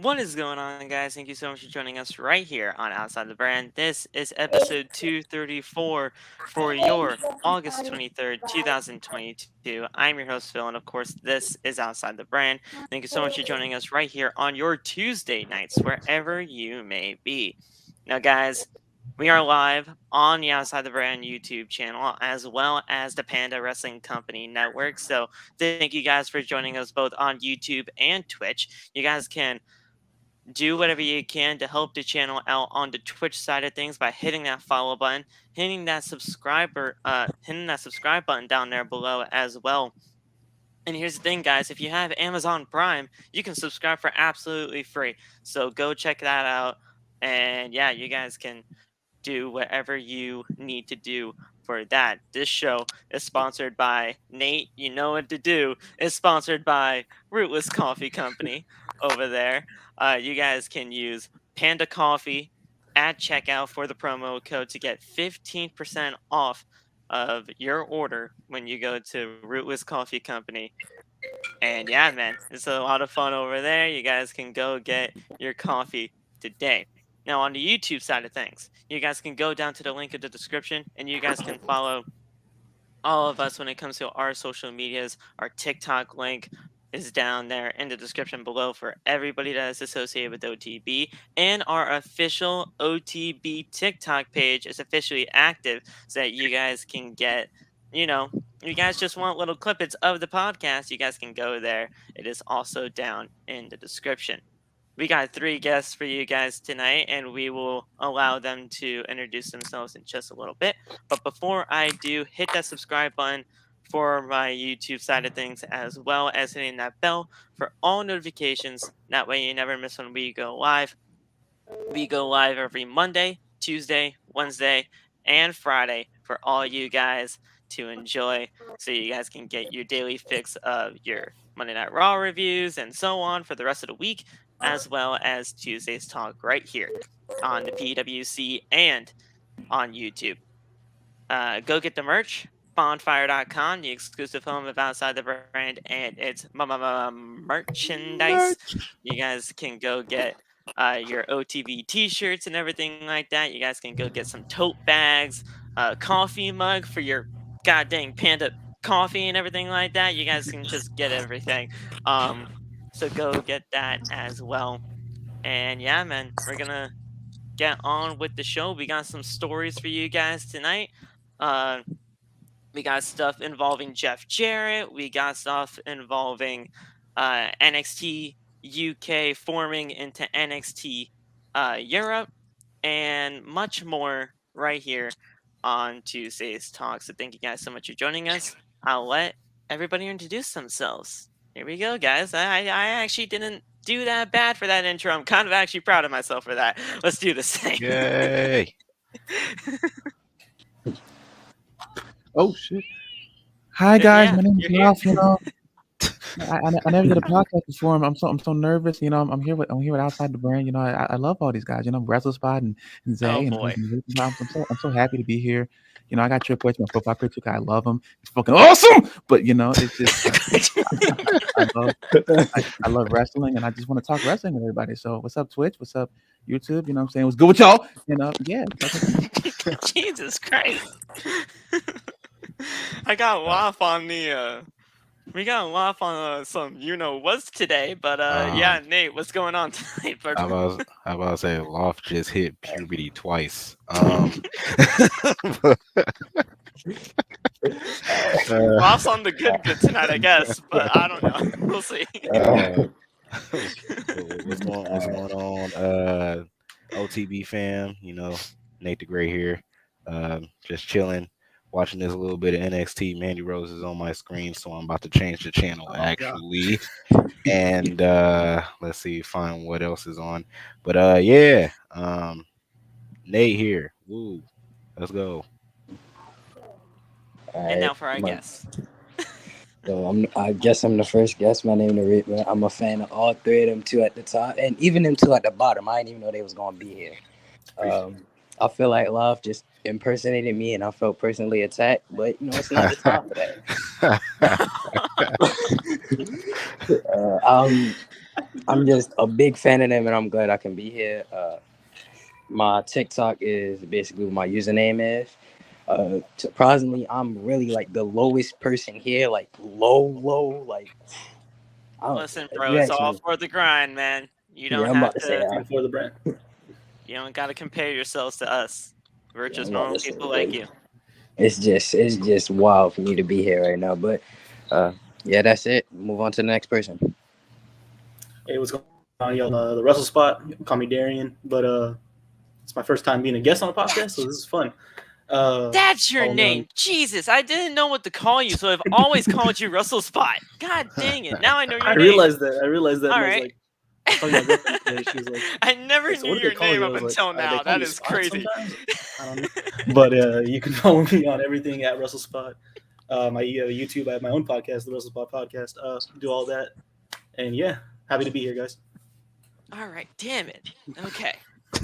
What is going on, guys? Thank you so much for joining us right here on Outside the Brand. This is episode 234 for your August 23rd, 2022. I'm your host, Phil, and of course, this is Outside the Brand. Thank you so much for joining us right here on your Tuesday nights, wherever you may be. Now, guys, we are live on the Outside the Brand YouTube channel as well as the Panda Wrestling Company network. So, thank you guys for joining us both on YouTube and Twitch. You guys can do whatever you can to help the channel out on the Twitch side of things by hitting that follow button, hitting that subscribe button down there below as well. And here's the thing, guys, if you have Amazon Prime, you can subscribe for absolutely free. So go check that out. And yeah, you guys can do whatever you need to do for that. This show is sponsored by Nate. You know what to do. It's sponsored by Rootless Coffee Company over there. You guys can use Panda Coffee at checkout for the promo code to get 15% off of your order when you go to Rootless Coffee Company. And yeah, man, it's a lot of fun over there. You guys can go get your coffee today. Now, on the YouTube side of things, you guys can go down to the link in the description and you guys can follow all of us when it comes to our social medias. Our TikTok link is down there in the description below for everybody that is associated with OTB. And our official OTB TikTok page is officially active so that you guys can get, you guys just want little clippets of the podcast, you guys can go there. It is also down in the description. We got 3 guests for you guys tonight, and we will allow them to introduce themselves in just a little bit. But before I do, hit that subscribe button for my YouTube side of things, as well as hitting that bell for all notifications. That way you never miss when we go live. We go live every Monday, Tuesday, Wednesday, and Friday for all you guys to enjoy, so you guys can get your daily fix of your Monday Night Raw reviews and so on for the rest of the week, as well as Tuesday's talk right here on the PWC and on YouTube. Go get the merch, bonfire.com, the exclusive home of Outside the Brand, and its merchandise. You guys can go get your OTV t-shirts and everything like that. You guys can go get some tote bags, coffee mug for your goddamn Panda coffee and everything like that. You guys can just get everything. So go get that as well. And yeah, man, we're gonna get on with the show. We got some stories for you guys tonight. We got stuff involving Jeff Jarrett. We got stuff involving NXT UK forming into NXT Europe, and much more right here on Tuesday's Talk. So thank you guys so much for joining us. I'll let everybody introduce themselves. Here we go, guys. I actually didn't do that bad for that intro. I'm kind of actually proud of myself for that. Let's do this thing. Yay! Oh shit! Hi guys, Yeah, my name is you're Ralph. here. I never did a podcast before. I'm so nervous. I'm here with Outside the Brand. I love all these guys. Wrestle Spot and Zay Oh and boy. I'm so happy to be here. I got Triple H, my profile picture. I love him. It's fucking awesome. But it's just I love wrestling, and I just want to talk wrestling with everybody. So what's up, Twitch? What's up, YouTube? What I'm saying? What's good with y'all? Yeah. Jesus Christ. I got laugh on the we got a laugh on some what's today, but yeah, Nate, what's going on tonight? I about to say Loft just hit puberty twice. Laugh's on the good tonight, I guess, but I don't know. We'll see. What's going on? OTB fam, Nate the Gray here. Just chilling, watching this a little bit of NXT. Mandy Rose is on my screen, so I'm about to change the channel actually. And let's see, find what else is on. But yeah, Nate here. Woo, let's go. And now for our guest. So I guess I'm the first guest. My name is Rick. I'm a fan of all 3 of them, 2 at the top, and even them 2 at the bottom. I didn't even know they was gonna be here. I feel like Love just impersonated me, and I felt personally attacked. But it's not the time for that. I'm just a big fan of them, and I'm glad I can be here. My TikTok is basically what my username is. Surprisingly, I'm really like the lowest person here, like low, like. Listen, bro, it's all for the grind, man. You don't have to. For the brand. You don't got to compare yourselves to us. We're just normal people like you. It's just wild for me to be here right now. But yeah, that's it. Move on to the next person. Hey, what's going on, y'all? The Russell Spot. Call me Darian, but it's my first time being a guest on the podcast, so this is fun. That's your name. Jesus, I didn't know what to call you, so I've always called you Russell Spot. God dang it! Now I know your name. I realized that. All right. She was like, I never knew your name up until now. That is crazy. I don't know. But you can follow me on everything at Russell Spot. My YouTube, I have my own podcast, the Russell Spot Podcast. Do all that, and yeah, happy to be here, guys. All right, damn it. Okay,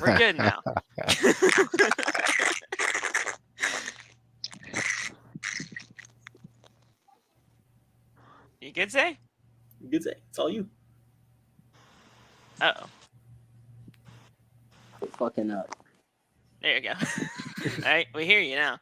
we're good now. You good, Zay? Good Zay. It's all you. Uh-oh. Fucking up. There you go. All right, we hear you now.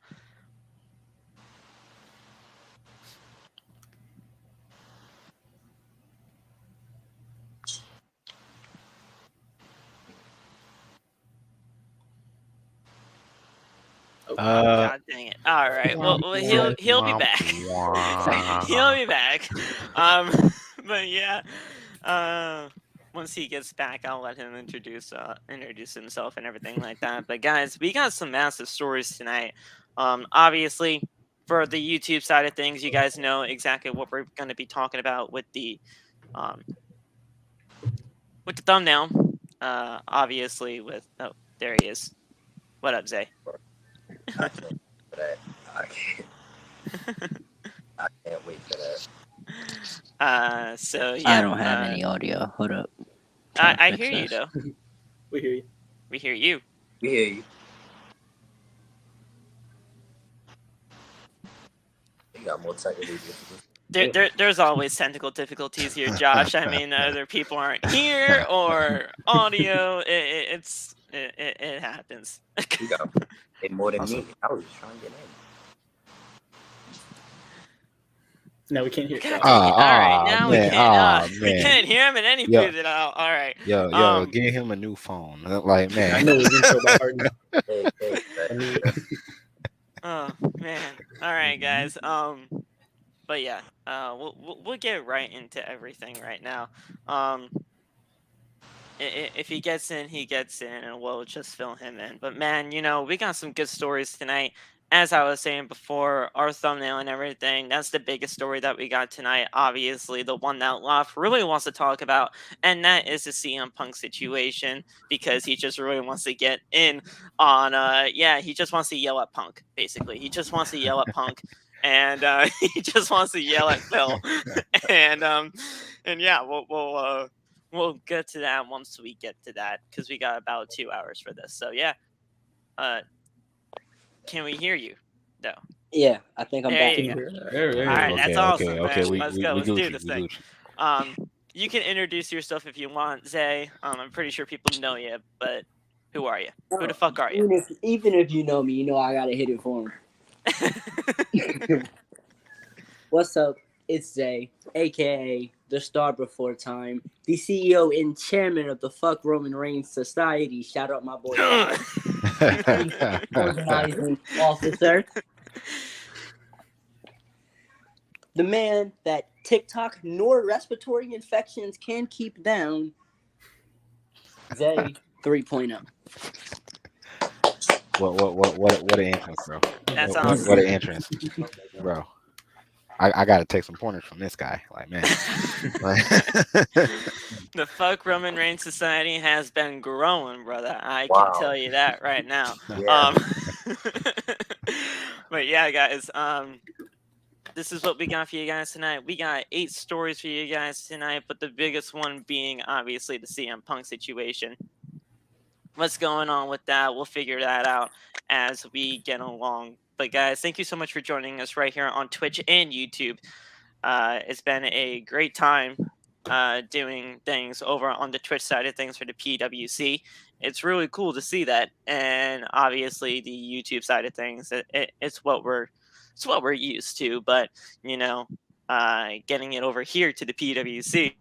God dang it! All right, well he'll be back. He'll be back. But yeah, once he gets back, I'll let him introduce himself and everything like that. But guys, we got some massive stories tonight. Obviously, for the YouTube side of things, you guys know exactly what we're going to be talking about with the thumbnail. Obviously, there he is. What up, Zay? I can't wait for that. So yeah, I don't have any audio. Hold up. I hear you though. We hear you. We hear you. We hear you. You got more technical difficulties. There's always technical difficulties here, Josh. I mean, either people aren't here or audio. It happens. You got more than me. I was just trying to get in. Now we can't hear you. All right, now we can't. We man. can't hear him, and then he put it out. All right. Yo, give him a new phone. Like, man. I know it's intro by heart. Oh man. All right, guys. But yeah, we'll get right into everything right now. If he gets in, he gets in, and we'll just fill him in. But man, we got some good stories tonight. As I was saying before, our thumbnail and everything, that's the biggest story that we got tonight. Obviously, the one that Loft really wants to talk about, and that is the CM Punk situation, because he just really wants to get in on, he just wants to yell at Punk, basically. He just wants to yell at Punk, and he just wants to yell at Phil. and yeah, we'll get to that once we get to that, because we got about 2 hours for this. So yeah, can we hear you, though? Yeah, I think I'm back. All right, that's awesome. Okay. Let's go. Let's do this thing. You can introduce yourself if you want, Zay. I'm pretty sure people know you, but who are you? Who the fuck are you? Even if you know me, you know I gotta hit it for him. What's up? It's Zay, aka the Star Before Time, the CEO and chairman of the Fuck Roman Reigns Society. Shout out my boy. Organizing officer. The man that TikTok nor respiratory infections can keep down. Zay 3.0. What an entrance, bro. That's awesome. What an entrance, bro. I gotta take some pointers from this guy. Like, man. The Fuck Roman Reigns Society has been growing, brother. I can tell you that right now. Yeah. But yeah, guys, this is what we got for you guys tonight. We got 8 stories for you guys tonight, but the biggest one being obviously the CM Punk situation. What's going on with that? We'll figure that out as we get along. But guys, thank you so much for joining us right here on Twitch and YouTube. It's been a great time doing things over on the Twitch side of things for the PWC. It's really cool to see that, and obviously the YouTube side of things, it's what we're used to. But getting it over here to the PWC,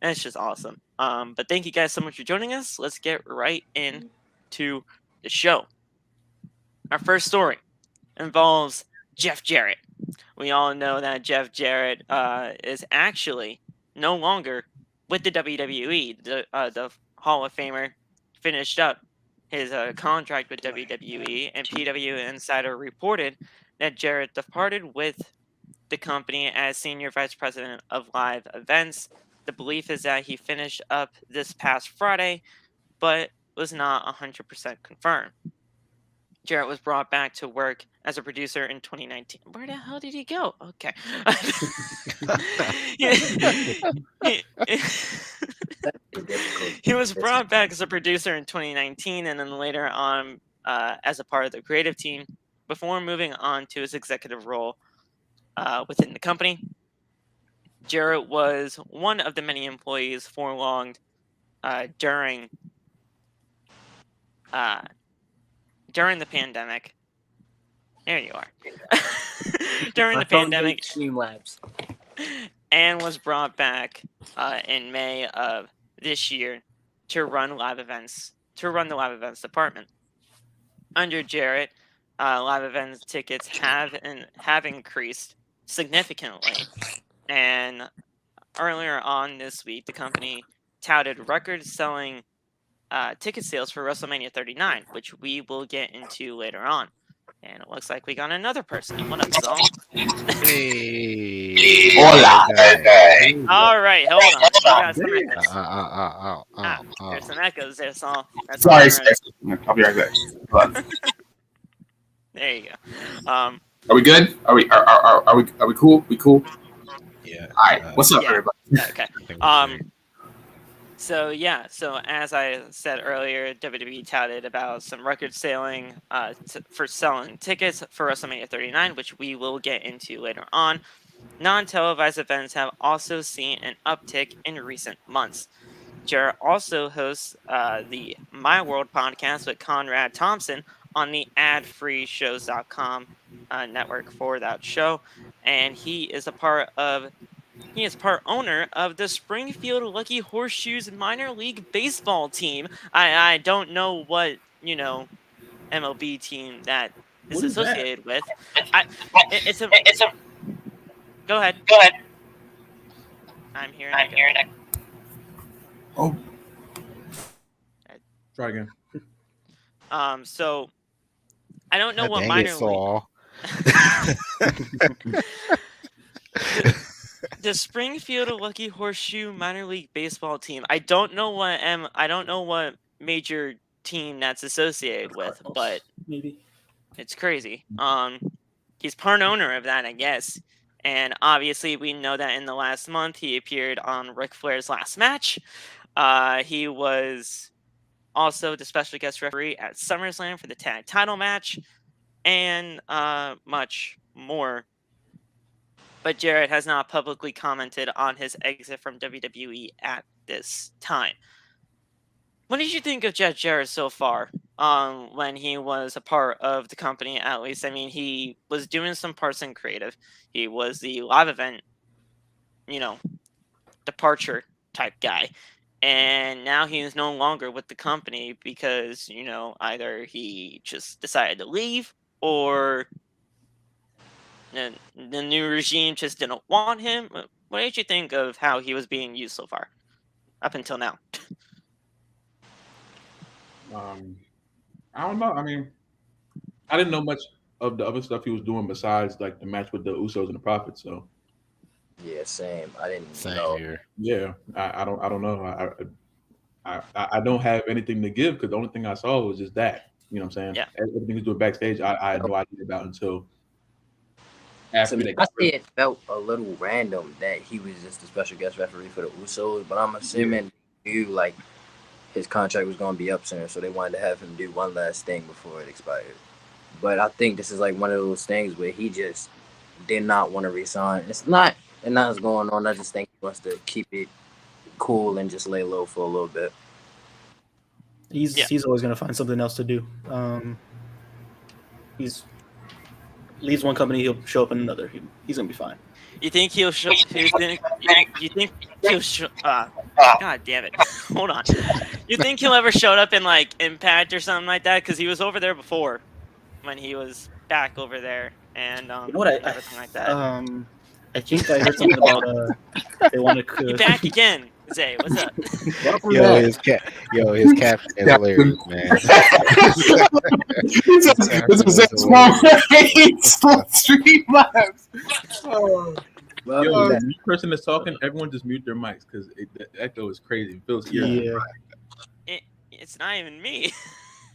it's just awesome. But thank you guys so much for joining us. Let's get right into the show. Our first story involves Jeff Jarrett. We all know that Jeff Jarrett is actually no longer with the WWE. The Hall of Famer finished up his contract with WWE, and PW Insider reported that Jarrett departed with the company as Senior Vice President of Live Events. The belief is that he finished up this past Friday, but was not 100% confirmed. Jarrett was brought back to work as a producer in 2019. Where the hell did he go? Okay. He was brought back as a producer in 2019 and then later on as a part of the creative team before moving on to his executive role within the company. Jarrett was one of the many employees furloughed during the pandemic. There you are. During the pandemic, Streamlabs. and was brought back in May of this year to run the live events department. Under Jarrett, live events tickets have increased significantly, and earlier on this week, the company touted record-selling ticket sales for WrestleMania 39, which we will get into later on. And it looks like we got another person. What up, Saul? Hey. Hola. All right, hold on. We got some echoes. There's some echoes there, Saul. That's all Sorry, right. I'll be right back. Hold on. There you go. Are we good? Are we cool? We cool? Yeah. All right. What's up, yeah. everybody? Okay. So as I said earlier, WWE touted about some record selling for selling tickets for WrestleMania 39, which we will get into later on. Non-televised events have also seen an uptick in recent months. Jarrett also hosts the My World podcast with Conrad Thompson on the adfreeshows.com network for that show, and he is part owner of the Springfield Lucky Horseshoes minor league baseball team. I don't know what MLB team that is associated with. It's a. Go ahead. I'm hearing it. Oh. Try again. So I don't know what Dang minor it, Saul. league. The Springfield Lucky Horseshoe minor league baseball team. I don't know what major team that's associated with, but Maybe. it's crazy. He's part owner of that, I guess. And obviously, we know that in the last month, he appeared on Ric Flair's last match. He was also the special guest referee at SummerSlam for the tag title match, and much more. But Jarrett has not publicly commented on his exit from WWE at this time. What did you think of Jeff Jarrett so far? When he was a part of the company, at least. I mean, he was doing some parts in creative. He was the live event, departure type guy. And now he is no longer with the company because, either he just decided to leave or the new regime just didn't want him. What did you think of how he was being used so far, up until now? I don't know. I mean, I didn't know much of the other stuff he was doing besides like the match with the Usos and the Prophets. So Yeah, same. I didn't Same know. here. yeah, I don't know. I don't have anything to give because the only thing I saw was just that. You know what I'm saying? Yeah. Everything he's doing backstage, I had no idea about until To after me, they I got say it felt a little random that he was just a special guest referee for the Usos, but I'm assuming he knew like his contract was going to be up soon, so they wanted to have him do one last thing before it expired. But I think this is like one of those things where he just did not want to resign. It's not, and nothing's going on. I just think he wants to keep it cool and just lay low for a little bit. He's always gonna find something else to do. He's leaves one company, he'll show up in another. He's gonna be fine. You think he'll show? You think he'll show? God damn it! Hold on. You think he'll ever show up in like Impact or something like that? Because he was over there before, when he was back over there, and You know what? everything like that. I think I heard something about they want to. You back again, Zay? What's up? His caption is hilarious, man. This is a small street vibes. Well, Yo, the new person that's talking, everyone just mute their mics because the echo is crazy. It feels eerie. Yeah. It's not even me.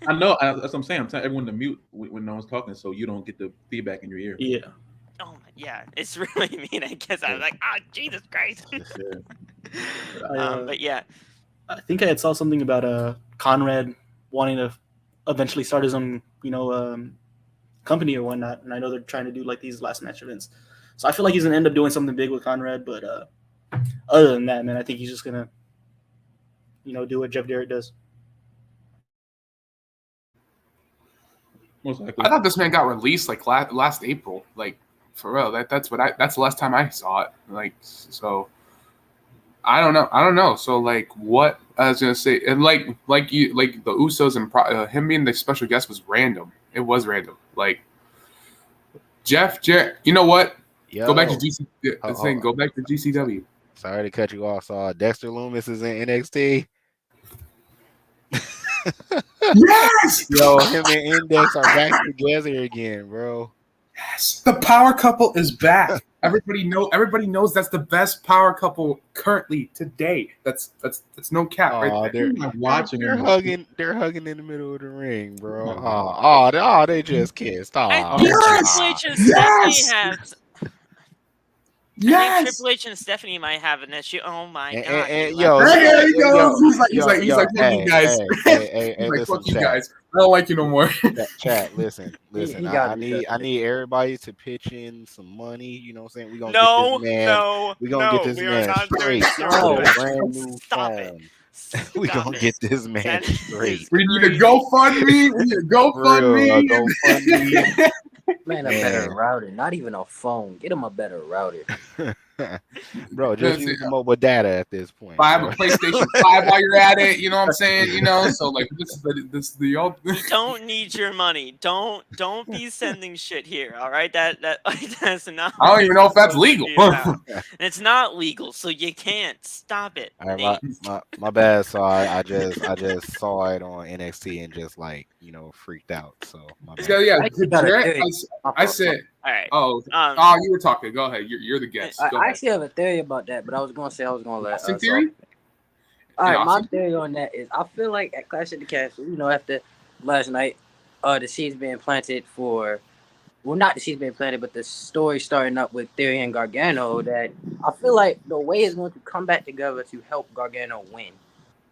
I know. That's what I'm saying. I'm telling everyone to mute when no one's talking, so you don't get the feedback in your ear. Yeah. Oh yeah, it's really mean. I guess I was like, oh Jesus Christ. But yeah, I think I had saw something about Conrad wanting to eventually start his own, company or whatnot, and I know they're trying to do like these last match events. So I feel like he's gonna end up doing something big with Conrad. But other than that, man, I think he's just gonna, do what Jeff Jarrett does. Most likely. I thought this man got released like last April. Like for real, that's the last time I saw it. Like so, I don't know. So like what I was gonna say, and like the Usos and him being the special guest was random. It was random. Like Jeff Jarrett, you know what? Yo. Go back to Go back to GCW. Sorry to cut you off. So Dexter Loomis is in NXT. Yes, Yo, him and Index are back together again, bro. yes. The power couple is back. Everybody knows that's the best power couple currently today. That's no cap right there. I'm watching They're him. hugging. They're hugging in the middle of the ring, bro. They just kissed. I think Triple H and Stephanie have. I think Triple H and Stephanie might have an issue. Oh my god! And There he goes. He's like, fuck you guys. Hey, He's like, listen, fuck you chat. guys. I don't like you no more. Chat, listen. He I got need it. everybody to pitch in some money. You know what I'm saying? We gonna No, get this man. no, We gonna get this we are man not doing straight. this. With a brand new Stop it. phone. We Stop gonna it. get this man That is straight. We need to GoFundMe. We need to GoFundMe. GoFundMe. Man, a better router. Not even a phone. Get him a better router. Bro, just use the mobile data at this point. If I have a PlayStation 5 while you're at it, you know what I'm saying? So like this the old. Don't need your money. Don't be sending shit here. All right, that's not. I don't even know if that's legal. It's not legal, so you can't stop it. All right, my bad. So I just saw it on NXT and just freaked out. So my bad. Yeah. Jarrett, I said. All right. Oh, you were talking. Go ahead. You're the guest. Go I ahead. actually have a theory about that, but I was gonna let. Austin theory? All right, Yeah, my Austin. theory on that is I feel like at Clash of the Castle, after last night, the seeds being planted not the seeds being planted, but the story starting up with Theory and Gargano, that I feel like the way is going to come back together to help Gargano win.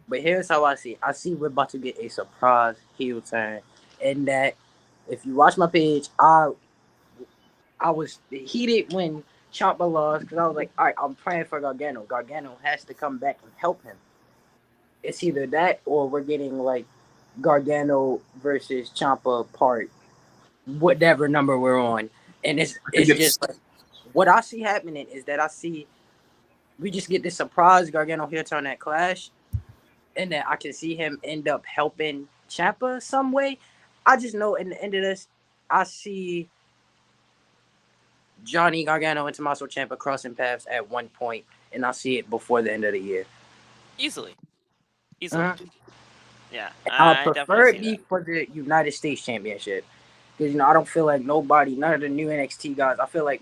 But here's how I see it. I see we're about to get a surprise heel turn, and that if you watch my page, I was heated when Ciampa lost because I was like, all right, I'm praying for Gargano. Gargano has to come back and help him. It's either that or we're getting like Gargano versus Ciampa part, whatever number we're on. And it's just like, what I see happening is that I see we just get this surprise Gargano heel turn at Clash, and that I can see him end up helping Ciampa some way. I just know in the end of this, I see Johnny Gargano and Tommaso Ciampa crossing paths at one point, and I see it before the end of the year. Easily. Uh-huh. Yeah. I prefer definitely it see be that. for the United States Championship because I don't feel like none of the new NXT guys. I feel like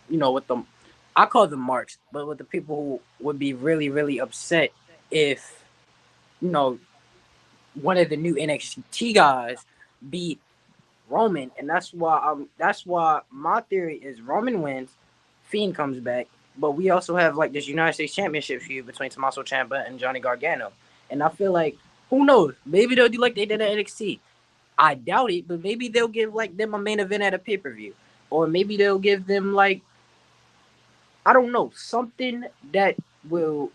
with them, I call them marks, but with the people who would be really really upset if one of the new NXT guys beat Roman, and that's why my theory is Roman wins, Fiend comes back, but we also have like this United States Championship feud between Tommaso Ciampa and Johnny Gargano, and I feel like who knows, maybe they'll do like they did at NXT. I doubt it, but maybe they'll give like them a main event at a pay-per-view, or maybe they'll give them like I don't know, something that will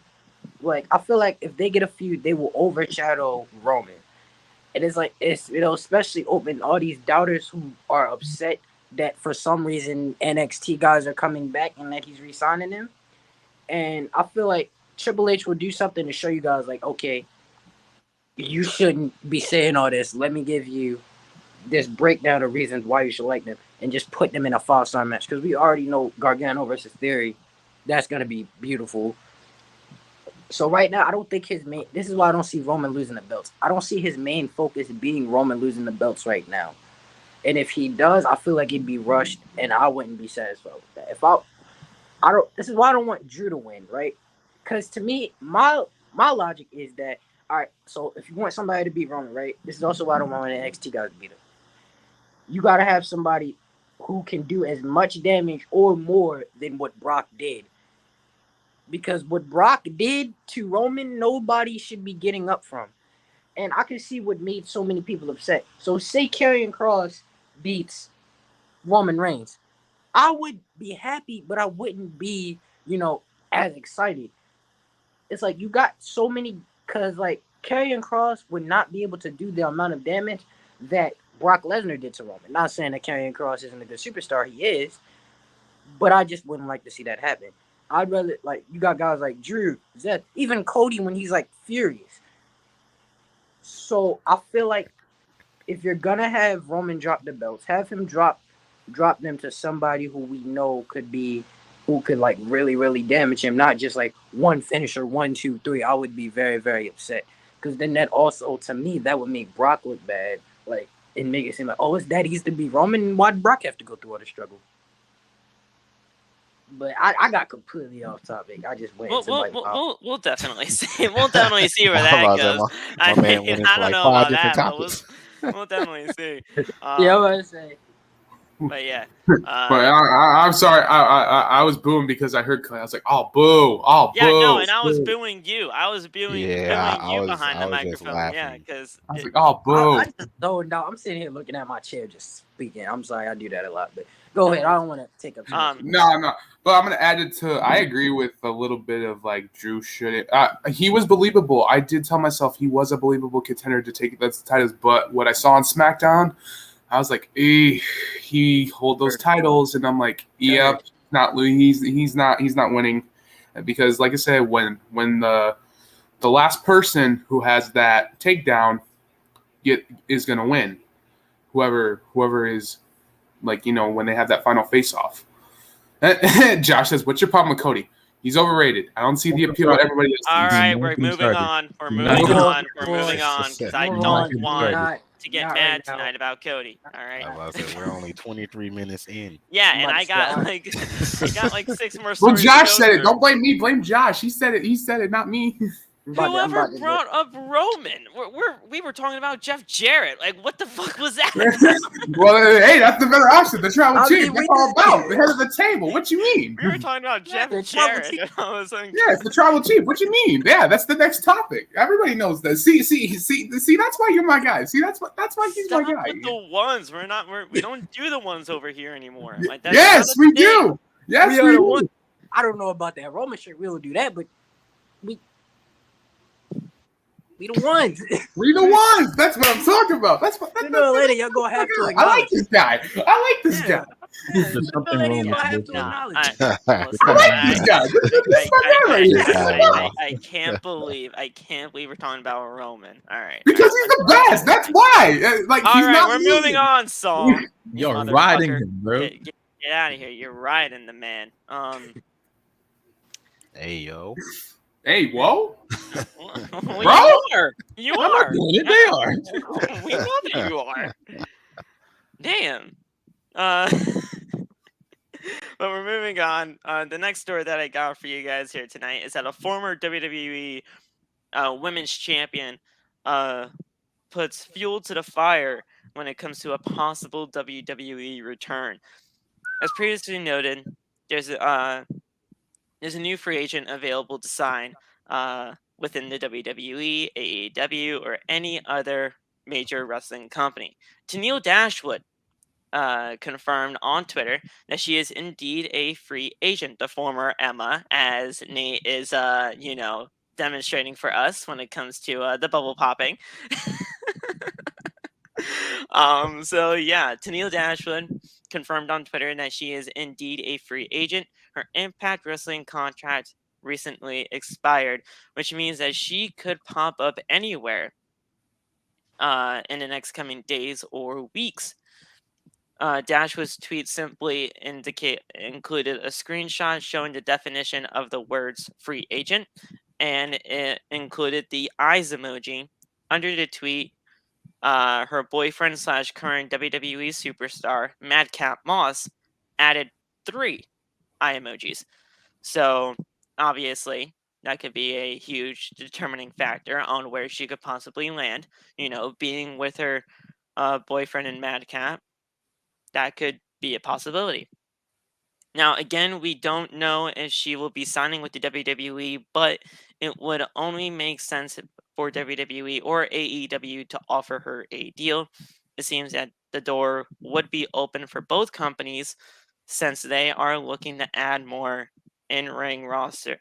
like I feel like if they get a feud, they will overshadow Roman. And it's especially open all these doubters who are upset that for some reason NXT guys are coming back and that he's re-signing them. And I feel like Triple H will do something to show you guys like, okay, you shouldn't be saying all this. Let me give you this breakdown of reasons why you should like them and just put them in a 5-star match. Because we already know Gargano versus Theory. That's going to be beautiful. So right now, I don't think this is why I don't see Roman losing the belts. I don't see his main focus being Roman losing the belts right now. And if he does, I feel like it'd be rushed and I wouldn't be satisfied with that. This is why I don't want Drew to win, right? Because to me, my logic is that, all right, so if you want somebody to beat Roman, right? This is also why I don't want NXT guys to beat him. You got to have somebody who can do as much damage or more than what Brock did. Because what Brock did to Roman, nobody should be getting up from. And I can see what made so many people upset. So say Karrion Kross beats Roman Reigns. I would be happy, but I wouldn't be, as excited. It's like you got so many, because like Karrion Kross would not be able to do the amount of damage that Brock Lesnar did to Roman. Not saying that Karrion Kross isn't a good superstar, he is, but I just wouldn't like to see that happen. I'd rather, like, you got guys like Drew, Zeth, even Cody when he's, like, furious. So I feel like if you're going to have Roman drop the belts, have him drop them to somebody who we know who could, like, really, really damage him, not just, like, one finisher, 1, 2, 3. I would be very, very upset. Because then that also, to me, that would make Brock look bad. Like, and make it seem like, oh, it's that easy to beat Roman. Why did Brock have to go through all the struggle? But I got completely off topic. I just went. We'll definitely see. We'll definitely see where that goes. My man went into I don't like know 5 about different that, topics. but we'll definitely see. Yeah, I was gonna say. But yeah. But I'm sorry. I was booing because I heard Clay. I was like, oh, boo. Oh, boo. Yeah, no, and I was booing you. I was booing you I behind was the just microphone. laughing. Yeah, because I was like, oh, boo. I just zoned out. I'm sitting here looking at my chair, just speaking. I'm sorry, I do that a lot. But go ahead. I don't want to take up too much. No. But I'm going to add it to, I agree with a little bit of like Drew shouldn't. He was believable. I did tell myself he was a believable contender to take those titles. But what I saw on SmackDown, I was like, he hold those titles. And I'm like, yep, he's not winning. Because like I said, when the last person who has that takedown is going to win. Whoever is, like, when they have that final face-off. Josh says, what's your problem with Cody? He's overrated. I don't see the appeal to everybody else. All right, we're moving on. We're moving on. Because I don't want to get mad tonight about Cody. All right. I said we're only 23 minutes in. Yeah, and I got like 6 more Well, stories. Josh said it. Don't blame me. Blame Josh. He said it, not me. Whoever brought up Roman? We were talking about Jeff Jarrett. Like, what the fuck was that? Well, hey, that's the better option. The tribal chief. That's all about the head of the table. What you mean? We were talking about Jeff Jarrett. I was like, yeah, it's the tribal chief. What you mean? Yeah, that's the next topic. Everybody knows that. See. That's why you're my guy. See, that's why he's my guy. With the ones. We don't do the ones over here anymore. Like, that's yes, we do. Yes, we do. I don't know about that Roman shit. We will do that, but we the ones. We the ones. That's what I'm talking about. That's what. Sooner or later, you're gonna have to. I like this guy. I like this guy. There's something wrong with this. I like this guy. This is my guy right here. I can't believe we're talking about Roman. All right. Because he's the best. That's why. Like, all he's right, not we're moving on, Saul. You're riding him, bro. Get out of here. You're riding the man. Hey, yo. Hey, whoa. Well, you are. They are. We know that you are. Damn. But we're moving on. The next story that I got for you guys here tonight is that a former WWE women's champion puts fuel to the fire when it comes to a possible WWE return. As previously noted, there's a new free agent available to sign within the WWE, AEW, or any other major wrestling company. Tennille Dashwood confirmed on Twitter that she is indeed a free agent. The former Emma, as Nate is, demonstrating for us when it comes to the bubble popping. So yeah, Tennille Dashwood confirmed on Twitter that she is indeed a free agent. Her Impact Wrestling contract recently expired, which means that she could pop up anywhere in the next coming days or weeks. Dashwood's tweet simply included a screenshot showing the definition of the words free agent, and it included the eyes emoji. Under the tweet, her boyfriend / current WWE superstar, Madcap Moss, added 3 eye emojis. So, obviously, that could be a huge determining factor on where she could possibly land. You know, being with her boyfriend and Madcap, that could be a possibility. Now, again, we don't know if she will be signing with the WWE, but it would only make sense for WWE or AEW to offer her a deal. It seems that the door would be open for both companies since they are looking to add more in-ring rosters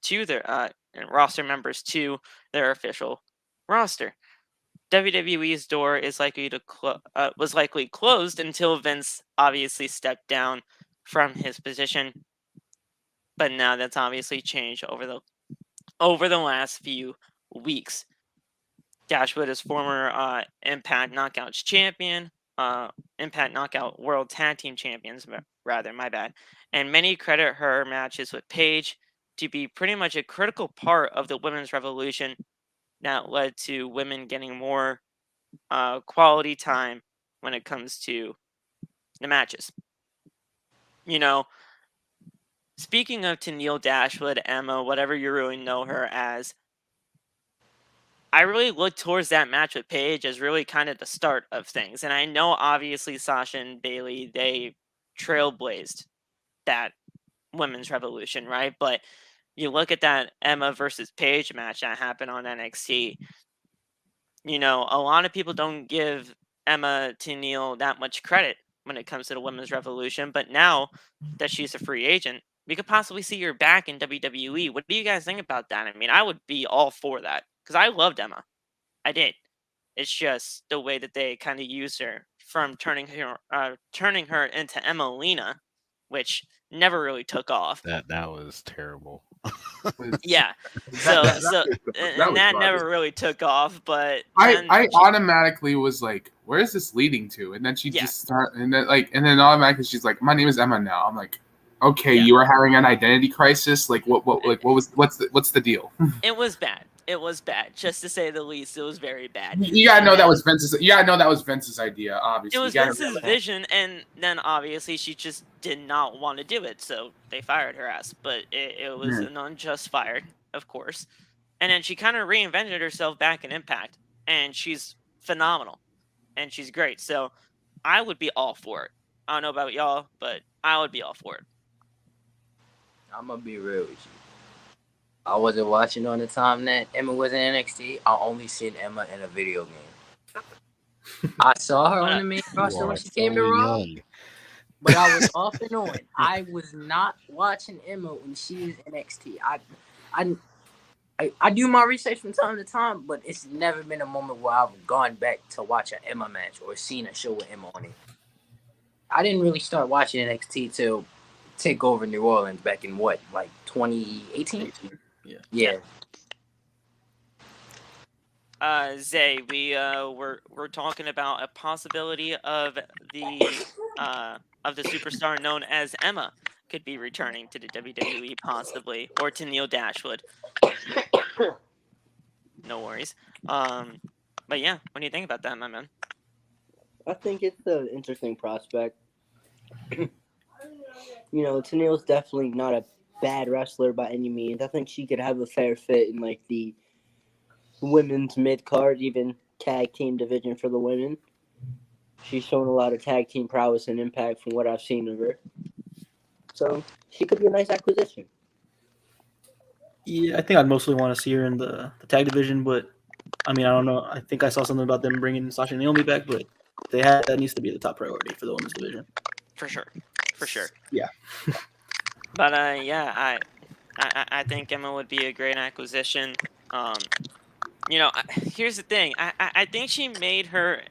to their roster members to their official roster. WWE's door is likely to was likely closed until Vince obviously stepped down from his position, but now that's obviously changed over the last few weeks. Dashwood is former Impact Knockouts champion, Impact Knockout World Tag Team Champions, rather, my bad. And many credit her matches with Paige to be pretty much a critical part of the women's revolution that led to women getting more quality time when it comes to the matches. You know, speaking of Tennille Dashwood, Emma, whatever you really know her as, I really look towards that match with Paige as really kind of the start of things. And I know obviously Sasha and Bayley, they trailblazed that women's revolution, right? But you look at that Emma versus Paige match that happened on NXT. You know, a lot of people don't give Emma Tennille that much credit when it comes to the women's revolution. But now that she's a free agent, we could possibly see her back in WWE. What do you guys think about that? I mean, I would be all for that because I loved Emma. I did. It's just the way that they kind of used her from turning her into Emmalina, which never really took off. That was terrible. Yeah. That never really took off, but I automatically was like, where is this leading to? And then she just started, and then automatically she's like, my name is Emma now. I'm like, okay, you are having an identity crisis. Like what's the deal? It was bad. It was bad, just to say the least. It was very bad. You gotta know that was Vince's. You gotta know that was Vince's idea. Obviously, it was Vince's vision, and then obviously she just did not want to do it, so they fired her ass. But it was an unjust fired, of course. And then she kind of reinvented herself back in Impact, and she's phenomenal, and she's great. So I would be all for it. I don't know about y'all, but I would be all for it. I'm gonna be real with you. I wasn't watching on the time that Emma was in NXT. I only seen Emma in a video game. I saw her on the main roster when she came to Raw, but I was off and on. I was not watching Emma when she was in NXT. I do my research from time to time, but it's never been a moment where I've gone back to watch an Emma match or seen a show with Emma on it. I didn't really start watching NXT till TakeOver New Orleans back in 2018? Yeah. Zay, we're talking about a possibility of the superstar known as Emma could be returning to the WWE possibly, or Tennille Dashwood. No worries. But yeah, what do you think about that, my man? I think it's an interesting prospect. You know, Tennille's definitely not a bad wrestler by any means. I think she could have a fair fit in the women's mid-card, even tag team division for the women. She's shown a lot of tag team prowess and impact from what I've seen of her. So she could be a nice acquisition. Yeah, I think I'd mostly want to see her in the tag division, but I mean, I don't know. I think I saw something about them bringing Sasha and Naomi back, but that needs to be the top priority for the women's division. For sure. Yeah. But yeah, I think Emma would be a great acquisition. You know, here's the thing. I think she made her.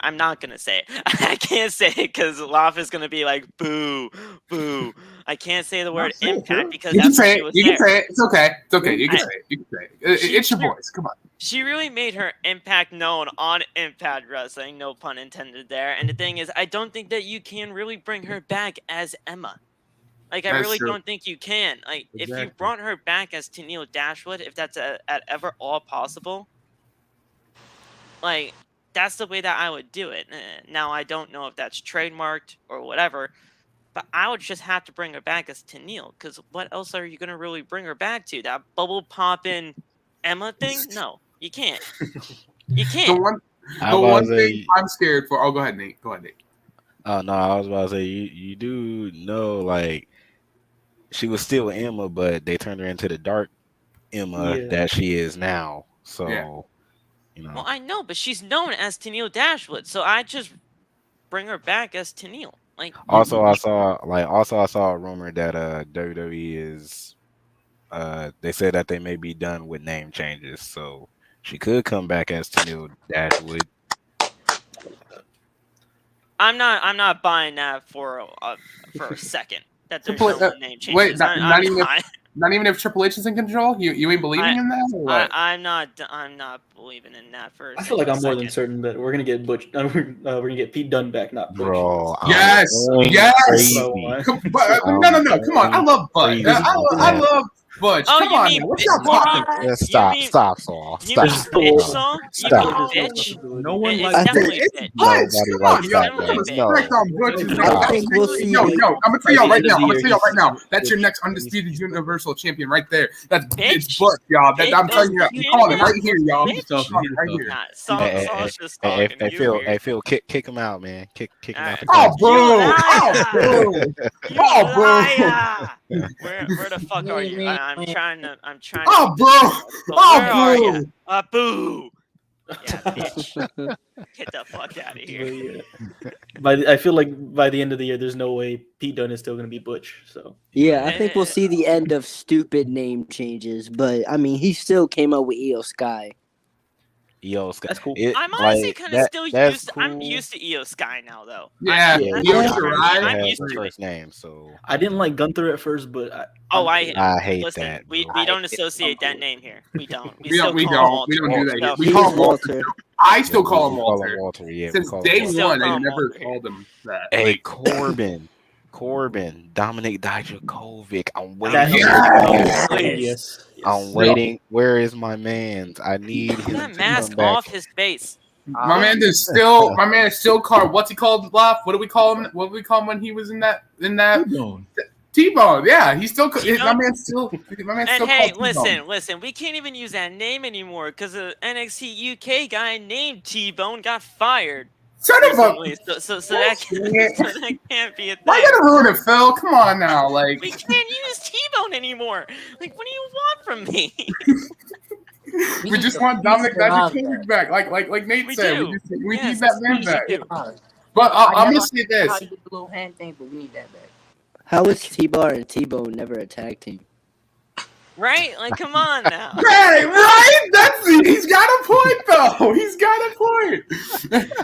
I'm not gonna say it. I can't say it because Loft is gonna be like, boo, boo. I can't say the word say it, impact bro. because You can that's when say she it. was You there. can say it. It's okay. It's okay. You can say it. You can say it. It's your She- voice. Come on. She really made her impact known on Impact Wrestling, no pun intended there. And the thing is, I don't think that you can really bring her back as Emma. Like, I That's really true. don't think you can. Like, if you Exactly. brought her back as Tennille Dashwood, if that's at ever all possible, like, that's the way that I would do it. Now, I don't know if that's trademarked or whatever, but I would just have to bring her back as Tennille, because what else are you going to really bring her back to? That bubble popping Emma thing? No, you can't. You The can't. one, I the was one about to thing say- I'm scared for. Oh, go ahead, Nate. Go ahead, Nate. Oh no, I was about to say you do know like she was still Emma, but they turned her into the dark Emma Yeah. that she is now. So Yeah. you know, Well, I know, but she's known as Tennille Dashwood, so I just bring her back as Tennille. Like, also I saw a rumor that WWE is they said that they may be done with name changes, so she could come back as Tennille Dashwood. I'm not buying that for a second. That there's Triple- no name changes. wait, not I'm even if- not. Not even if Triple H is in control. You ain't believing in that. Or what? I'm not believing in that for a I feel like I'm more than second. certain that we're gonna get Butch. We're gonna get Pete Dunne back, not Butch. Bro, I'm Yes, going yes. crazy. But, no. Come on. I love Butch. Crazy. I love Butch. Oh, Come you on. mean now. What y'all you talking? mean- Just You stop, mean- Saul. You mean Stop. bitch, No. Saul? You Stop. mean bitch? No one It's likes I think- definitely It's bitch. Butch. Nobody Come on, likes yo. that, Put man. respect No. on Butch's name. I think we'll see Yo, the- I'm gonna tell y'all By right the now. end of the year, he's- That's your he's- next undisputed Universal Champion right there. It's Bitch. Butch, y'all. Bitch. I'm telling you, I'm calling it right here, y'all. Bitch. I'm calling it right here. Nah, Saul's just Hey, talking. You Phil, kick him out, man. Kick him out. the Oh, class. boo! Oh, boo! You Oh, boo! liar! Where the fuck are you? I'm trying to. Oh, boo! But where are Oh, you? Boo! Yeah, bitch. Get the fuck out of here. I feel like by the end of the year, there's no way Pete Dunne is still gonna be Butch. So Yeah, I think we'll see the end of stupid name changes, but I mean, he still came up with Io Sky. Yo, Scott. that's cool. I'm honestly like, kind of that- still that's used. I'm cool. used to Io Sky now, though. Yeah, Yeah. Io I'm Shirai. used Has to it. first name, so I didn't like Gunther at first, but I hate Listen, that. we bro. don't associate that name here. We don't. We don't do that here. We He call is him Walter. Walter. I still Yeah, call we him call Walter. him Walter. Yeah, Since we call day him still one, call I him never Walter. called him that. Hey, Corbin, Dominic Dijakovic. I'm That- waiting. Yes! yes. I'm waiting. Where is my man's? I need him That to mask come back. off his face. My man is still called. What's he called? Laugh. What do we call him? What do we call him when he was in that? T-Bone. Yeah, he's still. My T-Bone? man's still. And hey, listen, we can't even use that name anymore because the NXT UK guy named T-Bone got fired Son of a. recently. So that can't be a thing. Why you gotta ruin it, Phil? Come on now, like. We can't use T-Bone anymore. Like, what do you want from me? We just want Dominic Dijakovic back, like Nate We said. do. We Yes, need that man we back. do. But I'm gonna say this. How you did the little hand thing, but we need that back. How is T-Bar and T-Bone never a tag team? Right? Like, come on now. Right? He's got a point though. He's got a point.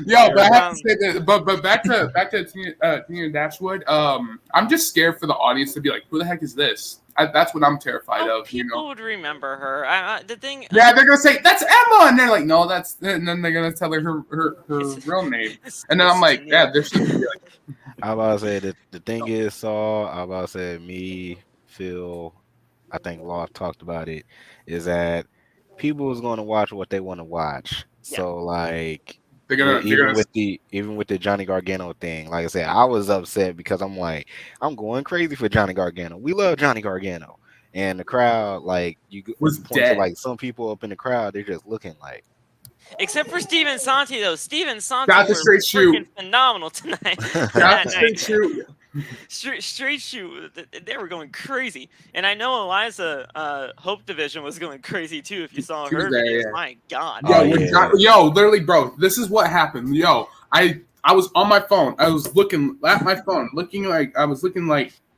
Yo, but I have to say that. But back to Tina Dashwood. I'm just scared for the audience to be like, who the heck is this? That's what I'm terrified of. People would remember her. The thing. Yeah, they're gonna say that's Emma, and they're like, no, that's. And then they're gonna tell her real name, and then I'm like, yeah, there's. I'm about to say that the thing is, Saul. I'm about to say me, Phil. I think Loft talked about it. Is that people is going to watch what they want to watch. Yeah. So like. Even with the Johnny Gargano thing, like I said, I was upset because I'm like, I'm going crazy for Johnny Gargano. We love Johnny Gargano, and the crowd, like you was point dead. to like some people up in the crowd, they're just looking like. Except for Steven Santi, though. Steven Santi Got the was straight shoot. freaking phenomenal tonight. Got that the night. straight shoot. Straight shoot. They were going crazy. And I know Eliza Hope Division was going crazy, too, if you saw her Tuesday, videos. yeah. My God. Oh, yeah. Yo, literally, bro, this is what happened. Yo, I was on my phone. I was looking at my phone, looking like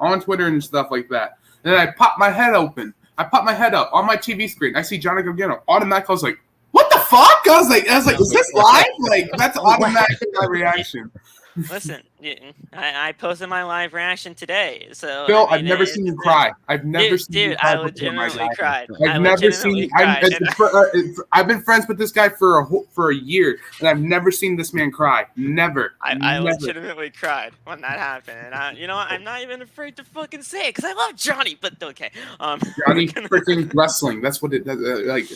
on Twitter and stuff like that. And then I popped my head open. I popped my head up on my TV screen. I see Johnny Gargano. Automatically, I was like, "What the fuck?" I was like, "Is this live?" Like that's automatically my reaction. Listen, I posted my live reaction today. So Phil, I I've mean, never seen you cry. I've never seen you cry. I legitimately cried. I've never seen. I've been friends with this guy for a year, and I've never seen this man cry. Never. I legitimately cried when that happened, and you know what? I'm not even afraid to fucking say it because I love Johnny. But okay, Johnny freaking wrestling. That's what it like.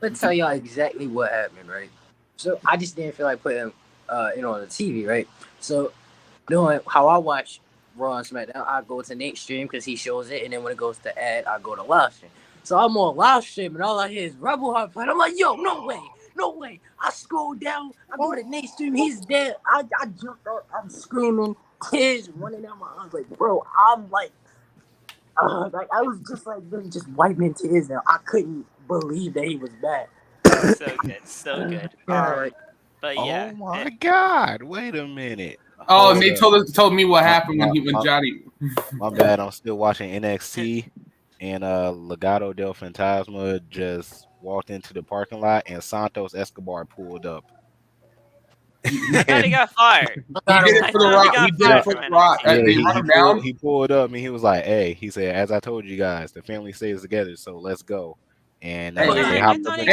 Let's tell y'all exactly what happened, right? So I just didn't feel like putting on the TV, right? So knowing how I watch Raw and SmackDown, I go to Nxt Stream because he shows it, and then when it goes to ad, I go to live stream. So I'm on live stream, and all I hear is Rebel Heart fight. I'm like, yo, no way. I scroll down, I go to Nxt Stream, he's dead. I jumped up, I'm screaming, tears running down my eyes. Like, bro, I'm like I was just like really just wiping tears now. I couldn't believe that he was back. So good. But yeah. Oh my God! Wait a minute. Oh, and they told me what happened when Johnny. My bad. I'm still watching NXT, and Legado del Fantasma just walked into the parking lot, and Santos Escobar pulled up. I thought he got fired. He did it for the Rock. He did it for the Rock. They run him down. He pulled up, and he was like, "Hey," he said, "as I told you guys, the family stays together, so let's go." And they hopped up in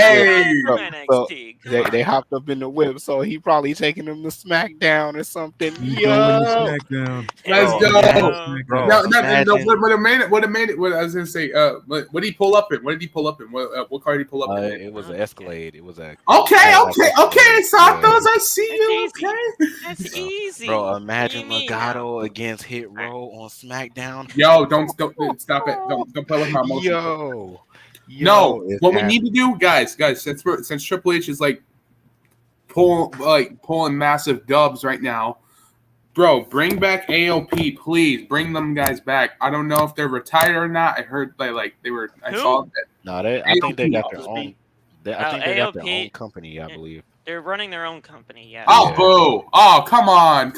they hopped up in the whip, so he probably taking them to SmackDown or something. Yo, let's go, bro. What I was gonna say, what did he pull up in? What car did he pull up in? It was an Escalade. It was a okay, Santos, I see you. Okay, that's easy, bro. Imagine Legado against Hit Row on SmackDown. Yo, don't stop it. Don't play with my emotions. No, what we need to do, guys, since Triple H is like pulling massive dubs right now, bro, bring back AOP, please. Bring them guys back. I don't know if they're retired or not. I heard they were. I saw that. No, I think they got their own. I think they got their own company. I believe they're running their own company. Yeah. Oh, boo! Oh, come on,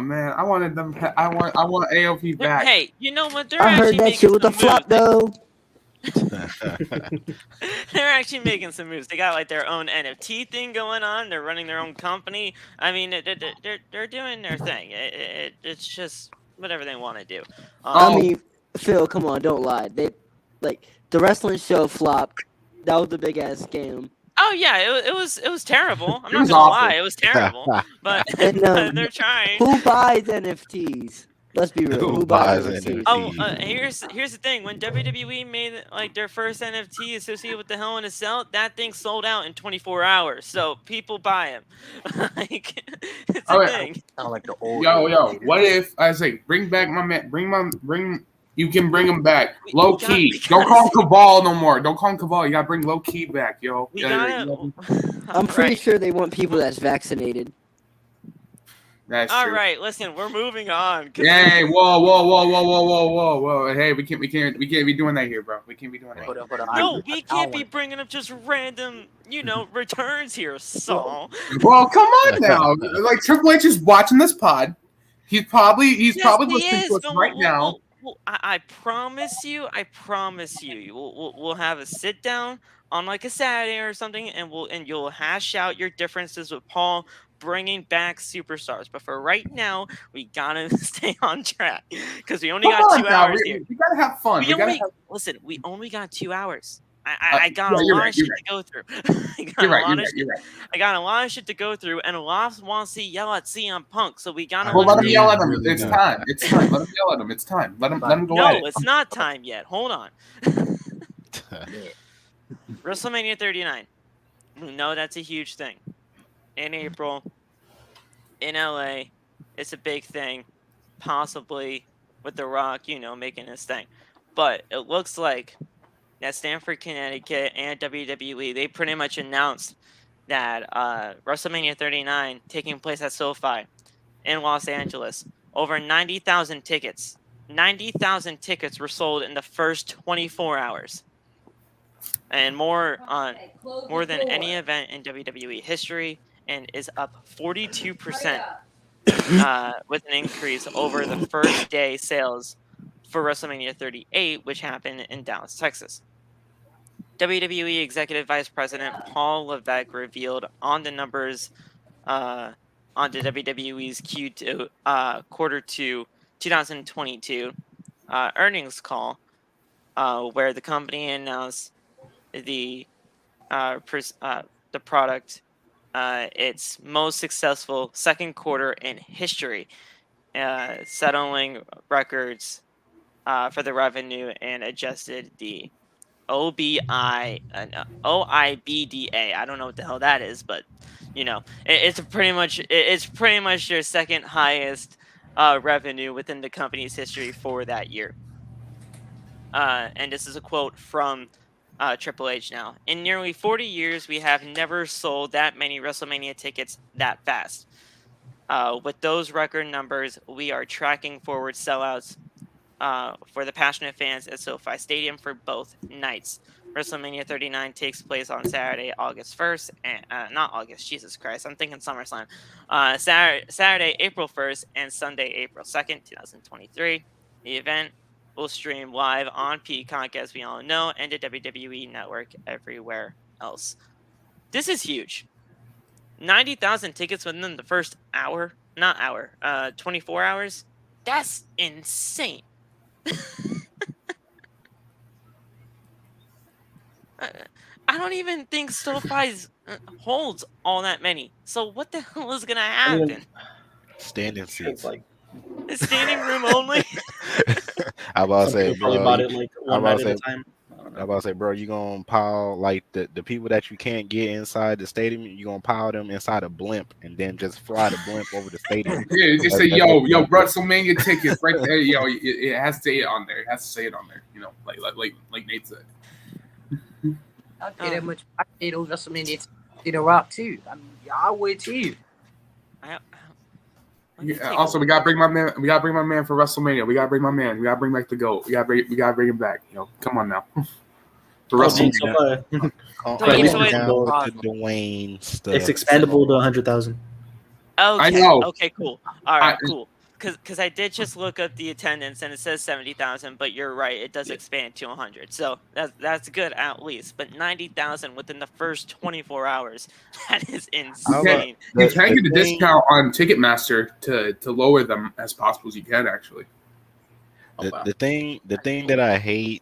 man. I wanted them. I want AOP back. Hey, you know what? I heard that shit with a flop though. They're actually making some moves. They got like their own NFT thing going on. They're running their own company. I mean, they're doing their thing. It's just whatever they want to do. I mean, Phil, come on, don't lie. They the wrestling show flopped. That was the big ass scam. Oh yeah, it was terrible. I'm not gonna lie, it was terrible. But they're trying. Who buys NFTs? Let's be real. Who buys NFTs? Oh, here's the thing. When WWE made like their first NFT associated with the Hell in a Cell, that thing sold out in 24 hours. So people buy them. Like it's a thing. Sound like the old. Yo. What if I say bring back my man? You can bring him back. Low key. Don't call him Cabal no more. Don't call him Cabal. You gotta bring Low Key back, yo. I'm pretty sure they want people that's vaccinated. That's all true. right, listen, we're moving on. Hey, whoa. Hey, we can't be doing that here, bro. We can't be doing that. Hold on. No, we can't be bringing up just random, returns here, Saul. Well, come on now. Like Triple H is watching this pod. He's probably listening to us right now. Well, I promise you, we'll have a sit down on like a Saturday or something, and you'll hash out your differences with Paul, bringing back superstars. But for right now, we gotta stay on track because we only got 2 hours here. We gotta have fun. Listen, we only got 2 hours. I got a lot of shit to go through. I got a lot of shit to go through, and a lot wants to yell at CM Punk, so we gotta. Well, let him yell at him. It's time. Let him yell at him. It's time. Let him go at it. No, it's not time yet. Hold on. WrestleMania 39. We know that's a huge thing. In April, in LA, it's a big thing. Possibly with The Rock, making his thing. But it looks like that Stamford, Connecticut, and WWE, they pretty much announced that WrestleMania 39 taking place at SoFi in Los Angeles. Over 90,000 tickets. 90,000 tickets were sold in the first 24 hours. And more than any event in WWE history. and is up 42% with an increase over the first day sales for WrestleMania 38, which happened in Dallas, Texas. WWE Executive Vice President Paul Levesque revealed on the numbers on the WWE's Q2 quarter 2 2022 earnings call, where the company announced the product its most successful second quarter in history, settling records for the revenue and adjusted the OIBDA. I don't know what the hell that is, but it's pretty much your second highest revenue within the company's history for that year. And this is a quote from Triple H now. In nearly 40 years, we have never sold that many WrestleMania tickets that fast. With those record numbers, we are tracking forward sellouts for the passionate fans at SoFi Stadium for both nights. WrestleMania 39 takes place on Saturday, August 1st, and not August, Jesus Christ, I'm thinking SummerSlam. Saturday, April 1st, and Sunday, April 2nd, 2023. The event will stream live on Peacock, as we all know, and the WWE Network everywhere else. This is huge. 90,000 tickets within the first 24 hours. That's insane. I don't even think SoFi's holds all that many. So what the hell is gonna happen? Standing seats. Like standing room only. I about to say, probably bro. bought it like one night at a time. I about to say, bro, you gonna pile like the people that you can't get inside the stadium. You gonna pile them inside a blimp and then just fly the blimp over the stadium. Yeah, just say, yo, WrestleMania tickets right there. Yo, it has to say it on there. It has to say it on there. Like Nate said. I pay that much. I paid those WrestleMania in a Rock too. I mean, I would too. Also, we gotta bring my man. We gotta bring my man for WrestleMania. We gotta bring my man. We gotta bring back the GOAT. We gotta bring him back. Come on now. For WrestleMania. Dwayne stuff. It's expandable to 100,000. Okay. I know. Okay. Cool. All right. Cool. Because I did just look up the attendance and it says 70,000, but you're right, it does expand to 100. So that's good at least. But 90,000 within the first 24 hours, that is insane. You can get a discount on Ticketmaster to lower them as possible as you can actually. The thing that I hate,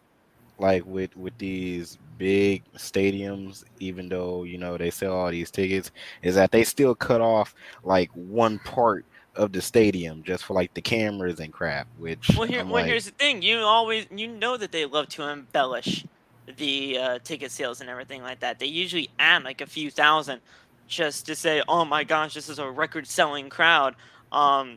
like with these big stadiums, even though they sell all these tickets, is that they still cut off like one part of the stadium just for like the cameras and crap. Here's the thing: you know that they love to embellish the ticket sales and everything like that. They usually add like a few thousand just to say, "Oh my gosh, this is a record-selling crowd." For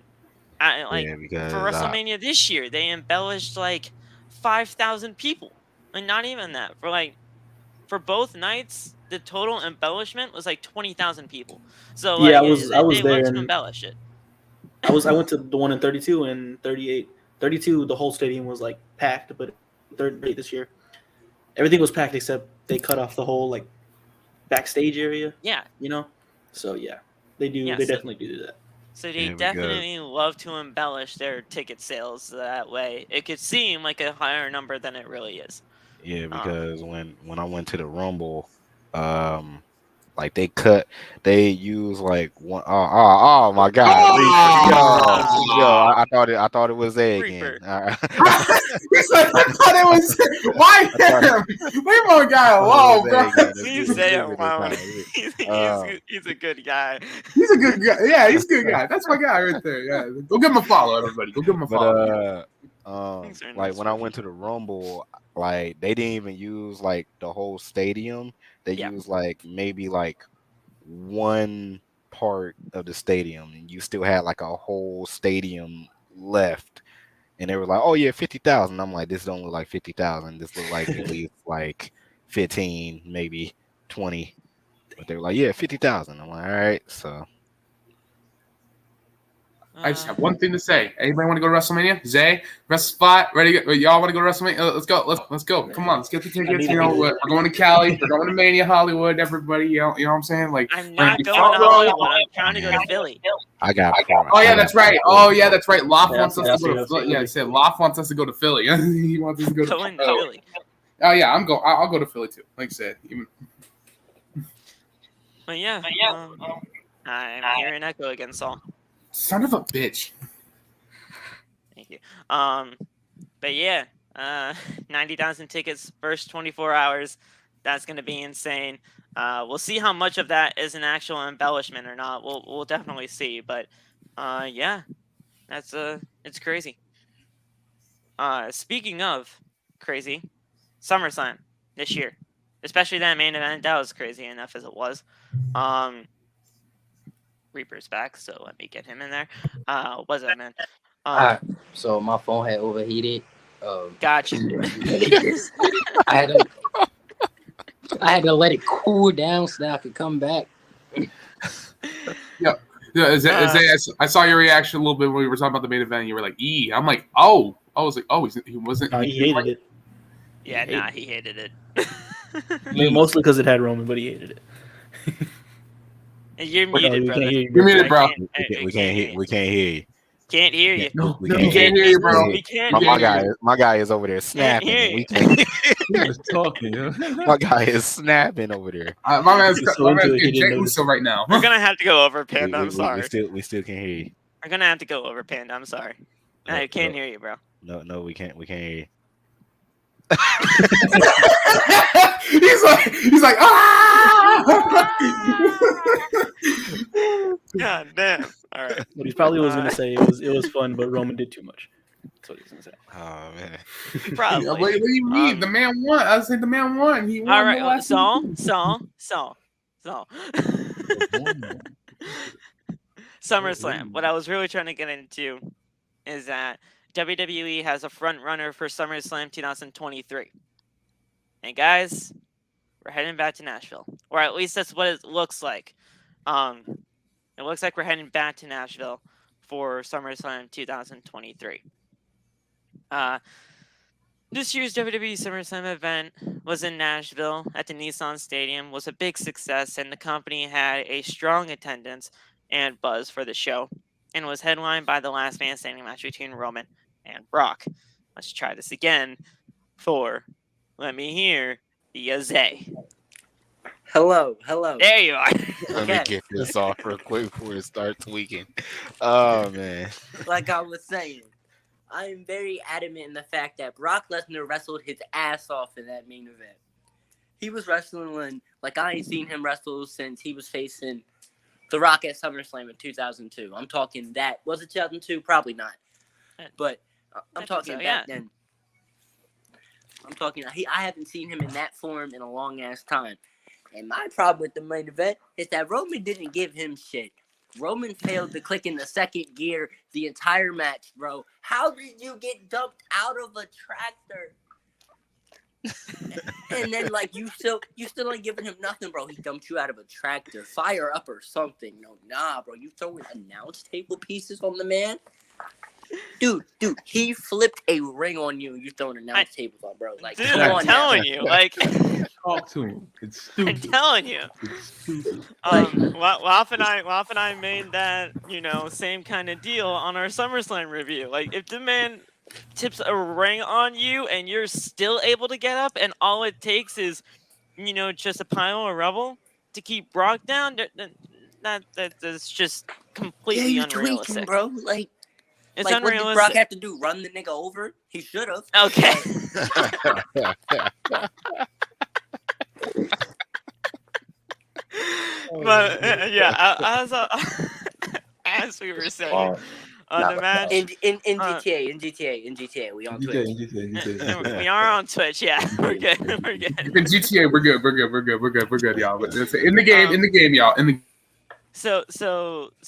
WrestleMania this year, they embellished like 5,000 people, and not even that. For both nights, the total embellishment was like 20,000 people. So I was they there love to embellish it. I went to the one in 32 and 38. 32, the whole stadium was like packed, but 38 this year, everything was packed except they cut off the whole like backstage area. Yeah. So yeah, they do. Yeah, they definitely do that. So they definitely love to embellish their ticket sales that way. It could seem like a higher number than it really is. Yeah, because when I went to the Rumble, like they use like one. Oh my God! I thought it was they again. I thought it was why him? Leave my guy alone, bro. He's saying wow. He's a good guy. He's a good guy. Yeah, he's a good guy. That's my guy right there. Yeah, go give him a follow, everybody. Go give him a follow. Like when I went to the Rumble, like they didn't even use like the whole stadium. They used like maybe like one part of the stadium, and you still had like a whole stadium left. And they were like, "Oh yeah, 50,000." I'm like, "This don't look like 50,000. This look like at least like 15, maybe 20." But they were like, "Yeah, 50,000." I'm like, "All right." So I just have one thing to say. Anybody want to go to WrestleMania? Zay, Wrestle Spot, ready? Y'all want to go to WrestleMania? Let's go. Let's go. Come on, let's get the tickets. You know, we're going to Cali. We're going to Mania Hollywood. Everybody, you know what I'm saying? Like, I'm not going to Hollywood. I'm trying to go to Philly. I got. Oh yeah, that's right. Oh yeah, that's right. Loft Yeah, wants us to go to Philly. Yeah, I said Loft wants us to go to Philly. He wants us to go to Going to Philly. Oh yeah, I'll go to Philly too. Like I said, even. But yeah, I'm hearing echo again, Saul. Son of a bitch. Thank you. But yeah, 90,000 tickets first 24 hours. That's gonna be insane. We'll see how much of that is an actual embellishment or not. We'll definitely see. But yeah, that's it's crazy. Speaking of crazy, SummerSlam this year, especially that main event, that was crazy enough as it was. Reaper's back, so let me get him in there. What's up, man? Alright, so my phone had overheated. Gotcha. I had to let it cool down so that I could come back. Yeah. I saw your reaction a little bit when we were talking about the main event. You were like, "E." I'm like, "Oh." I was like, "Oh, he wasn't." No, he hated it. Yeah, nah, he hated it. I mean, mostly because it had Roman, but he hated it. You're muted, brother. You're muted, bro. We can't hear you. Can't hear you. No, We no, We can't hear you, bro. We can't My hear you. guy is over there snapping. hear and we you. can't- He was talking. Yeah. my guy is snapping over there. My man's He's so into it, he getting didn't Jay notice. Uso right now. We're gonna have to go over Panda. I'm sorry. We still can't hear you. We're gonna have to go over Panda. I'm sorry. I can't hear you, bro. No, we can't hear you. he's like, ah! God damn. All right. What he probably was going to say it was fun, but Roman did too much. That's what he was going to say. Oh man. Probably. What do you mean? The man won. I said the man won. He won. All the right. last So. SummerSlam. What I was really trying to get into is that WWE has a front runner for SummerSlam 2023. And guys, we're heading back to Nashville. Or at least that's what it looks like. It looks like we're heading back to Nashville for SummerSlam 2023. This year's WWE SummerSlam event was in Nashville at the Nissan Stadium, was a big success, and the company had a strong attendance and buzz for the show, and was headlined by the last man standing match between Roman and Brock. Let's try this again for, let me hear, the Azay. Hello. There you are. Let me get this off real quick before it starts tweaking. Oh man. Like I was saying, I am very adamant in the fact that Brock Lesnar wrestled his ass off in that main event. He was wrestling like I ain't seen him wrestle since he was facing The Rock at SummerSlam in 2002. I'm talking that. Was it 2002? Probably not. But I'm talking back then. I'm talking. I haven't seen him in that form in a long ass time. And my problem with the main event is that Roman didn't give him shit. Roman failed to click in the second gear the entire match, bro. How did you get dumped out of a tractor? And then you still ain't giving him nothing, bro. He dumped you out of a tractor. Fire up or something. No, nah, bro. You throwing announce table pieces on the man? Dude, he flipped a ring on you. You throwing announce tables on, bro. Like, dude, come I'm on telling now. you, like, Talk to him. It's I'm stupid. telling you. It's stupid. Waff and I made that, same kind of deal on our SummerSlam review. Like, if the man tips a ring on you and you're still able to get up, and all it takes is, just a pile of rubble to keep Brock down, that's just completely Yeah, you unrealistic. tweaking, bro. Like, It's what did unrealistic. Brock have to do? Run the nigga over? He should have. Okay. But as we were saying, the match. In GTA, we on Twitch. GTA. We are on Twitch. Yeah, we're good. We're good. In GTA, we're good, y'all. But in the game, y'all. So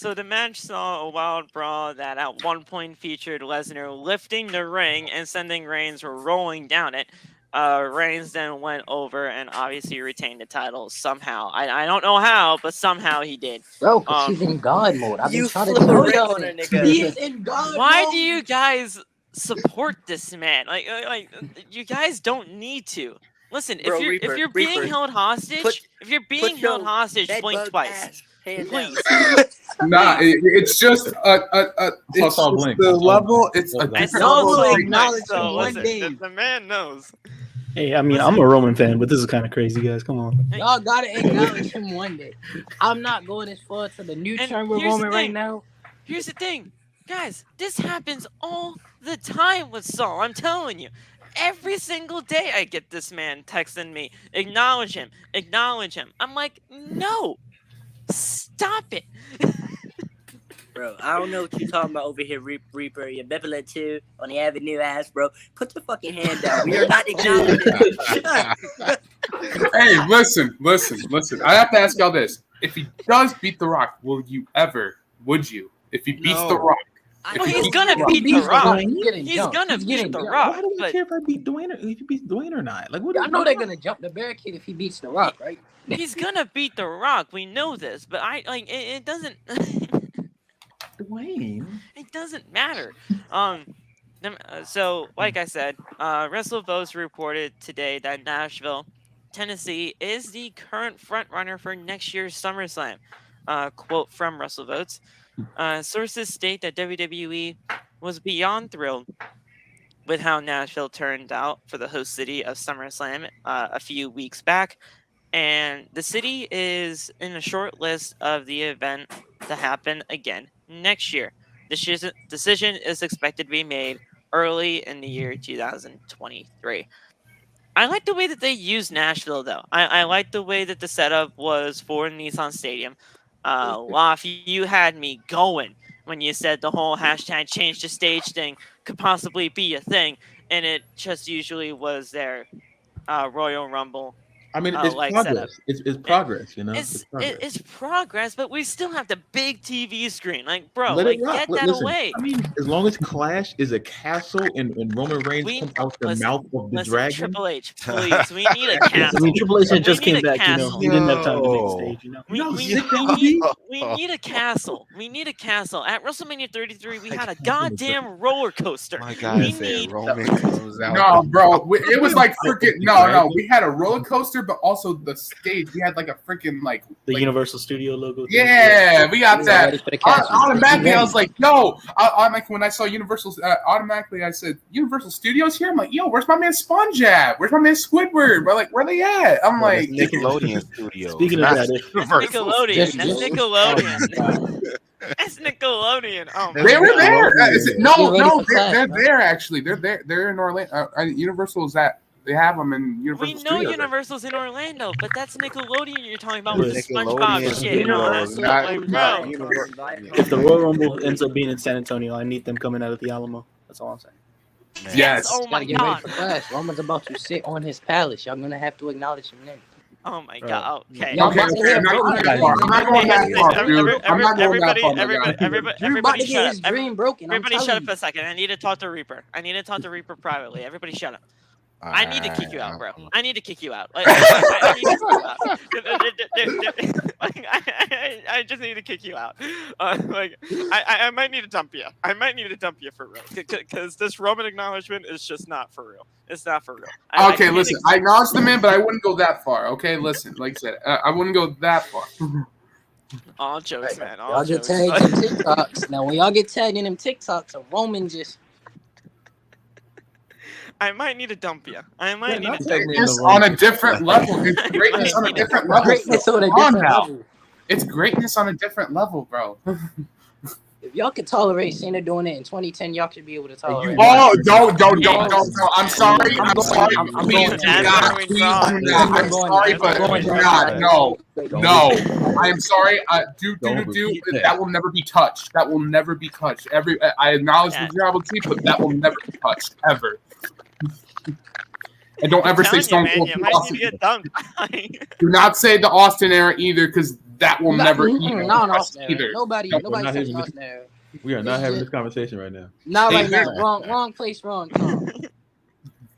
the match saw a wild brawl that at one point featured Lesnar lifting the ring and sending Reigns rolling down it. Reigns then went over and obviously retained the title somehow. I don't know how, but somehow he did. Bro, because he's in God mode. I've been You trying to flip a tell ring y'all on her, this. nigga. He is in God Why mode. do you guys support this man? Like you guys don't need to. Listen, Bro, if Reaper, you're being Reaper, held hostage, if you're being Put held your hostage, blink bedbug twice. ass hand Please. down. Nah, it's just it's saw just blink. the I saw level. blink. It's a I I different saw level. will Saul of blink, acknowledge so him one listen, day. the man knows. Hey, I mean, I'm a Roman fan, but this is kind of crazy, guys. Come on. Y'all gotta acknowledge him one day. I'm not going as far to the new And term with here's the Roman right thing. now. Here's the thing, guys. This happens all the time with Saul. I'm telling you. Every single day I get this man texting me, acknowledge him, acknowledge him. I'm like, no, stop it. Bro, I don't know what you're talking about over here, Reaper. You're Bipolar 2 on the Avenue ass, bro. Put your fucking hand down. We are not acknowledging it. Hey, listen. I have to ask y'all this: if he does beat The Rock, would you? If he beats The Rock, Well, he's gonna beat The beats Rock. He's getting He's jumped. gonna He's beat getting The jumped. Rock. Why do we But care if I beat Dwayne or if he beats Dwayne or not? Like, what? I know they're gonna jump the barricade if he beats The Rock, right? he's gonna beat The Rock. We know this, but it doesn't. Dwayne. It doesn't matter. So like I said, WrestleVotes reported today that Nashville, Tennessee is the current front runner for next year's SummerSlam. Quote from WrestleVotes. Sources state that WWE was beyond thrilled with how Nashville turned out for the host city of SummerSlam a few weeks back, and the city is in a short list of the event to happen again next year. The decision is expected to be made early in the year 2023. I like the way that they used Nashville, though. I like the way that the setup was for Nissan Stadium. Loff, you had me going when you said the whole hashtag change the stage thing could possibly be a thing, and it just usually was their Royal Rumble. I mean, it's like progress. setup. It's progress, you know. It's progress, but we still have the big TV screen. Like, bro, Let like it rock. get that Listen, away. I mean, as long as Clash is a castle and Roman Reigns We- comes out the listen, mouth of the Listen, dragon. Triple H, please, we need a castle. I mean, Triple H had We just need came a back, castle. He didn't have time to Yo. take stage, you know. We, No, we, sick we, of need, me. we need a castle. We need a castle. At WrestleMania 33, we had a goddamn roller coaster. My guy We said need Roman comes out. no, bro, it was like freaking no. We had a roller coaster, but also the stage. We had like a freaking like Universal Studio logo. thing. Yeah, we got He's that. ready for the castle. Automatically, I was like, yo. I'm like, when I saw Universal, automatically I said, Universal Studios here? I'm like, yo, where's my man SpongeBob? Where's my man Squidward? We're like, where they at? I'm Bro, like, that's Nickelodeon Studios. Speaking of not that, That's Universal Nickelodeon. Just- That's just- Nickelodeon. That's Nickelodeon. Oh my they were God. there. No, Get ready no, for Clash, they're bro. there actually. They're there. They're in Orlando. Universal's at. They have them in Universal We know Studios. Universal's in Orlando, but that's Nickelodeon you're talking about It with the is. SpongeBob Nickelodeon shit and all that Studios, stuff. Like, not bro, Universal. If the Royal Rumble ends up being in San Antonio, I need them coming out of the Alamo. That's all I'm saying. Man. Yes. oh my Gotta get ready God. for Clash. Roman's about to sit on his palace. Y'all gonna have to acknowledge him then. Oh my Bro. God. Okay. Y'all Okay, about to okay, hear I'm not Broken going that Dream. far. I'm not going that far, dude. I'm not going that far, my guy. Drew about Everybody to shut get up. his dream broken. I'm Everybody shut telling up you. for a second. I need to talk to Reaper. I need to talk to Reaper privately. Everybody shut up. I need to kick you out, bro. I need to kick you out. Like, I need to kick you out. Like, I just need to kick you out. I might need to dump you. I might need to dump you for real. Because this Roman acknowledgement is just not for real. It's not for real. Okay, listen. I acknowledge the man, but I wouldn't go that far. Okay, listen. Like I said, I wouldn't go that far. All jokes, man. All Y'all just jokes. tagged in TikToks. Now, when y'all get tagged in them TikToks, a Roman just I might need to dump you. I might need not to take dump me you. It's on a different level. It's greatness on a different level. greatness on a Come on different now. level. It's greatness on a different level, bro. If y'all could tolerate Cena doing it in 2010, y'all should be able to tolerate. Oh, don't. I'm sorry. I'm I'm going- sorry. I'm Please going do there. not. That's Please where do we not. draw. I'm sorry, I'm but going do there. not. No. I am sorry. Don't repeat that. That will never be touched. That will never be touched. I acknowledge the tribal chief, but that will never be touched ever. And don't ever say Stone Cold You Steve might Austin. need to get dumped. Do not say the Austin era either, because that will never even be No, touched either. Nobody No, we're not says having Austin era. We are not having this conversation right now. Not right Hey, now. Wrong place, wrong time.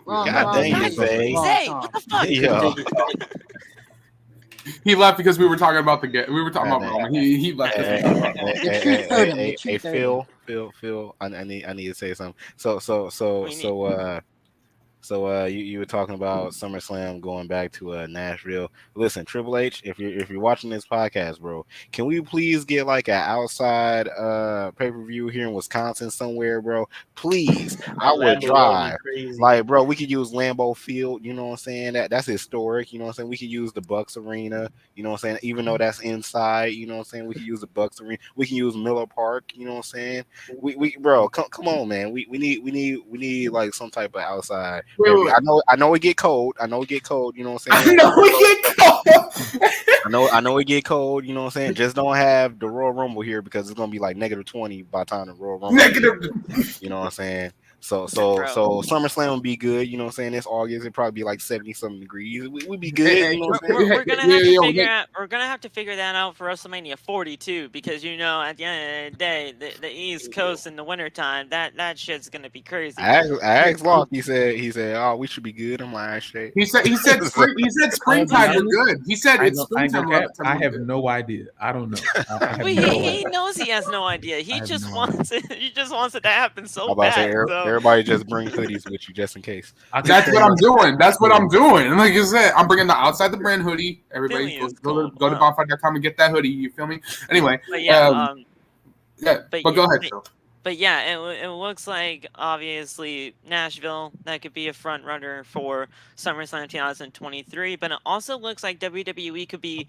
God dang it, Zay. Zay, what the fuck? Yo. He left because we were talking about we were talking about Roman. He left. Hey, Phil, I need to say something. So you were talking about SummerSlam going back to Nashville. Listen, Triple H, if you're watching this podcast, bro, can we please get like an outside pay-per-view here in Wisconsin somewhere, bro? Please. I would drive. Like, bro, we could use Lambeau Field, you know what I'm saying? That's historic, you know what I'm saying? We could use the Bucks Arena, you know what I'm saying? Even though that's inside, you know what I'm saying? We could use the Bucks Arena. We can use Miller Park, you know what I'm saying? We bro, come on, man. We need like some type of outside. Wait. I know it get cold. You know what I'm saying? I know it get cold. I know it get cold. You know what I'm saying? Just don't have the Royal Rumble here because it's gonna be like -20 by the time the Royal Rumble. You know what I'm saying? So SummerSlam will be good. You know what I'm saying? This August it'll probably be like 70-something degrees. We'd be good. You know what I'm saying? We're gonna have to figure out. We're gonna have to figure that out for WrestleMania 42 because at the end of the day, the East Coast in the wintertime, that shit's gonna be crazy. I asked Locke. He said, oh, we should be good. I'm like, shit. He said springtime was good. He said it's springtime. I have no idea. I don't know. He knows he has no idea. He just wants it. He just wants it to happen so bad. Everybody just bring hoodies with you just in case. That's what I'm doing. That's what I'm doing. Like you said, I'm bringing the outside the brand hoodie. Everybody go to bonfire.com and get that hoodie. You feel me? Anyway, but yeah, but go ahead, Phil. But yeah, it looks like obviously Nashville that could be a front runner for SummerSlam 2023, but it also looks like WWE could be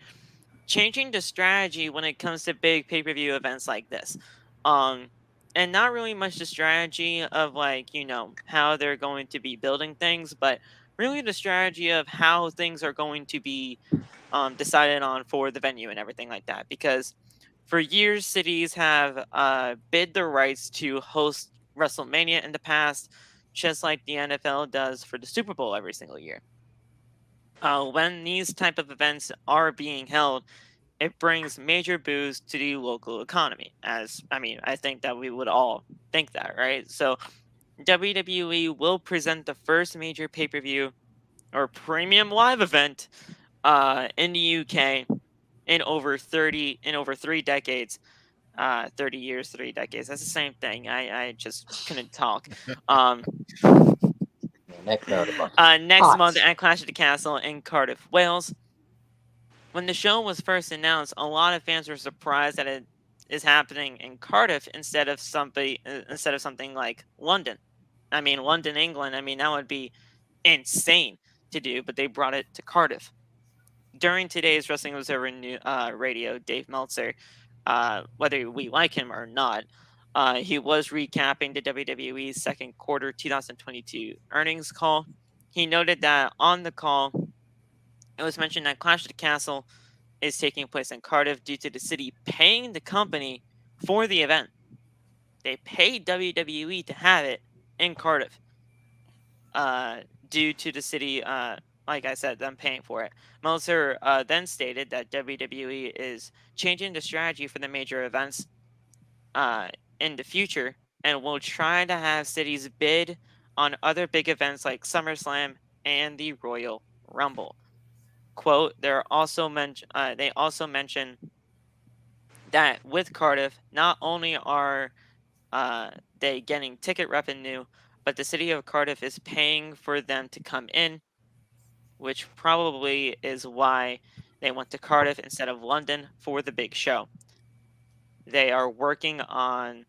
changing the strategy when it comes to big pay-per-view events like this. And not really much the strategy of how they're going to be building things, but really the strategy of how things are going to be decided on for the venue and everything like that. Because for years, cities have bid the rights to host WrestleMania in the past, just like the NFL does for the Super Bowl every single year. When these type of events are being held, it brings major boost to the local economy. I think that we would all think that, right? So WWE will present the first major pay-per-view or premium live event in the UK in over 3 decades. 30 years, 3 decades. That's the same thing. I just couldn't talk. Next month at Clash at the Castle in Cardiff, Wales. When the show was first announced, a lot of fans were surprised that it is happening in Cardiff instead of something like London. London, England. That would be insane to do, but they brought it to Cardiff. During today's Wrestling Observer Radio, Dave Meltzer, whether we like him or not, he was recapping the WWE's second quarter 2022 earnings call. He noted that on the call, it was mentioned that Clash of the Castle is taking place in Cardiff due to the city paying the company for the event. They paid WWE to have it in Cardiff due to the city, like I said, them paying for it. Meltzer then stated that WWE is changing the strategy for the major events in the future and will try to have cities bid on other big events like SummerSlam and the Royal Rumble. Quote, they also mention that with Cardiff, not only are they getting ticket revenue, but the city of Cardiff is paying for them to come in, which probably is why they went to Cardiff instead of London for the big show. They are working on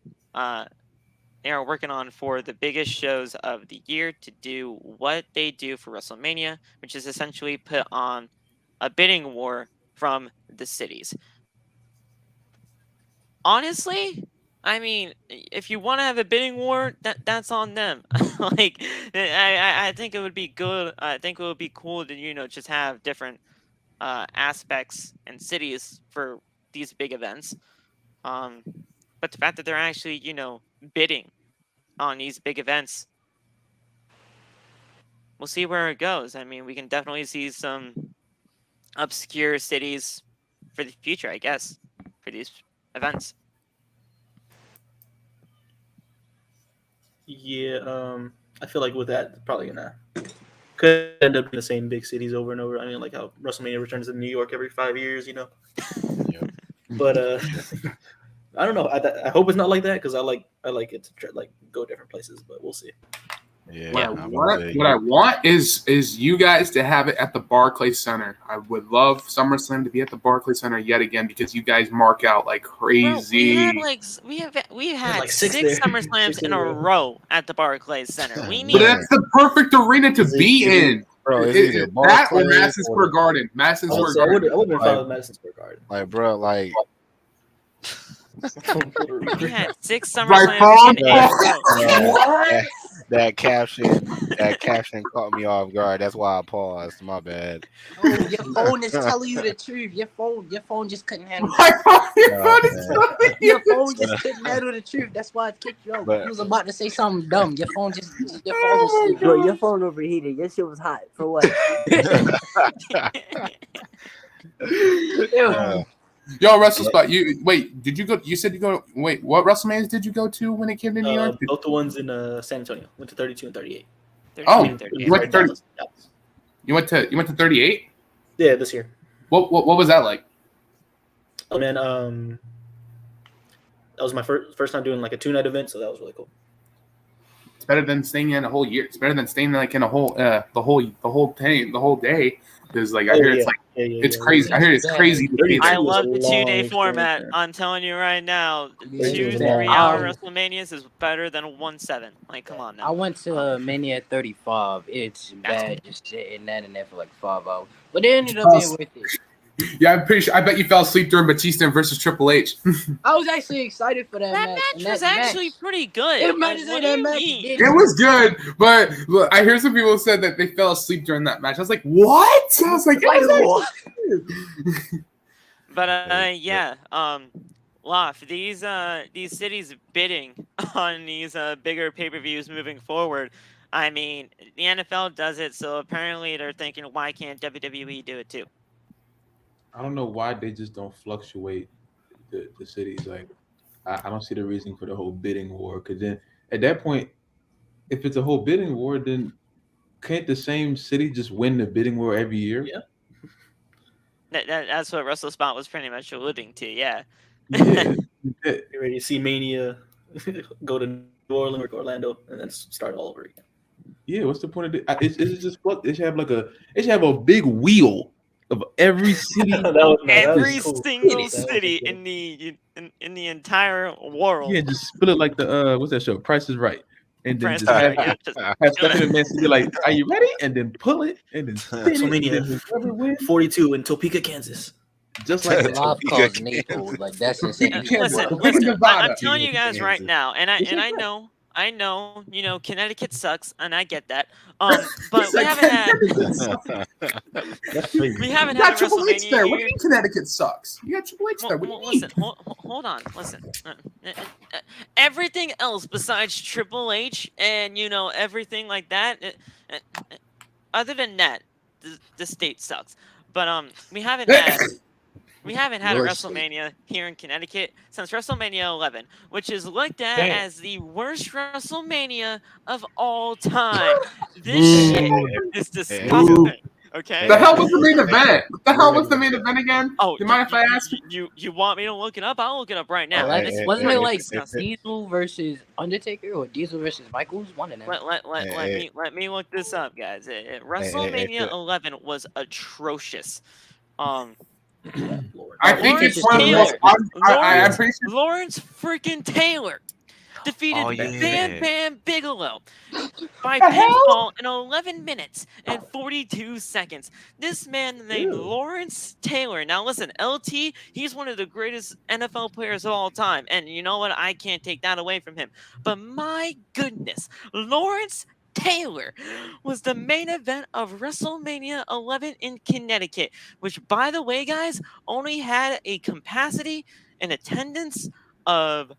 for the biggest shows of the year to do what they do for WrestleMania, which is essentially put on a bidding war from the cities. Honestly, if you want to have a bidding war, that's on them. I think it would be good. I think it would be cool to just have different aspects and cities for these big events. But the fact that they're actually bidding on these big events, we'll see where it goes. We can definitely see some obscure cities for the future, I guess, for these events. Yeah, I feel like with that, probably gonna could end up in the same big cities over and over. I mean, like how WrestleMania returns to New York every 5 years, you know. Yep. But I don't know. I hope it's not like that because I like it to go different places. But we'll see. Yeah. What I want is you guys to have it at the Barclays Center. I would love SummerSlam to be at the Barclays Center yet again because you guys mark out like crazy. Bro, we've had like six six there. SummerSlams Six in in a a row. row at the Barclays Center. We But need that's the perfect arena to be in. Bro, it's either That or Barclays Madison or- Square Garden. Madison I Square would Garden. have been fine Like- with Madison Square Garden. Like, bro, like, we had 6 Right, SummerSlams in a Paul? row. that caption caught me off guard. That's why I paused. My bad. Oh, your phone is telling you the truth. Your phone just couldn't handle it. My fucking Oh, phone is man. telling Your you. phone just couldn't handle the truth. That's why it kicked you out. But- You was about to say something dumb. Your phone was Bro, your phone overheated. Your shit was hot. For what? Uh, Yo, WrestleSpot. Did you go? You said you go. Wait, what WrestleManias did you go to when it came to New York? Both the ones in San Antonio. Went to 32 and 38. Oh, 38. you went to 30. Dallas. You went to 38. Yeah, this year. What was that like? Oh man, that was my first time doing like a 2-night event, so that was really cool. It's better than staying in a whole year. It's better than staying like in a whole the whole day. Because like I hear it's like it's crazy. I hear it's crazy. To be I there. love the Long 2-day experience format. there. I'm telling you right now, Yeah, 2 yeah. 3-hour WrestleManias is better than 1-7. Like, come on I now. went to Mania 35. It's bad just sitting in there for like 5 hours. But it ended up being worth it. Yeah, I'm pretty sure. I bet you fell asleep during Batista versus Triple H. I was actually excited for that, That match. match and was that actually match, pretty good. It Like, matches what that do you match mean? did. It was good, but look, I hear some people said that they fell asleep during that match. I was like, what? I was like, it was Like, actually good. But yeah, Loft, these cities bidding on these bigger pay-per-views moving forward. I mean, the NFL does it, so apparently they're thinking, why can't WWE do it too? I don't know why they just don't fluctuate the cities. Like, I don't see the reason for the whole bidding war. Because then at that point, if it's a whole bidding war, then can't the same city just win the bidding war every year? Yeah. That's what WrestleSpot was pretty much alluding to. Yeah. Yeah. Get ready to see Mania go to New Orleans or Orlando and then start all over again. Yeah, what's the point of it? It's just they should have a big wheel of every city. Every cool. single That was city cool. in the entire world. Yeah, just split it like the what's that show? Price is Right, and then Price just is have, Right, yeah, just have kill Stephanie it. McMahon be like, "Are you ready?" And then pull it, and then spin it, WrestleMania. and then whoever wins, 42 in Topeka, Kansas. just like that. Live calls Naples. Like, that's insane. Listen, Nevada. I'm telling you guys right now, and I know, you know, Connecticut sucks, and I get that. But we haven't had That's crazy. we haven't You had got a Triple H there. WrestleMania What do you year. mean Connecticut sucks? You got Triple H there. What do you Listen, mean? hold on, listen. Everything else besides Triple H and you know everything like that, other than that, the state sucks. But we haven't had a Your state. WrestleMania here in Connecticut since WrestleMania 11, which is looked at Damn. as the worst WrestleMania of all time. This shit is disgusting. Okay. The hell was the main event? What the hell was the main event again? Oh, Do you mind if I ask? you want me to look it up? I'll look it up right now. Hey, This- hey, Wasn't hey, it like disgusting. Diesel versus Undertaker or Diesel versus Michaels? One of them. Let me look this up, guys. WrestleMania Phil. 11 was atrocious. I think Lawrence it's one of the most. I'm pretty sure. Lawrence freaking Taylor defeated Oh, yeah. Bam Bam Bigelow by The hell? pinfall in 11 minutes and 42 seconds. This man named Lawrence Taylor. Now listen, LT, he's one of the greatest NFL players of all time. And you know what? I can't take that away from him. But my goodness, Lawrence Taylor was the main event of WrestleMania 11 in Connecticut, which, by the way, guys, only had a capacity and attendance of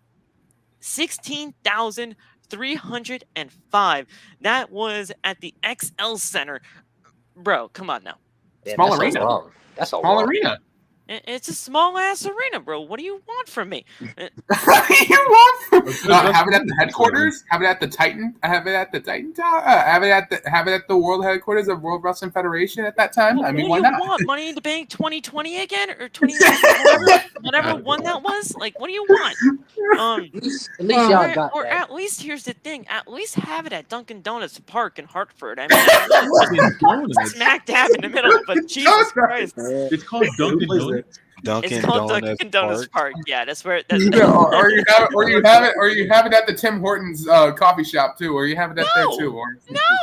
16,305. That was at the XL Center. Bro, come on now. Damn, Small that's arena. a lot. That's a Small lot. arena. It's a small ass arena, bro. What do you want from me? You want have it at the headquarters? Have it at the Titan? Have it at the Titan Tower? Have it at the World Headquarters of World Wrestling Federation at that time? I mean, why what do not? you want? Money in the Bank 2020 again, or 2019, whatever one that was? Like, what do you want? At least y'all got or that. at least here's the thing. At least have it at Dunkin' Donuts Park in Hartford. I mean, just smack dab in the middle. But Jesus Christ, It's called Dunkin' Donuts. it's called Dunkin' Donuts Park. Yeah, that's where. Or you have it at the Tim Hortons coffee shop too, or you have it at there too. Or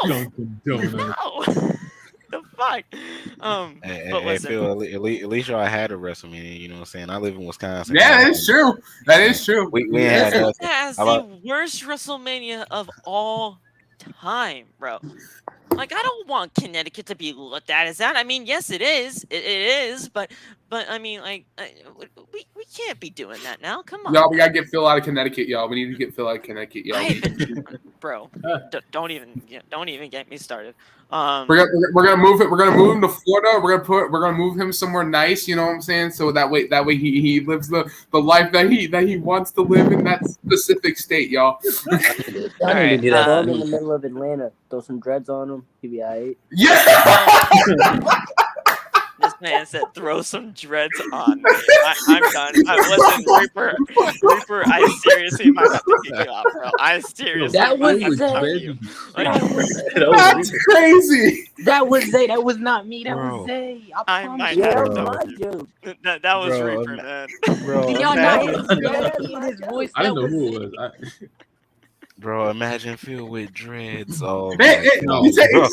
Dunkin' Donuts. No. The fuck. But listen, Phil, at least y'all had a WrestleMania. You know what I'm saying? I live in Wisconsin. Yeah, that is true. That is true. We had this that. has the worst WrestleMania of all time, bro. Like, I don't want Connecticut to be looked at as that. I mean, yes, it is. It is, but I mean, like, we can't be doing that now. Come on, Y'all, we gotta get Phil out of Connecticut, y'all. We need to get Phil out of Connecticut, y'all. Bro. Don't even get me started. We're gonna move it. We're gonna move him to Florida. We're gonna move him somewhere nice. You know what I'm saying? So that way he lives the life that he wants to live in that specific state, y'all. Y'all need to do that. Throw him in the middle of Atlanta. Throw some dreads on him. He'll be alright. Yeah. This man said, "Throw some dreads on me." I'm done. Listen, Reaper, I seriously might have to kick you off, bro. I seriously. That was That's crazy. That was Zay. That was not me. That Bro. was Zay. I might yeah, have that was to my joke. That was Bro, Reaper, man. Bro, Did y'all not hear his voice? I That didn't know was who it was. Bro, imagine Phil with dreads. Oh, Man, my he said, God.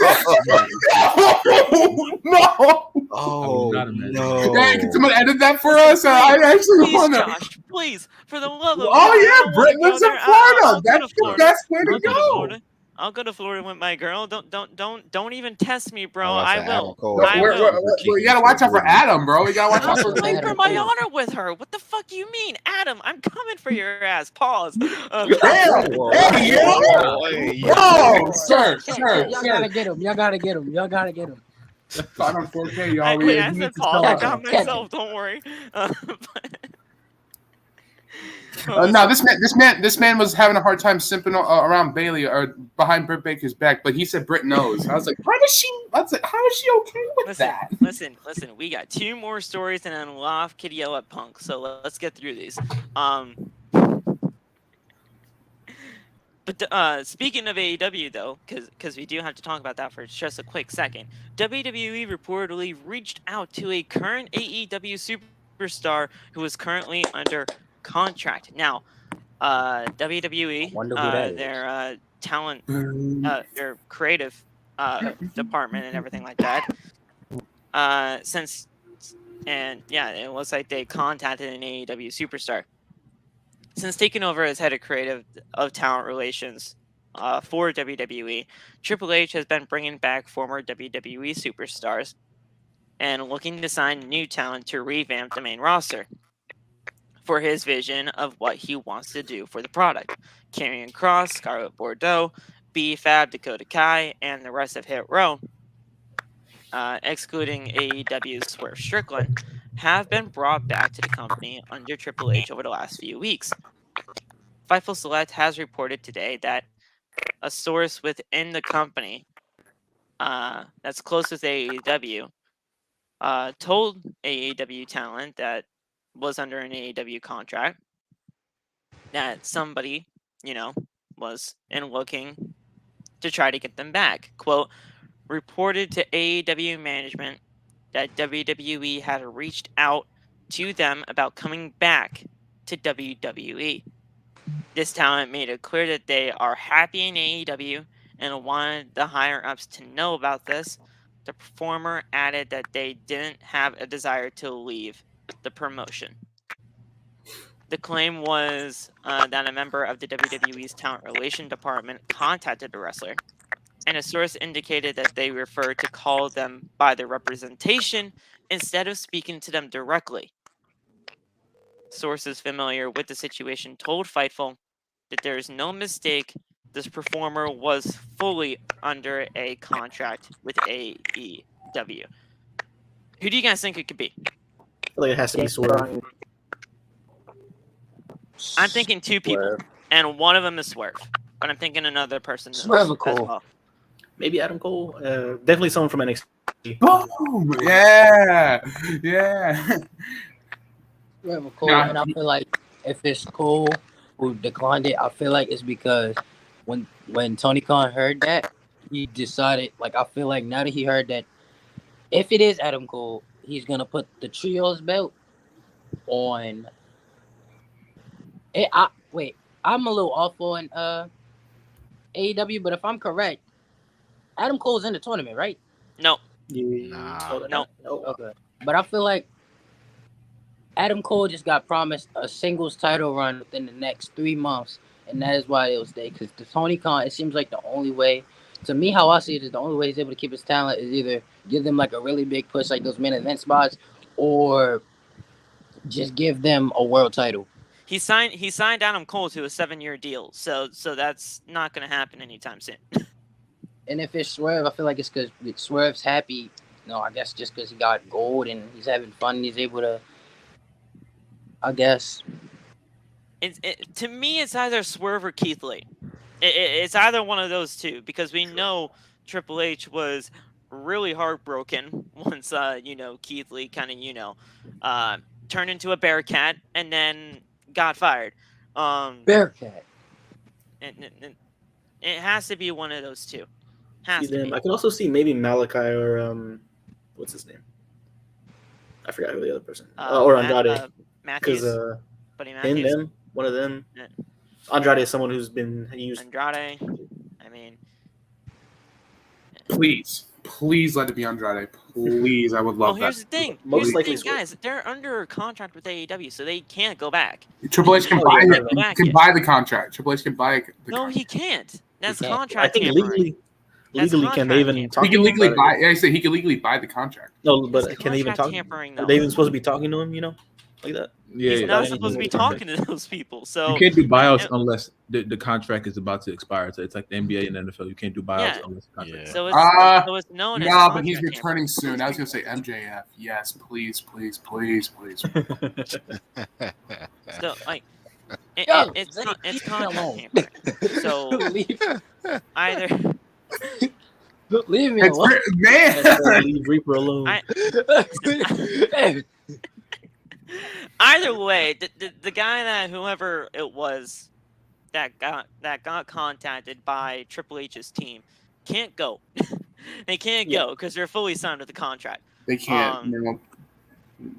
no. Oh, not imagine. no. Yeah, can someone edit that for us? I actually Please, want to. Josh, please, for the love of Oh God, I yeah, don't Britt wanna lives go in there. Florida. I'll go That's to the Florida. best way to I'll go to go. Florida. I'll go to Florida with my girl. Don't even test me, bro. Oh, I that's Adam will. Cole. I will. You gotta watch out for Adam, bro. You gotta watch out I'll for fight for my honor with her. What the fuck you mean, Adam? I'm coming for your ass. Pause. Damn! Hey, yo, sir. Y'all gotta get him. Y'all gotta get him. Y'all gotta get him. Caught on 4K, y'all. Wait, I said pause. I got Catch myself. Don't worry. No, this man was having a hard time simping around Bailey or behind Britt Baker's back, but he said Britt knows. I was like, how is she okay with that? Listen. We got two more stories and then we'll off Kitty yell at Punk. So let's get through these. But speaking of AEW though, because we do have to talk about that for just a quick second, WWE reportedly reached out to a current AEW superstar who is currently under contract. Now, WWE, their talent, their creative department and everything like that, it looks like they contacted an AEW superstar. Since taking over as head of creative of talent relations for WWE, Triple H has been bringing back former WWE superstars and looking to sign new talent to revamp the main roster for his vision of what he wants to do for the product. Karrion Kross, Scarlett Bordeaux, B-Fab, Dakota Kai, and the rest of Hit Row, excluding AEW's Swerve Strickland, have been brought back to the company under Triple H over the last few weeks. Fightful Select has reported today that a source within the company that's close with AEW told AEW talent that was under an AEW contract that somebody, was looking to try to get them back. Quote, reported to AEW management that WWE had reached out to them about coming back to WWE. This talent made it clear that they are happy in AEW and wanted the higher-ups to know about this. The performer added that they didn't have a desire to leave the promotion. The claim was that a member of the WWE's talent relation department contacted the wrestler, and a source indicated that they referred to call them by their representation instead of speaking to them directly. Sources familiar with the situation told Fightful that there is no mistake, this performer was fully under a contract with AEW. Who do you guys think it could be? feel like it has to be Swerve. I'm thinking two people, Swerve. and one of them is Swerve. But I'm thinking another person Swerve as Cole. well. Maybe Adam Cole. Definitely someone from NXT. Boom! Yeah, yeah. Swerve Cole, Yeah. and I feel like if it's Cole who declined it, I feel like it's because when Tony Khan heard that, he decided, like, I feel like now that he heard that if it is Adam Cole, he's gonna put the trios belt on. I'm a little off on AEW, but if I'm correct, Adam Cole's in the tournament, right? No. Nah. No. Okay. But I feel like Adam Cole just got promised a singles title run within the next 3 months, and that is why they will stay. Because the Tony Khan, it seems like the only way, to me, how I see it, is the only way he's able to keep his talent is either give them like a really big push, like those main event spots, or just give them a world title. He signed Adam Cole to a 7-year deal, so that's not going to happen anytime soon. And if it's Swerve, I feel like it's because Swerve's happy. No, I guess just because he got gold and he's having fun, and he's able to. I guess. To me, it's either Swerve or Keith Lee. It's either one of those two, because we know Triple H was really heartbroken once Keith Lee kind of turned into a Bearcat and then got fired. Bearcat. And it has to be one of those two. I can also see maybe Malachi or what's his name? I forgot who the other person. Or Andrade. Matthews. Because Buddy Matthews. them, one of them. Yeah. Andrade is someone who's been used. Andrade. I mean, Please let it be Andrade. Please, I would love that. Here's the thing. Most Here's the likely thing, guys. They're under contract with AEW, so they can't go back. Triple H can buy it. Can buy the contract. Triple H can buy the No, contract. he can't. That's can't. contract. I think tampering. legally, can they even talk He to can him? legally buy. Yeah, I say he can legally buy the contract. No, but It's can they even contract talk? tampering, Are though. they even supposed to be talking to him? Like that. Yeah, He's yeah, not that supposed to be ain't- talking to those people. So You can't do buyouts unless the contract is about to expire. So it's like the NBA and NFL. You can't do buyouts Yeah. unless the contract. Yeah. So it's known as No, but he's contract returning soon. I was gonna say MJF. Yes, please. tampering. So like, Yo, it's leave me contract alone. tampering. So either Leave me It's alone. man. Leave Reaper alone. either way, the guy that whoever it was that got contacted by Triple H's team can't go. They can't go because they're fully signed with the contract. They can't.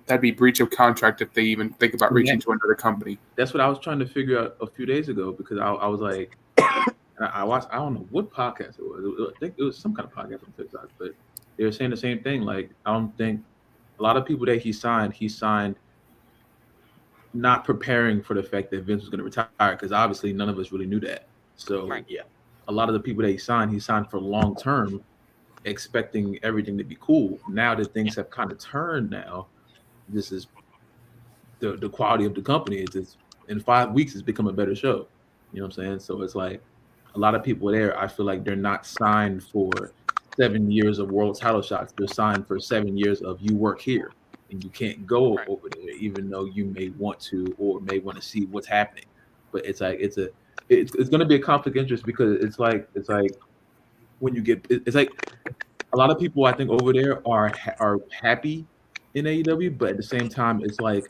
That'd be breach of contract if they even think about reaching to another company. That's what I was trying to figure out a few days ago because I was like, and I watched. I don't know what podcast it was. I think it was some kind of podcast on TikTok, but they were saying the same thing. Like, I don't think a lot of people that he signed not preparing for the fact that Vince was going to retire because obviously none of us really knew that. So Yeah. a lot of the people that he signed for long term, expecting everything to be cool. Now that things have kind of turned now, this is the quality of the company. It's in 5 weeks it's become a better show. You know what I'm saying? So it's like a lot of people there, I feel like they're not signed for 7 years of world title shots. They're signed for 7 years of you work here and you can't go over there, even though you may want to or may want to see what's happening. But it's like it's going to be a conflict of interest because it's like when you get it's like a lot of people I think over there are happy in AEW, but at the same time it's like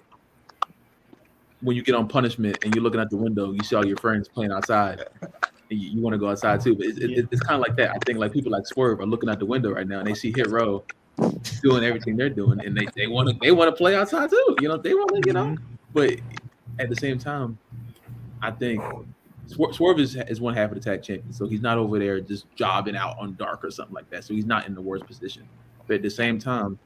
when you get on punishment and you're looking out the window, you see all your friends playing outside. And you want to go outside too, but it's kind of like that. I think like people like Swerve are looking out the window right now and they see Hit Row doing everything they're doing, and they want to play outside too. You know, they want to but at the same time, I think Swerve is one half of the tag champion, so he's not over there just jobbing out on dark or something like that. So he's not in the worst position. But at the same time,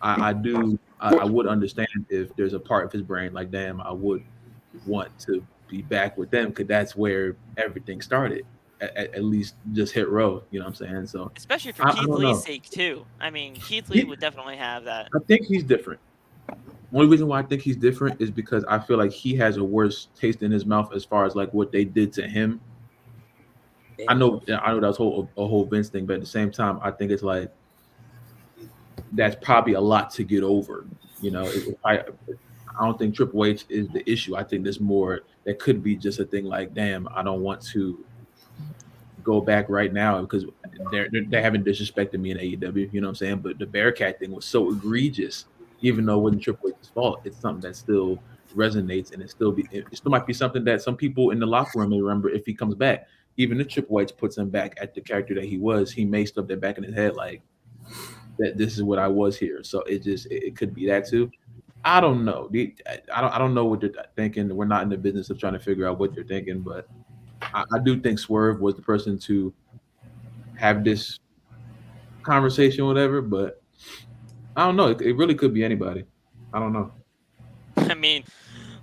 I would understand if there's a part of his brain like, damn, I would want to be back with them because that's where everything started. At least just Hit Row, you know what I'm saying? So especially for Keith Lee's sake too. I mean, Keith Lee would definitely have that. I think he's different. Only reason why I think he's different is because I feel like he has a worse taste in his mouth as far as like what they did to him. I know that was a whole Vince thing, but at the same time, I think it's like that's probably a lot to get over You know, I don't think Triple H is the issue. I think there's more that could be just a thing like, damn, I don't want to go back right now because they haven't disrespected me in AEW. You know what I'm saying? But the Bearcat thing was so egregious, even though it wasn't Triple H's fault. It's something that still resonates, and it still might be something that some people in the locker room may remember if he comes back. Even if Triple H puts him back at the character that he was, he may stuff that back in his head like that. This is what I was here. So it could be that too. I don't know. I don't know what they're thinking. We're not in the business of trying to figure out what they're thinking, but I do think Swerve was the person to have this conversation, whatever. But I don't know. It really could be anybody. I don't know. I mean,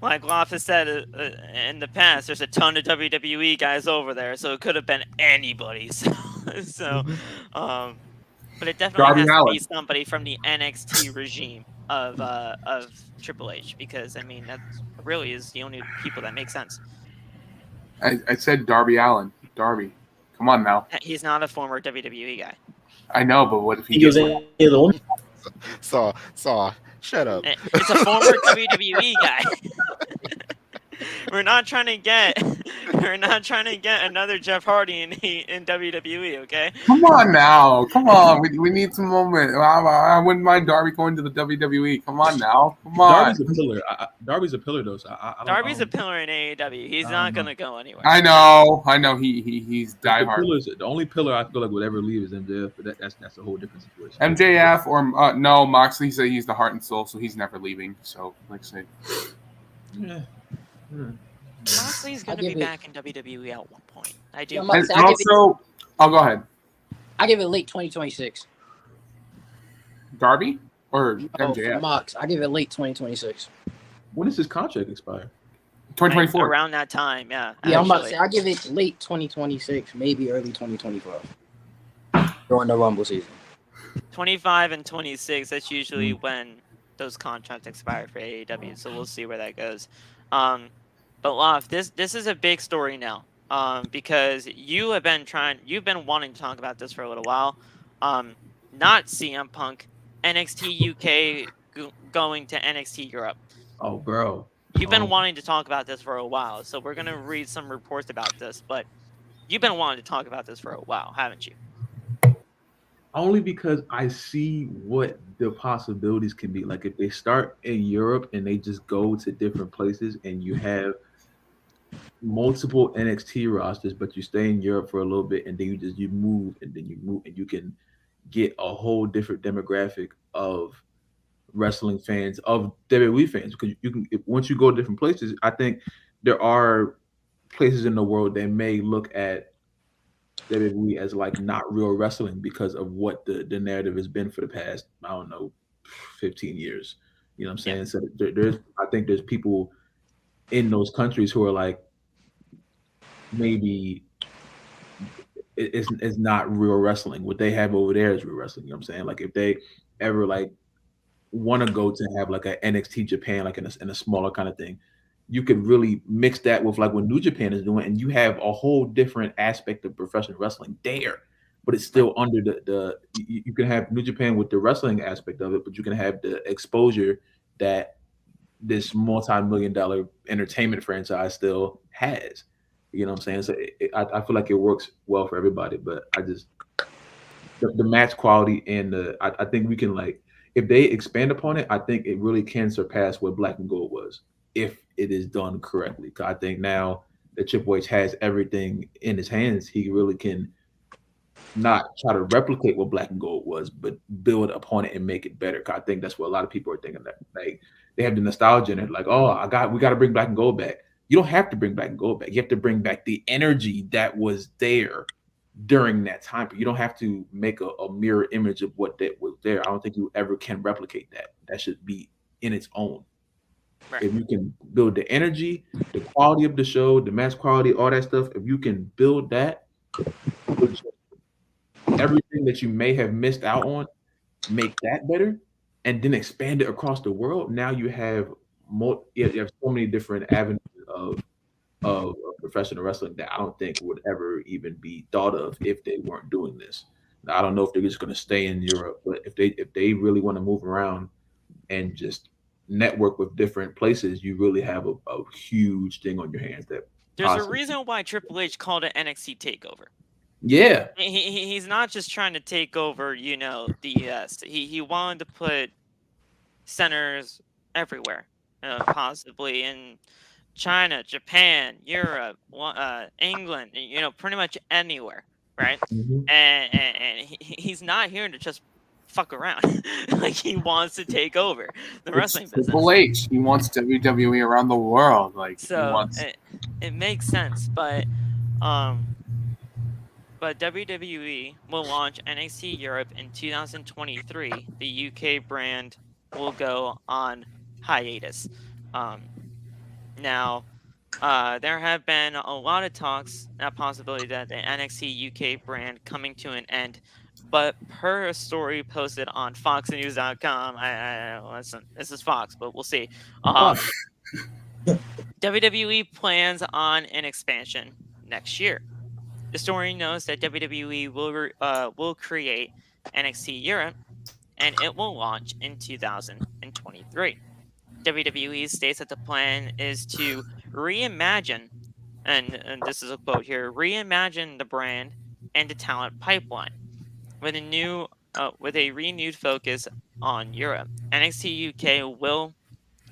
like Loff has said in the past, there's a ton of WWE guys over there, so it could have been anybody. So, but it definitely Darby has to Allin. be somebody from the NXT regime of Triple H, because I mean that really is the only people that make sense. I said Darby Allin. Darby. Come on now. He's not a former WWE guy. I know, but what if he He goes gets in the woman. Saw. Shut up. It's a former WWE guy. We're not trying to get another Jeff Hardy in WWE, okay? Come on now. Come on. We need some moment. I wouldn't mind Darby going to the WWE. Come on now. Come on. Darby's a pillar. Darby's a pillar, though. So Darby's a pillar in AEW. He's not going to go anywhere. I know. He's diehard. The only pillar I feel like would ever leave is MJF, but that's a whole different situation. MJF or no, Moxley said he's the heart and soul, so he's never leaving. So, like I say. Yeah. Moxley's going to be back in WWE at one point. I do. Yeah, And also, go ahead. I give it late 2026. Darby or MJF? Mox. I give it late 2026. When does his contract expire? 2024. Around that time, yeah. Yeah, I'm about to say I give it late 2026, maybe early 2024 during the Rumble season. 25 and 26. That's usually when those contracts expire for AEW. So we'll see where that goes. But Loft, this is a big story now. Because you've been wanting to talk about this for a little while. Not CM Punk, NXT UK going to NXT Europe. Oh, bro. You've been wanting to talk about this for a while, so we're gonna read some reports about this. But you've been wanting to talk about this for a while, haven't you? Only because I see what the possibilities can be. Like if they start in Europe and they just go to different places, and you have multiple NXT rosters, but you stay in Europe for a little bit, and then you move, and you can get a whole different demographic of wrestling fans, of WWE fans, because you can once you go to different places. I think there are places in the world that may look at WWE as like not real wrestling because of what the narrative has been for the past, I don't know, 15 years. You know what I'm saying? So I think there's people in those countries who are like, maybe it's not real wrestling. What they have over there is real wrestling. You know what I'm saying? Like if they ever like want to go to have like a NXT Japan, like in a smaller kind of thing, you could really mix that with like what New Japan is doing, and you have a whole different aspect of professional wrestling there. But it's still under the you can have New Japan with the wrestling aspect of it, but you can have the exposure that this multi-million-dollar entertainment franchise still has. You know what I'm saying? So I feel like it works well for everybody, but I just the match quality and I think we can, like, if they expand upon it, I think it really can surpass what Black and Gold was if it is done correctly. I think now that Triple H has everything in his hands, he really can not try to replicate what Black and Gold was, but build upon it and make it better. I think that's what a lot of people are thinking, that like they have the nostalgia in it, like, oh, we got to bring Black and Gold back. You don't have to bring Black and Gold back. You have to bring back the energy that was there during that time. But you don't have to make a mirror image of what that was there. I don't think you ever can replicate that. That should be in its own. Right. If you can build the energy, the quality of the show, the match quality, all that stuff, if you can build that, everything that you may have missed out on, make that better, and then expand it across the world. Now you have you have so many different avenues of professional wrestling that I don't think would ever even be thought of if they weren't doing this. Now, I don't know if they're just going to stay in Europe, but if they really want to move around, and just network with different places, you really have a huge thing on your hands. That There's a possibly- reason why Triple H called it NXT Takeover. Yeah, He's not just trying to take over, the US. He wanted to put centers everywhere, possibly in China, Japan, Europe, England, pretty much anywhere, right? Mhm. And he's not here to just fuck around. Like, he wants to take over the wrestling business. Triple H. He wants WWE around the world. Like, he So wants. it makes sense, but WWE will launch NXT Europe in 2023. The UK brand will go on hiatus. Now, there have been a lot of talks, a possibility that the NXT UK brand coming to an end. But per a story posted on FoxNews.com, listen, this is Fox, but we'll see. WWE plans on an expansion next year. The story notes that WWE will create NXT Europe, and it will launch in 2023. WWE states that the plan is to reimagine, and this is a quote here, reimagine the brand and the talent pipeline with a renewed focus on Europe. NXT UK will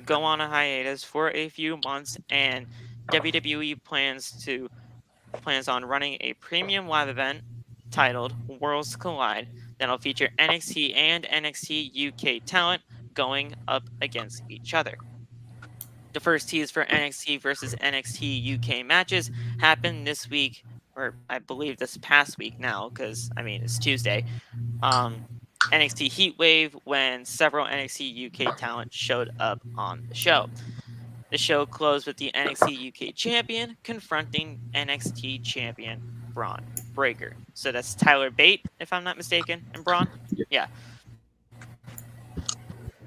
go on a hiatus for a few months, and WWE plans on running a premium live event titled Worlds Collide that'll feature NXT and NXT UK talent going up against each other. The first tease for NXT versus NXT UK matches happened this week, or I believe this past week now, because it's Tuesday. NXT Heatwave, when several NXT UK talent showed up on the show. The show closed with the NXT UK champion confronting NXT champion Braun Breaker. So that's Tyler Bate, if I'm not mistaken, and Braun? Yeah.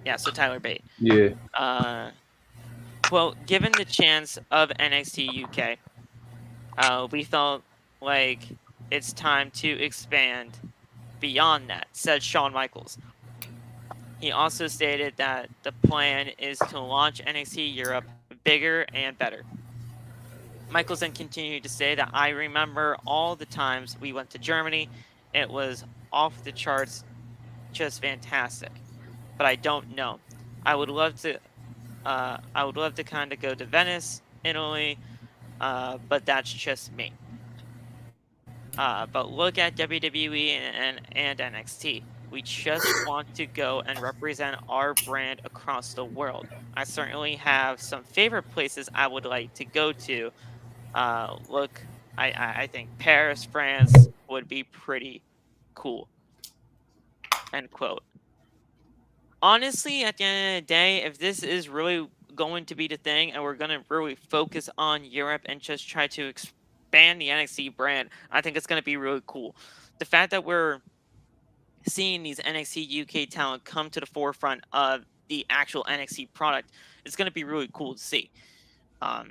Yeah, so Tyler Bate. Yeah. Well, given the chance of NXT UK, we felt like it's time to expand beyond that, said Shawn Michaels. He also stated that the plan is to launch NXT Europe bigger and better. Michaels then continued to say that I remember all the times we went to Germany. It was off the charts, just fantastic. But I don't know. I would love to kind of go to Venice, Italy, but that's just me. But look at WWE and NXT. We just want to go and represent our brand across the world. I certainly have some favorite places I would like to go to. I think Paris, France would be pretty cool. End quote. Honestly, at the end of the day, if this is really going to be the thing and we're going to really focus on Europe and just try to expand the NXT brand, I think it's going to be really cool. The fact that we're seeing these NXT UK talent come to the forefront of the actual NXT product, it's going to be really cool to see. I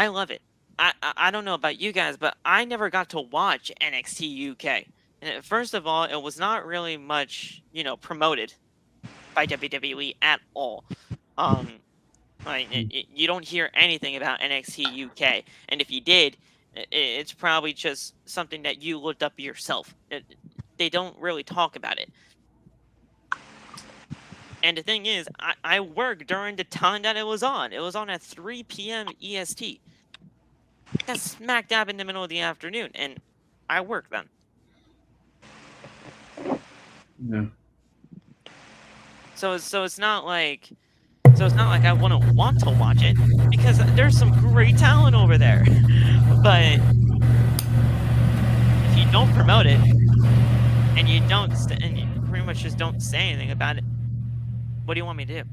love it. I don't know about you guys, but I never got to watch NXT UK. And first of all, it was not really much, promoted by WWE at all. You don't hear anything about NXT UK, and if you did, it's probably just something that you looked up yourself. They don't really talk about it. And the thing is, I worked during the time that it was on. It was on at 3 p.m. EST. That's smack dab in the middle of the afternoon, and I worked then. Yeah. So it's not like I wouldn't want to watch it, because there's some great talent over there. But if you don't promote it and you pretty much just don't say anything about it, what do you want me to do?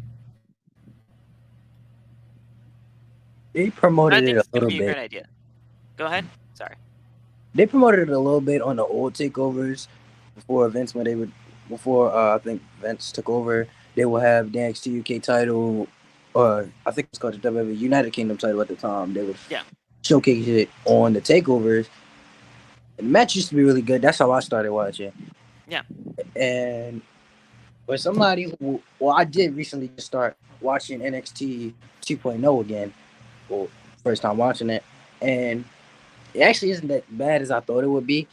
They promoted I think it it's a gonna little be a bit. great idea. Go ahead. Sorry. They promoted it a little bit on the old takeovers before Vince, I think Vince took over. They will have the NXT UK title, or I think it's called the WWE United Kingdom title at the time. They would showcase it on the takeovers. The match used to be really good. That's how I started watching. Yeah. And But somebody who, well, I did recently just start watching NXT 2.0 again. Well, first time watching it, and it actually isn't that bad as I thought it would be.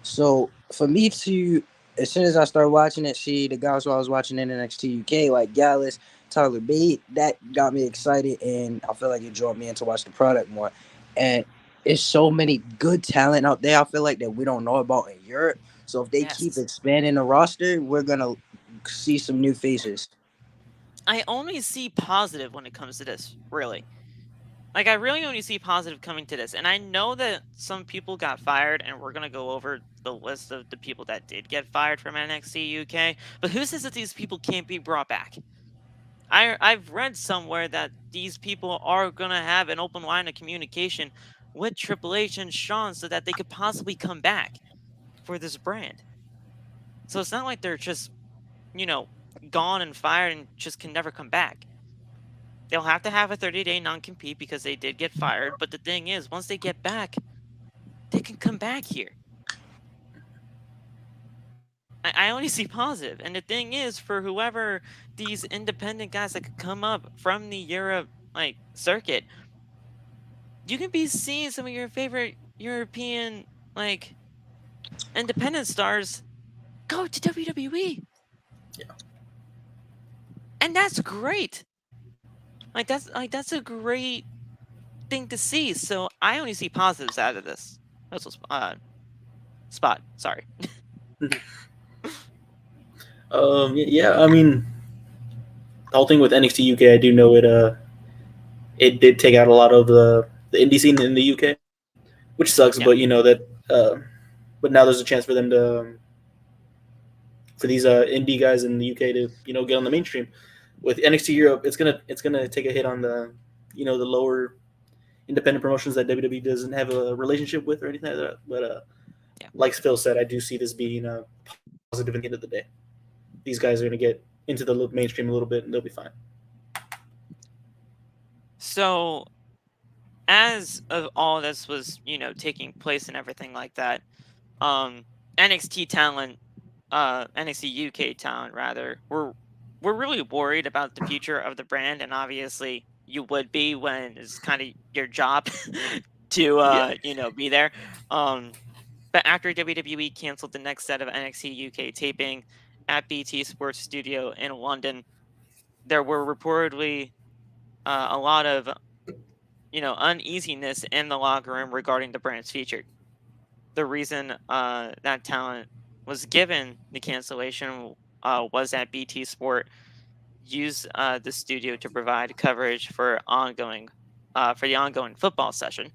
So for me to, as soon as I started watching it, see the guys who I was watching in NXT UK, like Gallus, Tyler Bate, that got me excited, and I feel like it drew me in to watch the product more. And it's so many good talent out there, I feel like, that we don't know about in Europe. So if they keep Yes. expanding the roster, we're going to see some new faces. I only see positive when it comes to this, really. Like, I really only see positive coming to this. And I know that some people got fired, and we're going to go over the list of the people that did get fired from NXT UK. But who says that these people can't be brought back? I've read somewhere that these people are going to have an open line of communication with Triple H and Shawn so that they could possibly come back for this brand. So it's not like they're just, gone and fired and just can never come back. They'll have to have a 30-day non-compete because they did get fired. But the thing is, once they get back, they can come back here. I only see positive. And the thing is, for whoever these independent guys that could come up from the Europe circuit, you can be seeing some of your favorite European independent stars go to WWE. Yeah. And that's great. That's a great thing to see. So I only see positives out of this. That's what Spot. Sorry. Yeah. I mean, the whole thing with NXT UK, I do know it did take out a lot of the indie scene in the UK, which sucks. Yeah. But but now there's a chance for them to for these indie guys in the UK to get on the mainstream. With NXT Europe, it's gonna take a hit on the the lower independent promotions that WWE doesn't have a relationship with or anything like that. But Yeah. like Phil said, I do see this being positive at the end of the day. These guys are gonna get into the mainstream a little bit, and they'll be fine. So, as of all this was, taking place and everything like that, NXT talent, NXT UK talent rather, we're really worried about the future of the brand, and obviously you would be when it's kind of your job to be there. But after WWE canceled the next set of NXT UK taping at BT Sports Studio in London, there were reportedly a lot of uneasiness in the locker room regarding the brands featured. The reason that talent was given the cancellation was that BT Sport used the studio to provide coverage for the ongoing football season.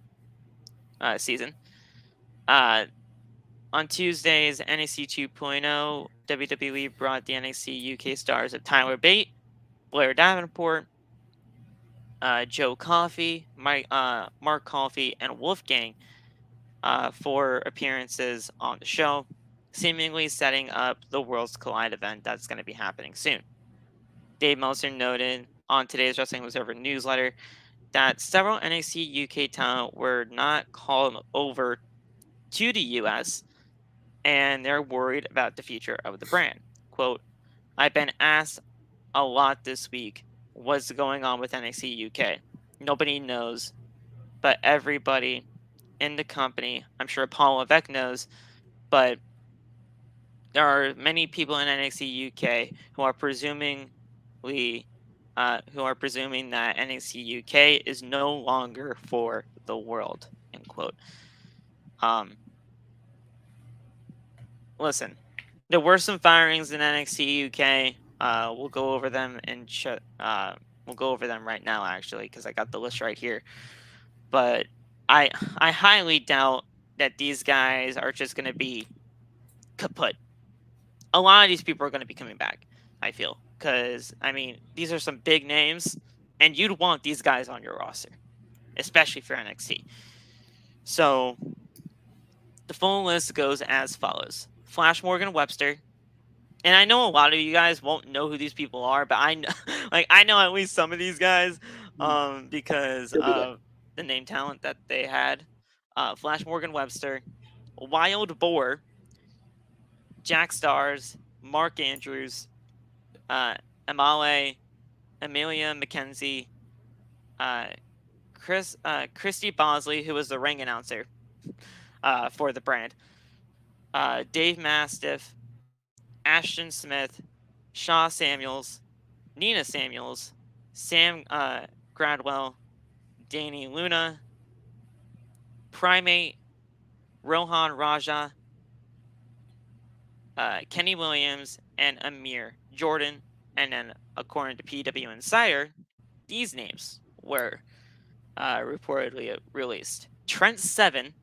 On Tuesday's NXT 2.0, WWE brought the NXT UK stars of Tyler Bate, Blair Davenport, Joe Coffey, Mark Coffey, and Wolfgang for appearances on the show, seemingly setting up the Worlds Collide event that's going to be happening soon. Dave Meltzer noted on today's Wrestling Observer newsletter that several NXT UK talent were not called over to the US, and they're worried about the future of the brand. Quote, "I've been asked a lot this week what's going on with NXT UK. Nobody knows, but everybody in the company, I'm sure Paul Levesque knows, but there are many people in NXT UK who are presuming that NXT UK is no longer for the world." End quote. Listen, there were some firings in NXT UK. We'll go over them we'll go over them right now, actually, because I got the list right here. But I highly doubt that these guys are just going to be kaput. A lot of these people are going to be coming back, I feel, because these are some big names, and you'd want these guys on your roster, especially for NXT. So the full list goes as follows: Flash Morgan Webster. And I know a lot of you guys won't know who these people are, but I know, I know at least some of these guys, because of the name talent that they had. Flash Morgan Webster, Wild Boar, Jack Stars, Mark Andrews, Amale, Amelia McKenzie, Christy Bosley, who was the ring announcer for the brand, Dave Mastiff, Ashton Smith, Shaw Samuels, Nina Samuels, Sam Gradwell, Danny Luna, Primate, Rohan Raja, Kenny Williams, and Amir Jordan. And then, according to PW Insider, these names were reportedly released. Trent Seven,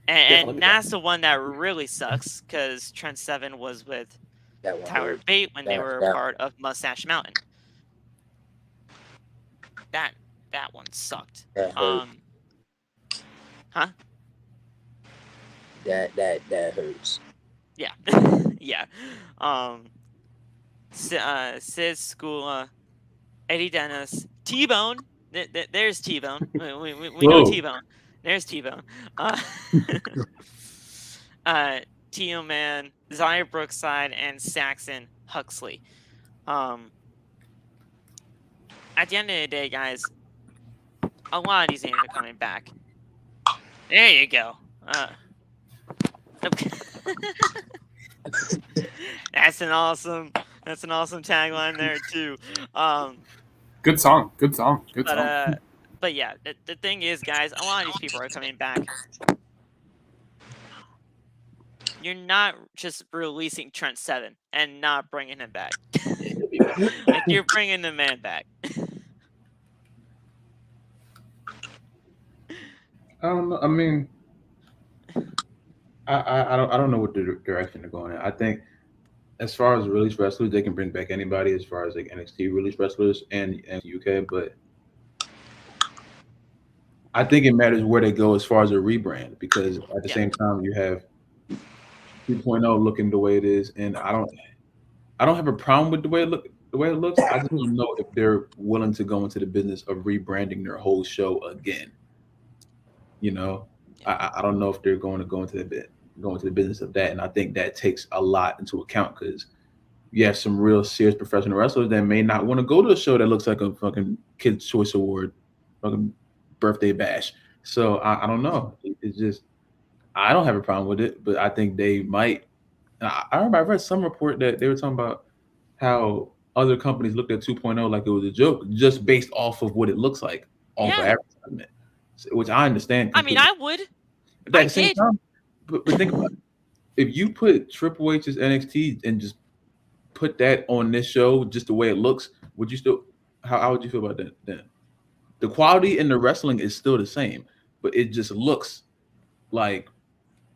and that's the one that really sucks because Trent Seven was with Tyler Bate when they were a part of Mustache Mountain. That one sucked. Huh? That hurts. Yeah. Yeah. Sid Skula, Eddie Dennis, T-Bone. There's T-Bone. We know T-Bone. There's T-Bone. Tio Man, Zaya Brookside, and Saxon Huxley. At the end of the day, guys, a lot of these names are coming back. There you go. That's an awesome tagline there too. Good song. But yeah, the thing is, guys, a lot of these people are coming back. You're not just releasing Trent Seven and not bringing him back. Like, you're bringing the man back. I don't know. I mean, I don't know what the direction they're going in. I think as far as release wrestlers, they can bring back anybody as far as like NXT release wrestlers and UK, but I think it matters where they go as far as a rebrand, because at the same time you have 2.0 looking the way it is, and I don't have a problem with the way it looks. I just don't know if they're willing to go into the business of rebranding their whole show again. You know, I don't know if they're going to go into the business of that, and I think that takes a lot into account, because you have some real serious professional wrestlers that may not want to go to a show that looks like a fucking Kids' Choice Award, fucking birthday bash. So I don't know. It's just, I don't have a problem with it, but I think they might. I remember I read some report that they were talking about how other companies looked at 2.0 like it was a joke, just based off of what it looks like off of advertisement, which I understand completely. I mean, I would. But at the same time, but think about it. If you put Triple H's NXT and just put that on this show just the way it looks, would you still? How would you feel about that then? The quality in the wrestling is still the same, but it just looks like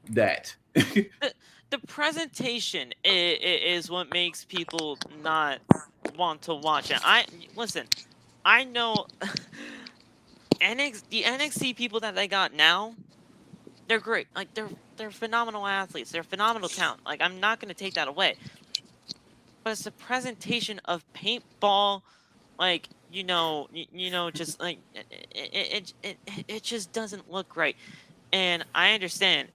that. The presentation is what makes people not want to watch it. I know the NXT people that they got now, they're great. Like, they're phenomenal athletes. They're phenomenal talent. Like, I'm not gonna take that away. But it's the presentation of paintball, like, just like it just doesn't look right. And I understand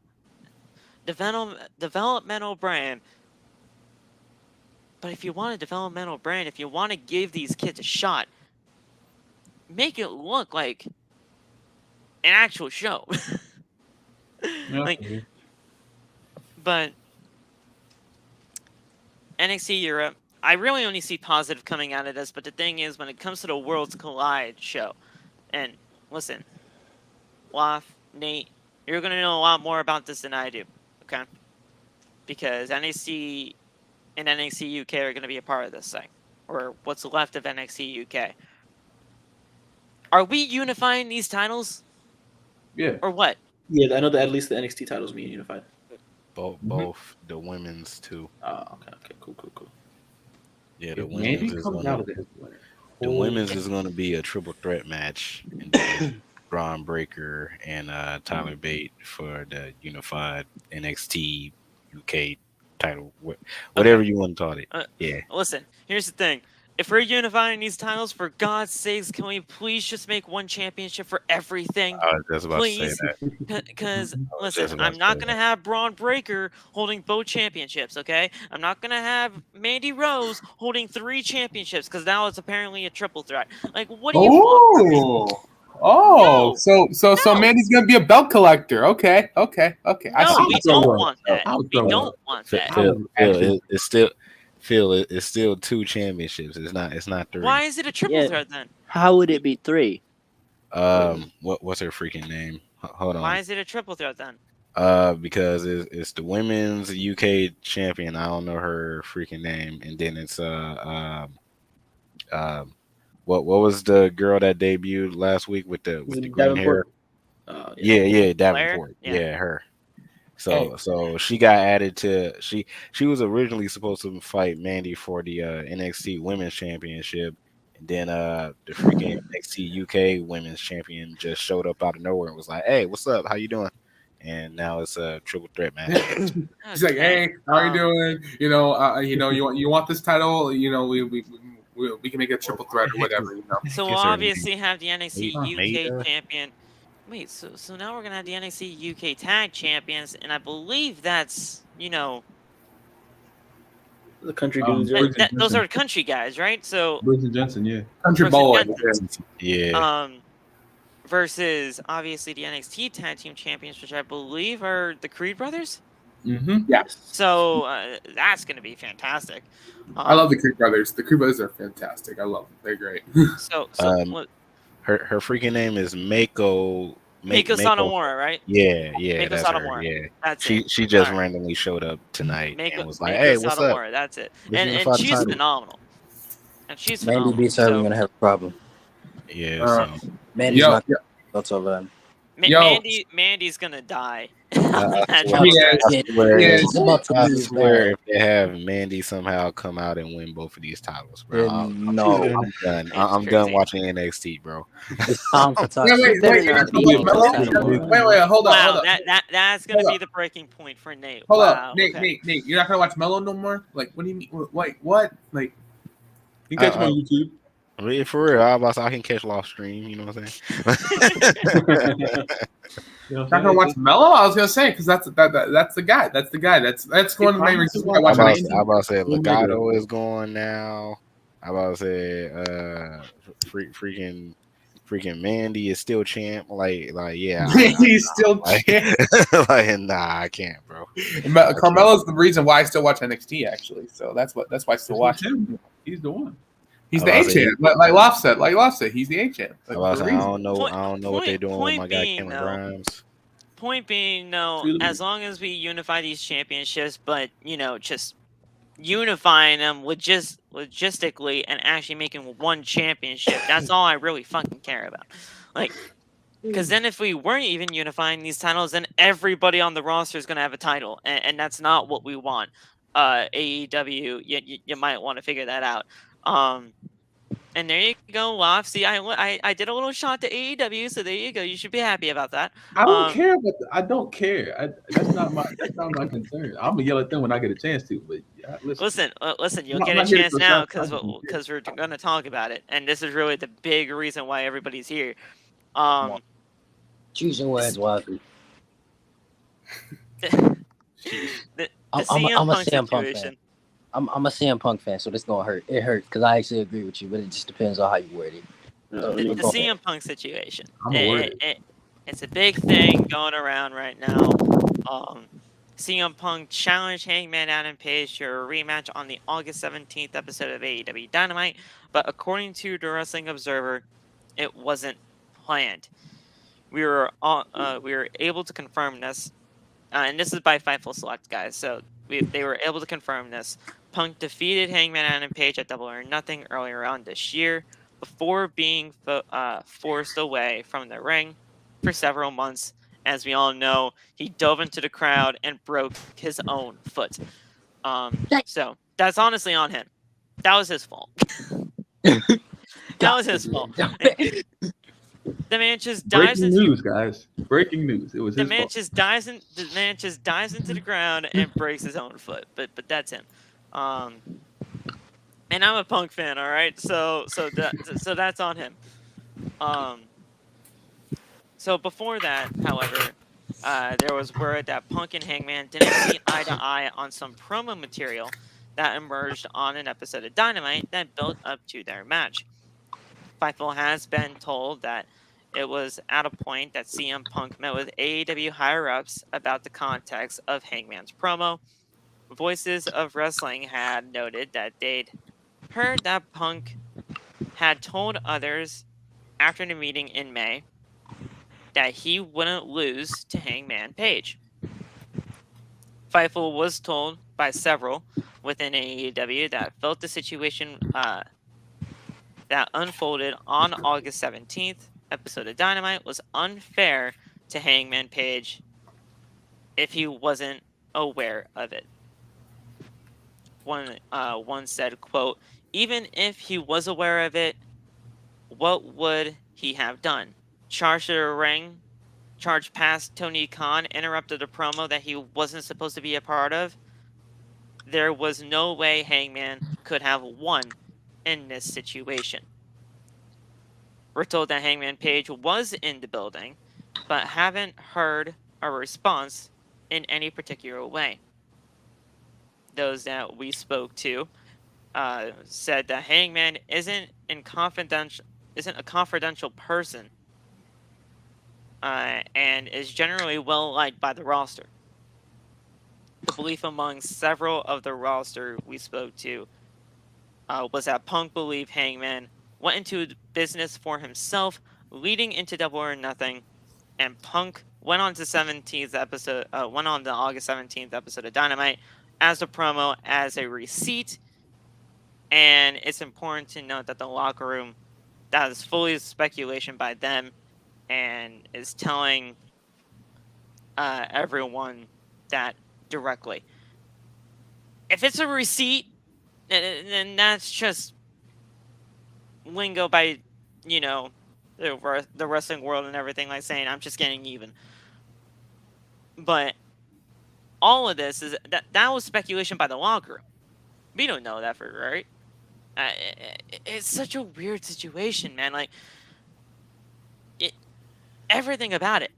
developmental brand, but if you want a developmental brand, if you want to give these kids a shot, make it look like an actual show. But NXT Europe, I really only see positive coming out of this, but the thing is, when it comes to the Worlds Collide show, and listen, Loth, Nate, you're going to know a lot more about this than I do, okay? Because NXT and NXT UK are going to be a part of this thing, or what's left of NXT UK. Are we unifying these titles? Yeah. Or what? Yeah, I know that at least the NXT titles being unified. Both the women's too. Oh, okay, cool. Yeah, the women's is going to be a triple threat match, and then Braun Breaker and Tyler Bate for the unified NXT UK title, whatever you want to call it. Yeah. Listen, here's the thing. if we're unifying these titles, for God's sakes, can we please just make one championship for everything? I was just about to say Please, that. because was listen, just about I'm to not say gonna that. have Braun Breaker holding both championships. Okay, I'm not gonna have Mandy Rose holding 3 championships because now it's apparently a triple threat. Like, what do you want from me? No, So no, Mandy's gonna be a belt collector. Okay. I no, see. we throw don't up. want that. I would We throw don't up. want Phil, that. I Phil, would Phil, actually. it's still Phil. It's still 2 championships. It's not 3. Why is it a triple Yeah. threat then? How would it be 3? What's her freaking name? Hold Why on. is it a triple threat then? Because it's the women's UK champion. I don't know her freaking name, and then it's what was the girl that debuted last week with the green hair? Yeah, Davenport. Blair? Yeah, her. So she got added to she was originally supposed to fight Mandy for the NXT Women's Championship, and then the freaking NXT UK Women's Champion just showed up out of nowhere and was like, "Hey, what's up? How you doing?" And now it's a triple threat match. He's like, hey, how are you doing? You want this title? We can make a triple threat or whatever. So we'll Guess her obviously have the NXT Maida? UK champion. Wait, so now we're gonna have the NXT UK tag champions, and I believe that's The country Um, dudes, that, right? that, those are country guys, right? So Briggs and Jensen, yeah. Country Brooks boy. and Jensen, Yeah. versus obviously the NXT tag team champions, which I believe are the Creed brothers. Mm-hmm. Yeah. So that's gonna be fantastic. I love the Creed brothers. The Creed brothers are fantastic. I love them. They're great. So Her freaking name is Mako Sanomura, right? Yeah, Mako that's her. Satomura. Yeah, That's she it. she just All right. randomly showed up tonight Mako, and was like, Mako "Hey, what's up?" Satomura, that's it. Let's And unify the she's title. phenomenal. And she's Mandy phenomenal. beats her, So we're gonna have a problem. Yeah, Uh, so Mandy's Yo, not that's all that. Yo. Mandy's gonna die. I That swear, triple Yeah. threat. I swear, Yeah. She's about to I lose swear bad. if they have Mandy somehow come out and win both of these titles, bro, No, I'm done. It's I'm crazy. done watching NXT, bro. it's time for time. Wait, better wait, not wait, be wait, Mako wait, hold Wow, on. that's gonna Hold be up. the breaking point for Nate. Hold Wow. up, Nate, Okay. Nate, you're not gonna watch Mello no more? Like, what do you mean? Like, what? Like, You can catch him on YouTube. I mean, for real, I can catch Lost Stream. You know what I'm saying? You know what not I'm gonna saying? watch Mello? I was gonna say because that's the guy. That's the guy. That's one of the main reasons why I watch I'm NXT. about to say We'll make it Legato up. is going now. I'm about to say freaking Mandy is still champ. Like yeah. He's still Like, champ. like, nah, I can't, bro. Carmelo's the reason why I still watch NXT actually. So that's why I still watch him. He's the one. He's I the A was about to say- champ. Like Loft said, he's the A champ. I don't know what they're doing with Point my guy being, Cameron though, Grimes. Point being, no, Really? as long as we unify these championships, but just unifying them logistically and actually making one championship. That's all I really fucking care about. Like, because then if we weren't even unifying these titles, then everybody on the roster is gonna have a title, and that's not what we want. AEW, you might want to figure that out. And there you go, Loft. See, I did a little shot to AEW, so there you go. You should be happy about that. I don't care, but I don't care. That's not my concern. I'm gonna yell at them when I get a chance to. But yeah, listen, Listen. You'll I'm get not a here to chance go now shout- because we're gonna talk about it, and this is really the big reason why everybody's here. Choose your words wisely. The I'm CM a Punk CM Punk situation. fan. I'm a CM Punk fan, so this gonna hurt. It hurts because I actually agree with you, but it just depends on how you word it. The CM Punk situation. I'm a word. It's a big thing going around right now. CM Punk challenged Hangman Adam Page to a rematch on the August 17th episode of AEW Dynamite, but according to the Wrestling Observer, it wasn't planned. We were able to confirm this, and this is by Fightful Select, guys. So they were able to confirm this. Punk defeated Hangman Adam Page at Double or Nothing earlier on this year, before being forced away from the ring for several months. As we all know, he dove into the crowd and broke his own foot. So that's honestly on him. That was his fault. That was his fault. The man just dives breaking into news, guys. Breaking news. It was the his man fault. just dives into the ground and breaks his own foot. But that's him. And And I'm a Punk fan, all right. So that's on him. So before that, however, there was word that Punk and Hangman didn't see eye to eye on some promo material that emerged on an episode of Dynamite that built up to their match. Fightful has been told that it was at a point that CM Punk met with AEW higher-ups about the context of Hangman's promo. Voices of Wrestling had noted that they'd heard that Punk had told others after the meeting in May that he wouldn't lose to Hangman Page. Fightful was told by several within AEW that felt the situation that unfolded on August 17th episode of Dynamite was unfair to Hangman Page if he wasn't aware of it. One said, quote, "Even if he was aware of it, what would he have done? Charge to the ring, charge past Tony Khan, interrupted a promo that he wasn't supposed to be a part of? There was no way Hangman could have won in this situation." We're told that Hangman Page was in the building, but haven't heard a response in any particular way. Those that we spoke to said that Hangman isn't a confidential person and is generally well liked by the roster. The belief among several of the roster we spoke to was that Punk believed Hangman went into business for himself, leading into Double or Nothing, and Punk went on to the August 17th episode of Dynamite as a promo as a receipt. And it's important to note that the Locker Room, that is fully speculation by them, and is telling everyone that directly. If it's a receipt, then that's just lingo by, the wrestling world and everything, like saying I'm just getting even. But all of this is that was speculation by the Locker Room. We don't know that for right. It's such a weird situation, man. Like, everything about it,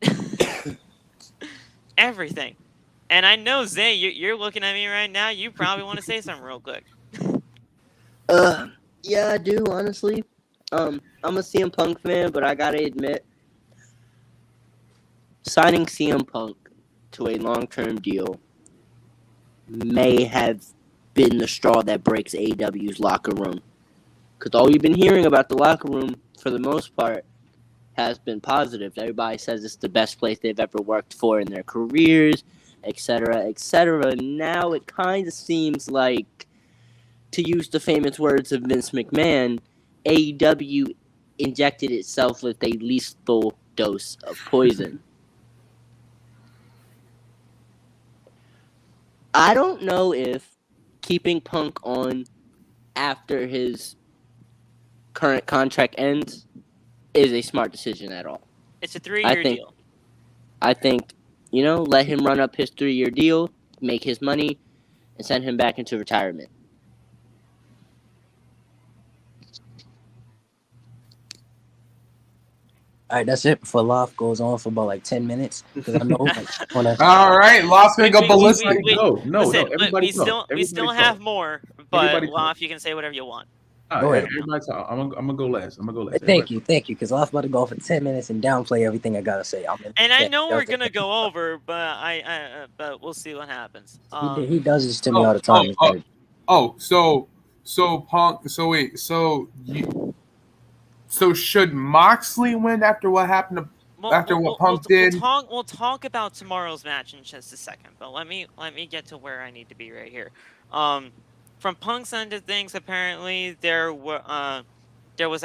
everything. And I know Zay, you're looking at me right now. You probably want to say something real quick. Yeah, I do, honestly. I'm a CM Punk fan, but I gotta admit, signing CM Punk to a long-term deal may have been the straw that breaks AEW's Locker Room. Because all you've been hearing about the Locker Room, for the most part, has been positive. Everybody says it's the best place they've ever worked for in their careers, etc., etc. Now it kind of seems like, to use the famous words of Vince McMahon, AEW injected itself with a lethal dose of poison. I don't know if keeping Punk on after his current contract ends is a smart decision at all. It's a 3-year deal. I think, let him run up his 3-year deal, make his money, and send him back into retirement. All right, that's it. Before Loft goes on for about 10 minutes, because I know. All right, Loft's gonna go ballistic. Listen, everybody we still have more, but Loft, you can say whatever you want. Go ahead. I'm gonna go last. Thank you, because Loft's about to go for 10 minutes and downplay everything I gotta say. I know we're gonna go over, but but we'll see what happens. He does this to me all the time. So Punk. So should Moxley win after what happened to what Punk did? We'll talk about tomorrow's match in just a second, but let me get to where I need to be right here. From Punk's end of things, apparently there was a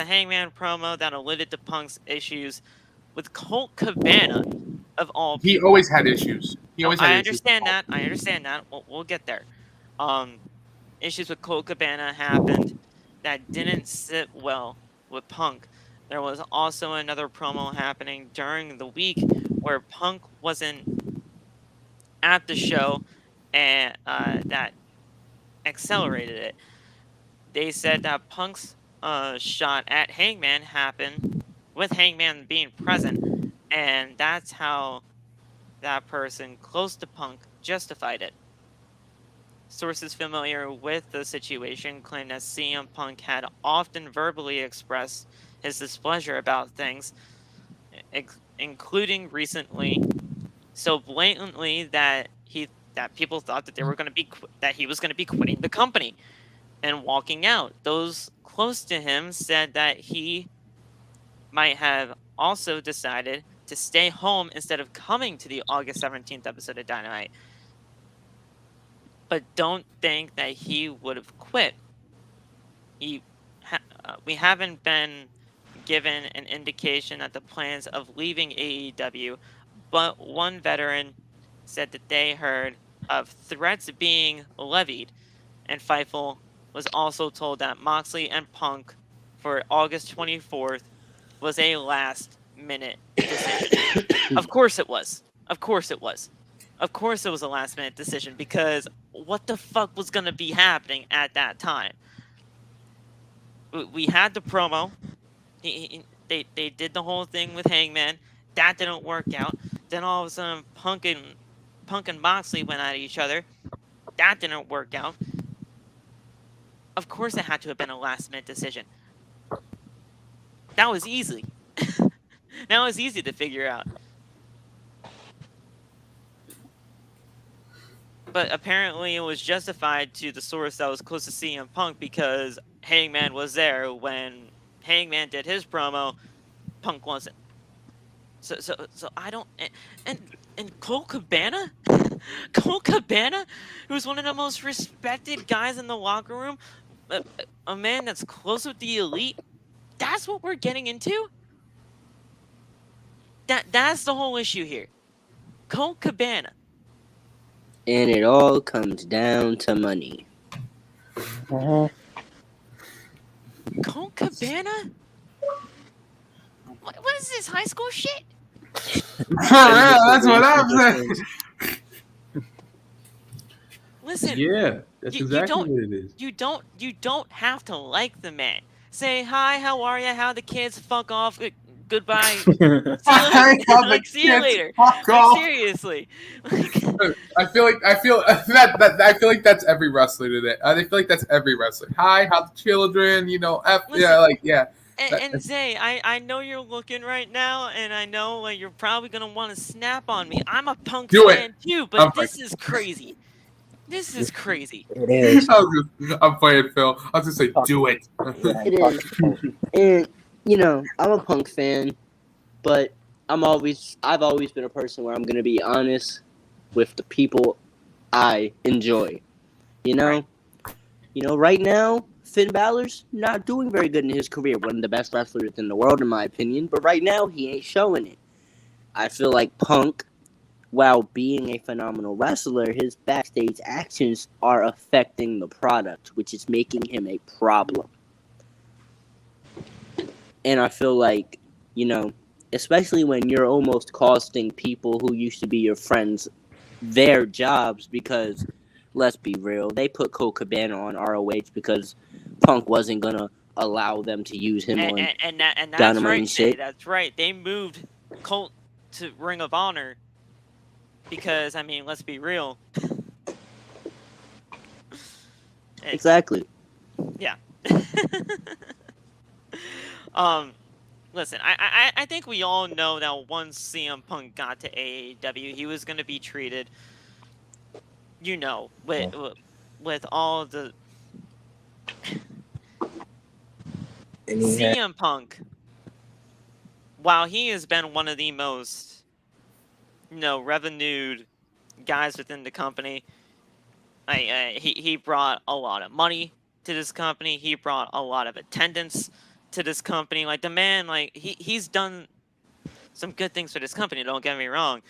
Hangman promo that alluded to Punk's issues with Colt Cabana of all people. He always had issues. I understand that. We'll get there. Issues with Colt Cabana happened that didn't sit well with Punk. There was also another promo happening during the week where Punk wasn't at the show, and that accelerated it. they said that Punk's shot at Hangman happened with Hangman being present, and that's how that person close to Punk justified it. Sources familiar with the situation claim that CM Punk had often verbally expressed his displeasure about things, including recently, so blatantly that people thought that that he was going to be quitting the company and walking out. Those close to him said that he might have also decided to stay home instead of coming to the August 17th episode of Dynamite, but don't think that he would have quit. We haven't been given an indication that the plans of leaving AEW, but one veteran said that they heard of threats being levied, and Fightful was also told that Moxley and Punk for August 24th was a last-minute decision. Of course it was. Of course it was. Of course it was a last-minute decision, because what the fuck was going to be happening at that time? We had the promo. They did the whole thing with Hangman. That didn't work out. Then all of a sudden, Punk and Moxley went at each other. That didn't work out. Of course it had to have been a last-minute decision. That was easy. That was easy to figure out. But apparently it was justified to the source that was close to CM Punk, because Hangman was there when Hangman did his promo. Punk wasn't. So I don't. And Colt Cabana, Colt Cabana, who's one of the most respected guys in the locker room, a man that's close with the elite. That's what we're getting into. That's the whole issue here. Colt Cabana. And it all comes down to money. Colt Cabana? What is this, high school shit? Yeah, that's what I'm saying. Listen. Yeah, that's exactly what it is. You don't have to like the man. Say hi, how are you? How the kids? Fuck off. Goodbye. See you later. Fuck off. Seriously. I feel like that's every wrestler today. I feel like that's every wrestler. Hi, how the children? Listen, And Zay, I know you're looking right now, and I know like you're probably gonna want to snap on me. I'm a Punk fan too, but this is crazy. This is crazy. It is. I'm playing Phil. I was just say, do it. It is. And you know, I'm a Punk fan, but I've always been a person where I'm gonna be honest with the people I enjoy. You know, right now, Finn Balor's not doing very good in his career. One of the best wrestlers in the world, in my opinion. But right now, he ain't showing it. I feel like Punk, while being a phenomenal wrestler, his backstage actions are affecting the product, which is making him a problem. And I feel like, especially when you're almost costing people who used to be your friends their jobs, because, let's be real, they put Colt Cabana on ROH because Punk wasn't going to allow them to use him on that's Dynamite right, and shit. That's right. They moved Colt to Ring of Honor because, I mean, let's be real. Exactly. Yeah. Listen, I think we all know that once CM Punk got to AEW, he was going to be treated, with all the CM Punk, while he has been one of the most, revenued guys within the company, he brought a lot of money to this company. He brought a lot of attendance to this company. Like, the man, he's done some good things for this company, don't get me wrong.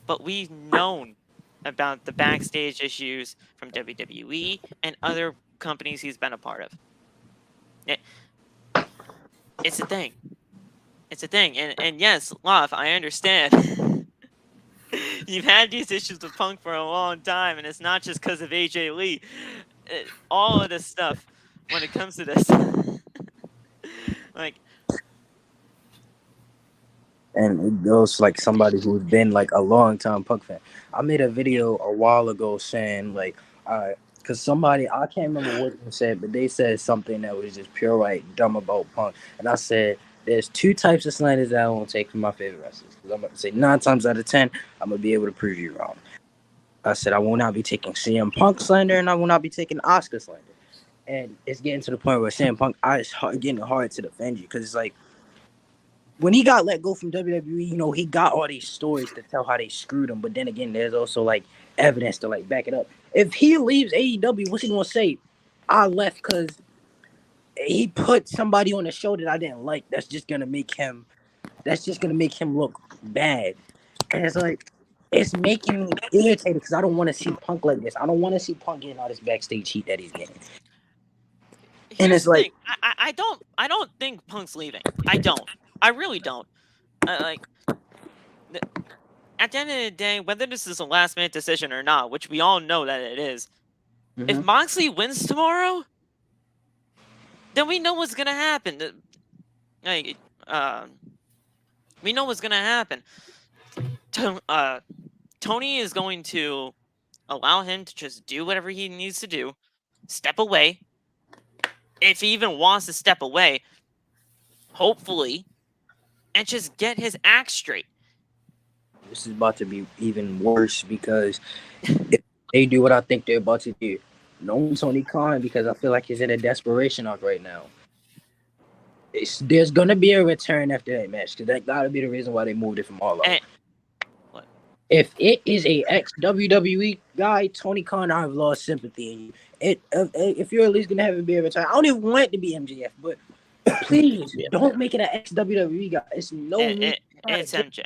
But we've known about the backstage issues from WWE and other companies he's been a part of. It's a thing. It's a thing. And yes, Love, I understand. You've had these issues with Punk for a long time, and it's not just because of AJ Lee. All of this stuff. when it comes to this. Like, And it goes to, like, somebody who's been like a long time Punk fan. I made a video a while ago saying like, because somebody, I can't remember what they said, but they said something that was just pure right dumb about Punk, and I said there's two types of slanders that I won't take from my favorite wrestlers. Because I'm going to say 9 times out of 10, I'm gonna be able to prove you wrong. I said I will not be taking CM Punk slander, and I will not be taking Oscar slander. And it's getting to the point where CM Punk, it's getting hard to defend you because it's like, when he got let go from WWE, you know, he got all these stories to tell how they screwed him. But then again, there's also like evidence to like back it up. If he leaves AEW, what's he gonna say? I left because he put somebody on the show that I didn't like. That's just gonna make him look bad. And it's like, it's making me irritated because I don't want to see Punk like this. I don't want to see Punk getting all this backstage heat that he's getting. And here's it's the like, thing. I don't think Punk's leaving. I don't. I really don't. Like, at the end of the day, whether this is a last-minute decision or not, which we all know that it is, if Moxley wins tomorrow, then we know what's gonna happen. Like, we know what's gonna happen. Tony is going to allow him to just do whatever he needs to do, step away. If he even wants to step away, hopefully, and just get his act straight. this is about to be even worse because if they do what I think they're about to do, no Tony Khan, because I feel like he's in a desperation arc right now. There's gonna be a return after that match because that gotta be the reason why they moved it from All Out. If it is a ex-WWE guy, Tony Khan, I've lost sympathy in you. If you're at least gonna have it be a return, I don't even want it to be MJF, but please don't make it an ex-WWE guy. It's It's MJ.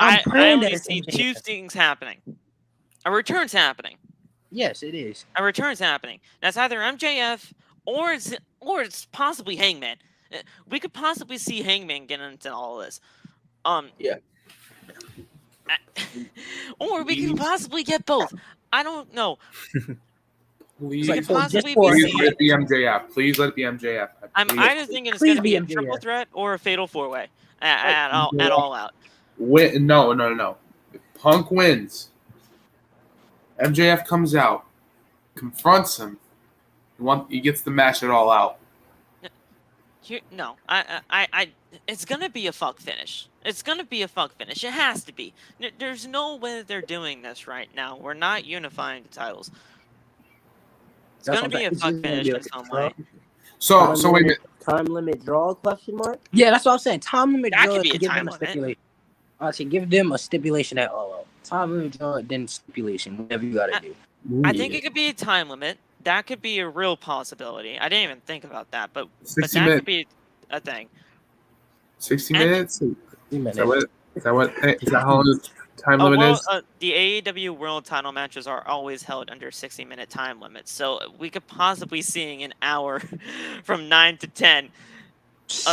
I'm I praying that only it's see MJF. two things happening. A return's happening. Yes, it is. A return's happening. That's either MJF or it's possibly Hangman. We could possibly see Hangman get into all of this. Yeah. Or we can possibly get both. I don't know. Please, Like, possibly please be let it be MJF. Please let it be MJF. I'm Please. either thinking it's Please going to be a be triple MJF. threat or a fatal four-way at all out. No. If Punk wins, MJF comes out, confronts him. He gets the match at All Out. No, it's gonna be a fuck finish. It's gonna be a fuck finish. It has to be. There's no way they're doing this right now. We're not unifying the titles. It's That's gonna what be a I'm fuck saying. finish in some way. So wait a minute. Time limit draw? Question mark. Yeah, that's what I'm saying. Time limit That draw, could be a give time them a limit. stipulation. Honestly, give them a stipulation at All Out. Time limit draw, then stipulation, whatever you gotta do. I think it could be a time limit. That could be a real possibility. I didn't even think about that, but 60 that minutes. could be a thing. 60 And- minutes? Is Minutes. that how long the time limit is? The AEW World Title matches are always held under 60-minute time limits, so we could possibly seeing an hour from 9 to 10 of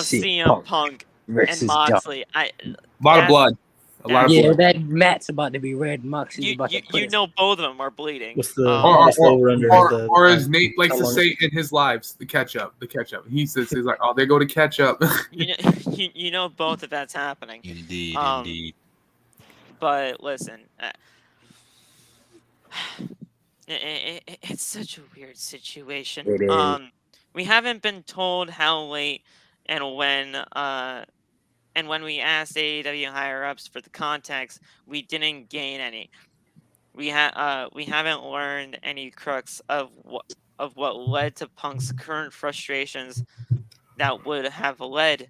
CM Punk and versus Moxley. A lot of blood. A lot of Yeah, blood. that mat's about to be red. Moxie's about to put You know both of them are bleeding. What's the over-under? Or as Nate likes how to long say in his lives, the catch up. He says, he's like, oh, they go to catch up. You know both of that's happening. Indeed. But listen, it's such a weird situation. It is. We haven't been told how late and when we asked AEW higher ups for the context, we didn't gain any. We haven't learned any crux of what led to Punk's current frustrations that would have led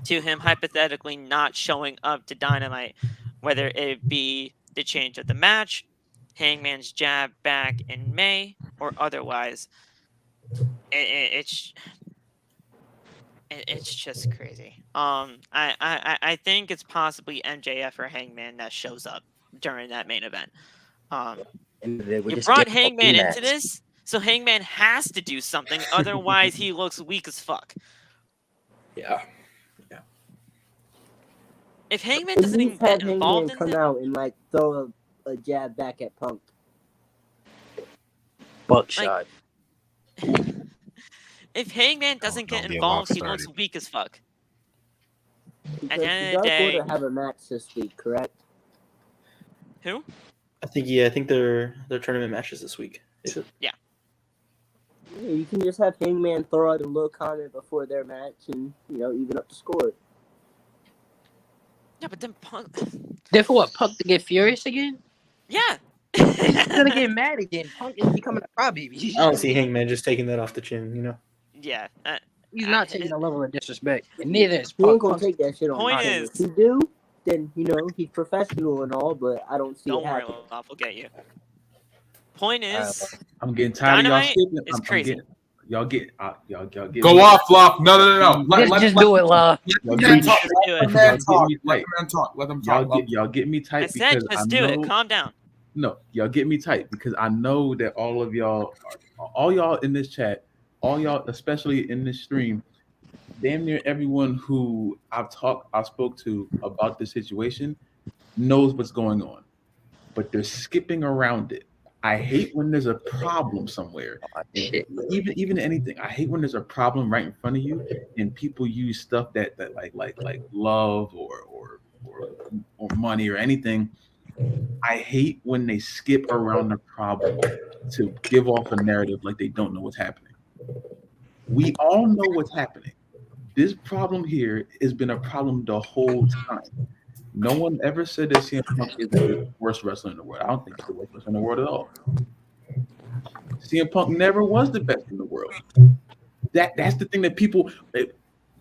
to him hypothetically not showing up to Dynamite, whether it be the change of the match, Hangman's jab back in May, or otherwise. It's just crazy. I think it's possibly MJF or Hangman that shows up during that main event. You brought Hangman into this, so Hangman has to do something, otherwise he looks weak as fuck. Yeah. If Hangman doesn't even get involved in come it, out and like throw a jab back at Punk. Buckshot. If Hangman doesn't Don't get get Lock involved, he looks started. weak as fuck. At Because the the end of the Dark day, Order have a match this week, correct? who? I think they're tournament matches this week. Is it? Yeah, you can just have Hangman throw out a little comment before their match and, even up the score. Yeah, but then Punk. Therefore, what, Punk to get furious again? Yeah. He's gonna get mad again. Punk is becoming a crybaby. I don't see Hangman just taking that off the chin. Yeah. He's not taking a level of disrespect, and neither is He ain't Punk. gonna take that shit on. Point him. is- If he do, then he's professional and all, but I don't see Don't it worry, happening. I'll get you. Point is, I'm getting tired Dynamite of y'all skipping. is crazy. Y'all get Go me- off, Love. No. Just do it, love. Y'all Let get them talk. Do Let it. the man Y'all get talk. me Let tight. the man talk. Let them y'all talk. y'all get me I tight said because just I do it. know. Calm down. No, y'all get me tight because I know that all y'all in this chat, all y'all, especially in this stream, damn near everyone who I spoke to about the situation knows what's going on, but they're skipping around it. I hate when there's a problem somewhere. Even anything. I hate when there's a problem right in front of you and people use stuff that like love or money or anything. I hate when they skip around the problem to give off a narrative like they don't know what's happening. We all know what's happening. This problem here has been a problem the whole time. No one ever said that CM Punk is the worst wrestler in the world. I don't think he's the worst wrestler in the world at all. CM Punk never was the best in the world. That's the thing that people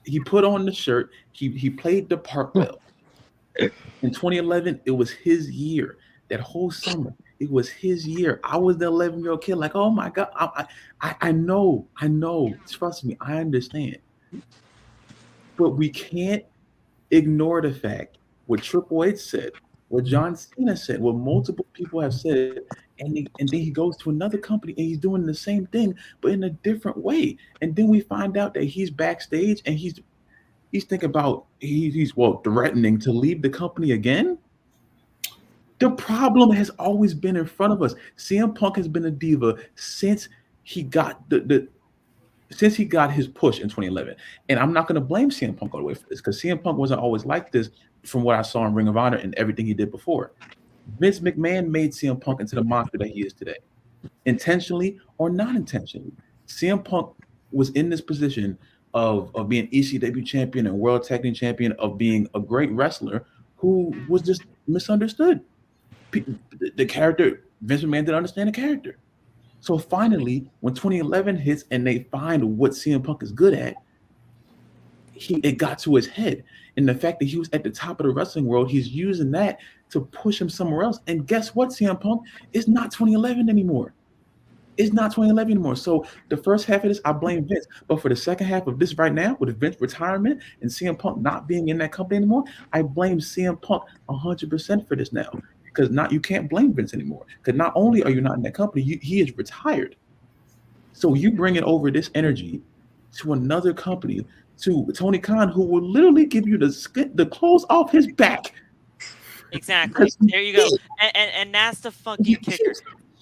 he put on the shirt. He played the part well. In 2011, it was his year. That whole summer, it was his year. I was the 11-year-old kid, like, oh my God, I know. Trust me, I understand. But we can't ignore the fact what Triple H said, what John Cena said, what multiple people have said, and then he goes to another company and he's doing the same thing, but in a different way. And then we find out that he's backstage and he's thinking about he's threatening to leave the company again. The problem has always been in front of us. CM Punk has been a diva since he got since he got his push in 2011. And I'm not going to blame CM Punk all the way for this because CM Punk wasn't always like this from what I saw in Ring of Honor and everything he did before. Vince McMahon made CM Punk into the monster that he is today, intentionally or not intentionally. CM Punk was in this position of being ECW champion and world tag team champion, of being a great wrestler who was just misunderstood. The character, Vince McMahon didn't understand the character. So finally, when 2011 hits and they find what CM Punk is good at, it got to his head. And the fact that he was at the top of the wrestling world, he's using that to push him somewhere else. And guess what, CM Punk? It's not 2011 anymore. It's not 2011 anymore. So the first half of this, I blame Vince. But for the second half of this right now, with Vince retirement and CM Punk not being in that company anymore, I blame CM Punk 100% for this now. Because you can't blame Vince anymore. Because not only are you not in that company, he is retired. So you bringing over this energy to another company, to Tony Khan, who will literally give you the clothes off his back. Exactly. There you go. And that's the fucking kicker.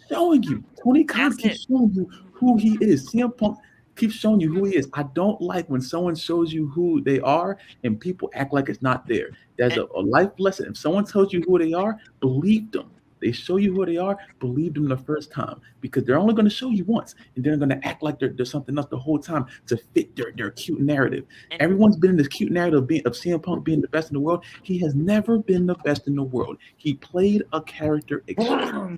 Showing you. Tony Khan That's keeps showing you who he is. CM Punk keeps showing you who he is. I don't like when someone shows you who they are and people act like it's not there. There's a life lesson. If someone tells you who they are, believe them. They show you who they are, believe them the first time, because they're only going to show you once, and they're going to act like they're something else the whole time to fit their cute narrative. Everyone's been in this cute narrative of CM Punk being the best in the world. He has never been the best in the world. He played a character extremely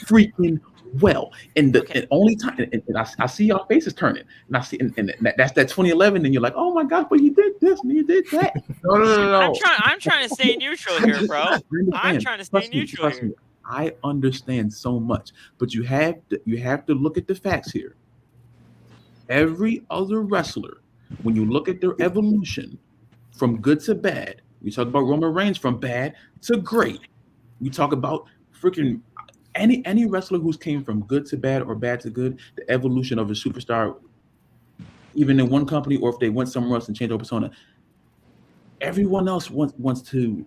freaking well. And the only time, and I see y'all faces turning, and I see, and that's that 2011, and you're like, oh my God, but he did this and he did that. No. I'm trying to stay neutral here, bro. I'm trying to stay neutral here. I understand so much, but you have to look at the facts here. Every other wrestler, when you look at their evolution from good to bad, you talk about Roman Reigns from bad to great. You talk about freaking any wrestler who's came from good to bad or bad to good, the evolution of a superstar, even in one company or if they went somewhere else and changed their persona, everyone else wants to.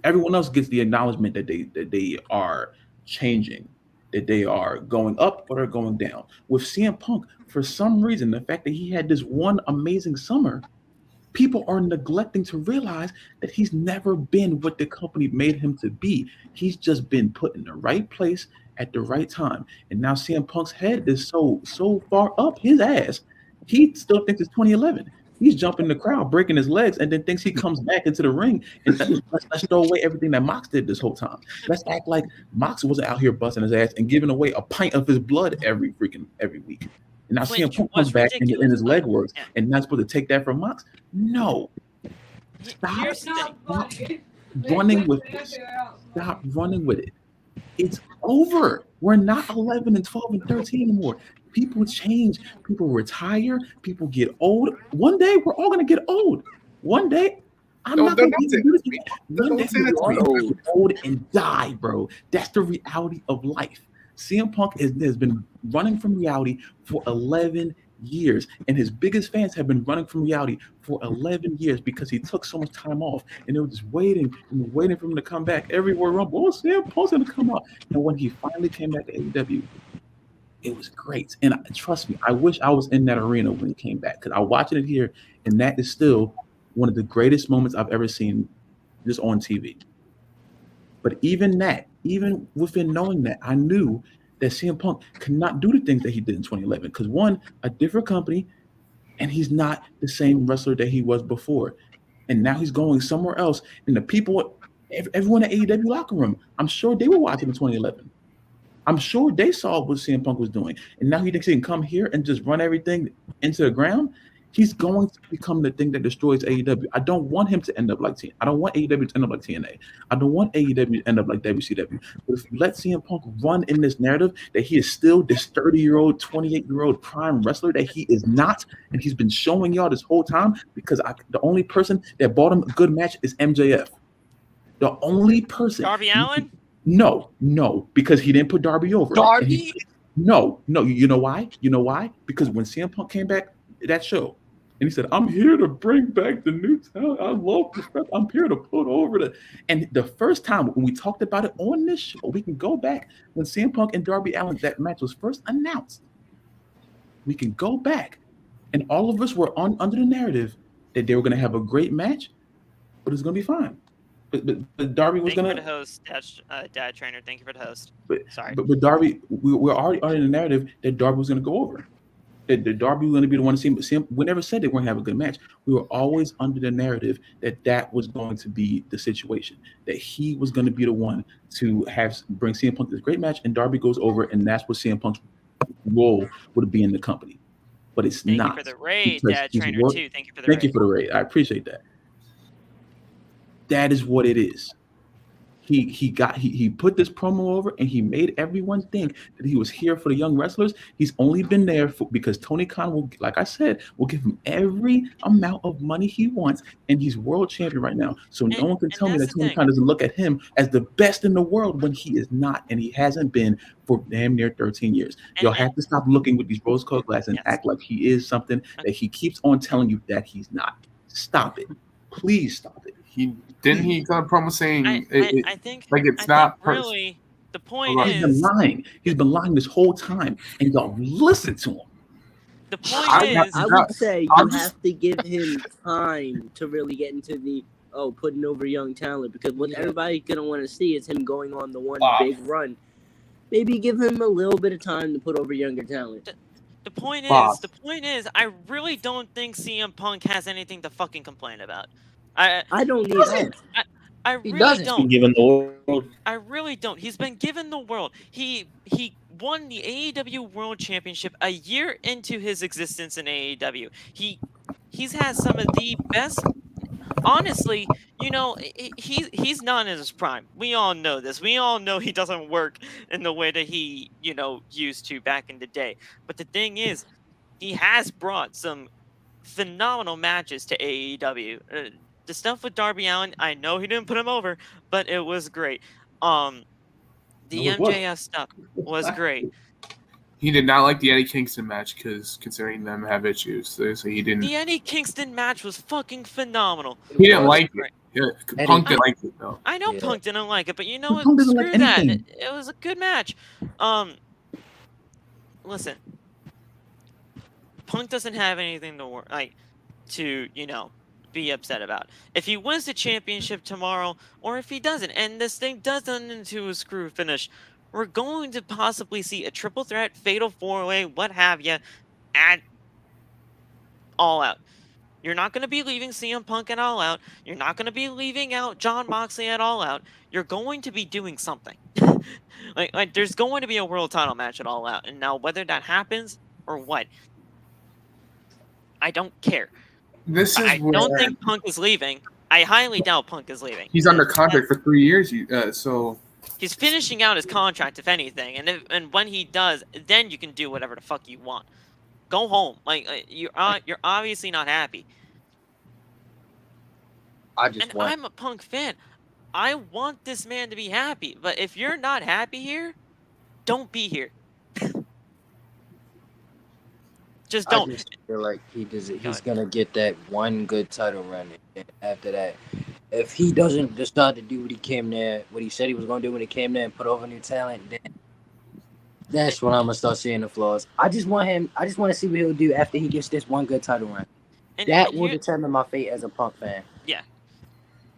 Everyone else gets the acknowledgement that they are changing. that they are going up or they're going down. With CM Punk, for some reason, the fact that he had this one amazing summer, people are neglecting to realize that he's never been what the company made him to be. He's just been put in the right place at the right time. And now CM Punk's head is so far up his ass, he still thinks it's 2011. He's jumping the crowd, breaking his legs, and then thinks he comes back into the ring and let's throw away everything that Mox did this whole time. Let's act like Mox wasn't out here busting his ass and giving away a pint of his blood every week. And now CM Punk comes back and his leg works, and not supposed to take that from Mox. No, stop running with this. Stop running with it. It's over. We're not 11 and 12 and 13 anymore. People change. People retire. People get old. One day, we're all going to get old. One day, I'm not going to do this. One day, we're all going to get old and die, bro. That's the reality of life. CM Punk has been running from reality for 11 years, and his biggest fans have been running from reality for 11 years because he took so much time off, and they were just waiting for him to come back. Everywhere around, oh, CM Punk's going to come out. And when he finally came back to AEW, it was great. And trust me, I wish I was in that arena when he came back, because I watched it here, and that is still one of the greatest moments I've ever seen just on TV. But even within knowing that, I knew that CM Punk could not do the things that he did in 2011. Because one, a different company, and he's not the same wrestler that he was before. And now he's going somewhere else. And the people, everyone at AEW Locker Room, I'm sure they were watching in 2011. I'm sure they saw what CM Punk was doing. And now he thinks he can come here and just run everything into the ground. He's going to become the thing that destroys AEW. I don't want him to end up like TNA. I don't want AEW to end up like TNA. I don't want AEW to end up like WCW. But if you let CM Punk run in this narrative that he is still this 30-year-old, 28-year-old prime wrestler that he is not, and he's been showing y'all this whole time, because the only person that bought him a good match is MJF. The only person. Darby Allin? No, because he didn't put Darby over. Darby? No. You know why? Because when CM Punk came back that show, and he said, I'm here to bring back the new talent. I love this stuff. I'm here to put over And the first time when we talked about it on this show, we can go back when CM Punk and Darby Allin, that match was first announced. We can go back. And all of us were under the narrative that they were going to have a great match, but it's going to be fine. But Darby was going to... Thank you for the host, Dad Trainer. Thank you for the host. Sorry. But Darby, we're already under the narrative that Darby was going to go over. That Darby was going to be the one to see him. But Sam, we never said they weren't going to have a good match. We were always under the narrative that was going to be the situation. That he was going to be the one to bring CM Punk this great match, and Darby goes over, and that's what CM Punk's role would be in the company. But it's not. Thank you for the raid, Dad Trainer, too. Thank you for the raid. Thank you for the raid. I appreciate that. That is what it is. He put this promo over, and he made everyone think that he was here for the young wrestlers. He's only been there because Tony Khan will, like I said, will give him every amount of money he wants, and he's world champion right now. So no one can tell me that Tony Khan doesn't look at him as the best in the world when he is not, and he hasn't been for damn near 13 years. Y'all have to stop looking with these rose-colored glasses and act like he is something that he keeps on telling you that he's not. Stop it. Please stop it. He got a promo saying I think it's not really the point is he's been lying this whole time, and y'all listen to him. The point is, I would say you have to give him time to really get into the putting over young talent, because what everybody's gonna want to see is him going on the one big run. Maybe give him a little bit of time to put over younger talent. The point is, I really don't think CM Punk has anything to fucking complain about. I don't need that. I really don't. Given the world. I really don't. He's been given the world. He won the AEW World Championship a year into his existence in AEW. He's had some of the best. Honestly, he's not in his prime. We all know this. We all know he doesn't work in the way that he used to back in the day. But the thing is, he has brought some phenomenal matches to AEW. The stuff with Darby Allin, I know he didn't put him over, but it was great. The MJF stuff was great. He did not like the Eddie Kingston match because considering them have issues, so he didn't. The Eddie Kingston match was fucking phenomenal. He didn't like it. Yeah, Punk didn't like it though. I know Punk didn't like it, but you know what? Screw that. It was a good match. listen, Punk doesn't have anything to be upset about. If he wins the championship tomorrow, or if he doesn't, and this thing does end into a screw finish, we're going to possibly see a triple threat, fatal 4-way, what have you, at All Out. You're not going to be leaving CM Punk at All Out. You're not going to be leaving out John Moxley at All Out. You're going to be doing something. like there's going to be a world title match at All Out. And now whether that happens or what, I don't care. I don't think Punk is leaving. I highly doubt Punk is leaving. He's under contract for 3 years, so he's finishing out his contract, if anything. And when he does, then you can do whatever the fuck you want. Go home. You're obviously not happy. I'm a Punk fan. I want this man to be happy. But if you're not happy here, don't be here. Just don't. I just feel like he's gonna get that one good title run, and after that, if he doesn't decide to do what he said he was gonna do when he came there and put over new talent, then that's when I'm gonna start seeing the flaws. I just want to see what he'll do after he gets this one good title run. That will determine my fate as a Punk fan. Yeah.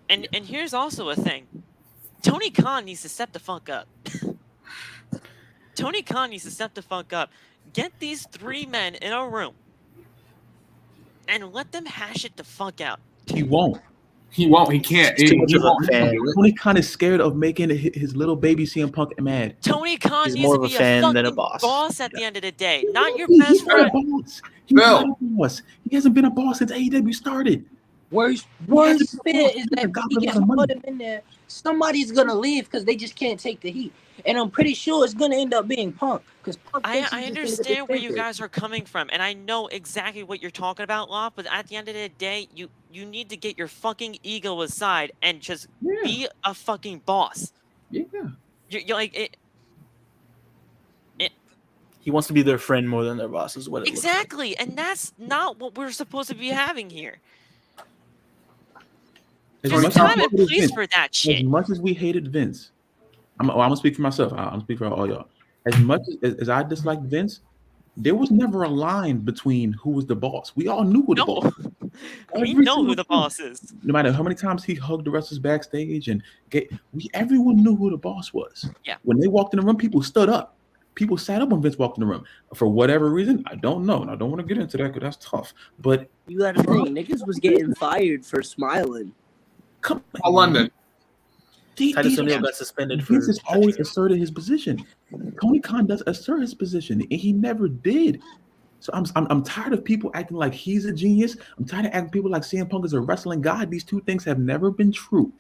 And here's also a thing. Tony Khan needs to step the fuck up. Tony Khan needs to step the fuck up. Get these 3 men in a room and let them hash it the fuck out. He won't. He can't. Tony Khan is scared of making his little baby CM Punk mad. Tony Khan He's needs more to of a be fan a than a fucking boss. at the end of the day, not your He's best not a friend. boss. He's not a boss. He hasn't been a boss since AEW started. Worst fear is that if he gets put him in there, somebody's gonna leave because they just can't take the heat. And I'm pretty sure it's gonna end up being Punk. Because I understand where you guys are coming from, and I know exactly what you're talking about, Loft. But at the end of the day, you need to get your fucking ego aside and just be a fucking boss. Yeah. You're like it. He wants to be their friend more than their boss, is what it looks like. Exactly, and that's not what we're supposed to be having here. There's a time and place for that shit. As much as we hated Vince, I'm gonna speak for myself. I'm speak for all y'all. As much as I disliked Vince, there was never a line between who was the boss. We all knew who the boss was. We know who the boss is. No matter how many times he hugged the wrestlers backstage, everyone knew who the boss was. Yeah. When they walked in the room, people stood up. People sat up when Vince walked in the room. For whatever reason, I don't know. And I don't want to get into that because that's tough. But you got to think, niggas was getting fired for smiling. Come on, London. Titus O'Neil got suspended for. Vince has always asserted his position. Tony Khan does assert his position, and he never did. So I'm tired of people acting like he's a genius. I'm tired of acting people like CM Punk is a wrestling god. These two things have never been true.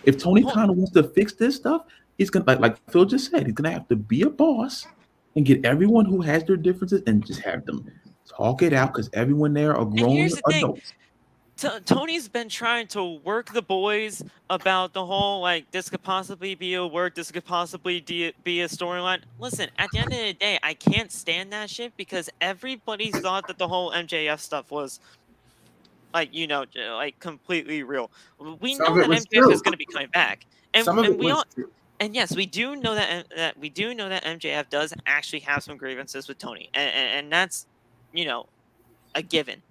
If Tony Khan wants to fix this stuff, he's gonna like Phil just said, he's gonna have to be a boss and get everyone who has their differences and just have them talk it out because everyone there are grown adults. Tony's been trying to work the boys about the whole, this could possibly be a work, this could possibly be a storyline. Listen, at the end of the day, I can't stand that shit because everybody thought that the whole MJF stuff was, completely real. We know that MJF is going to be coming back. And yes, we do know that MJF does actually have some grievances with Tony. And that's, a given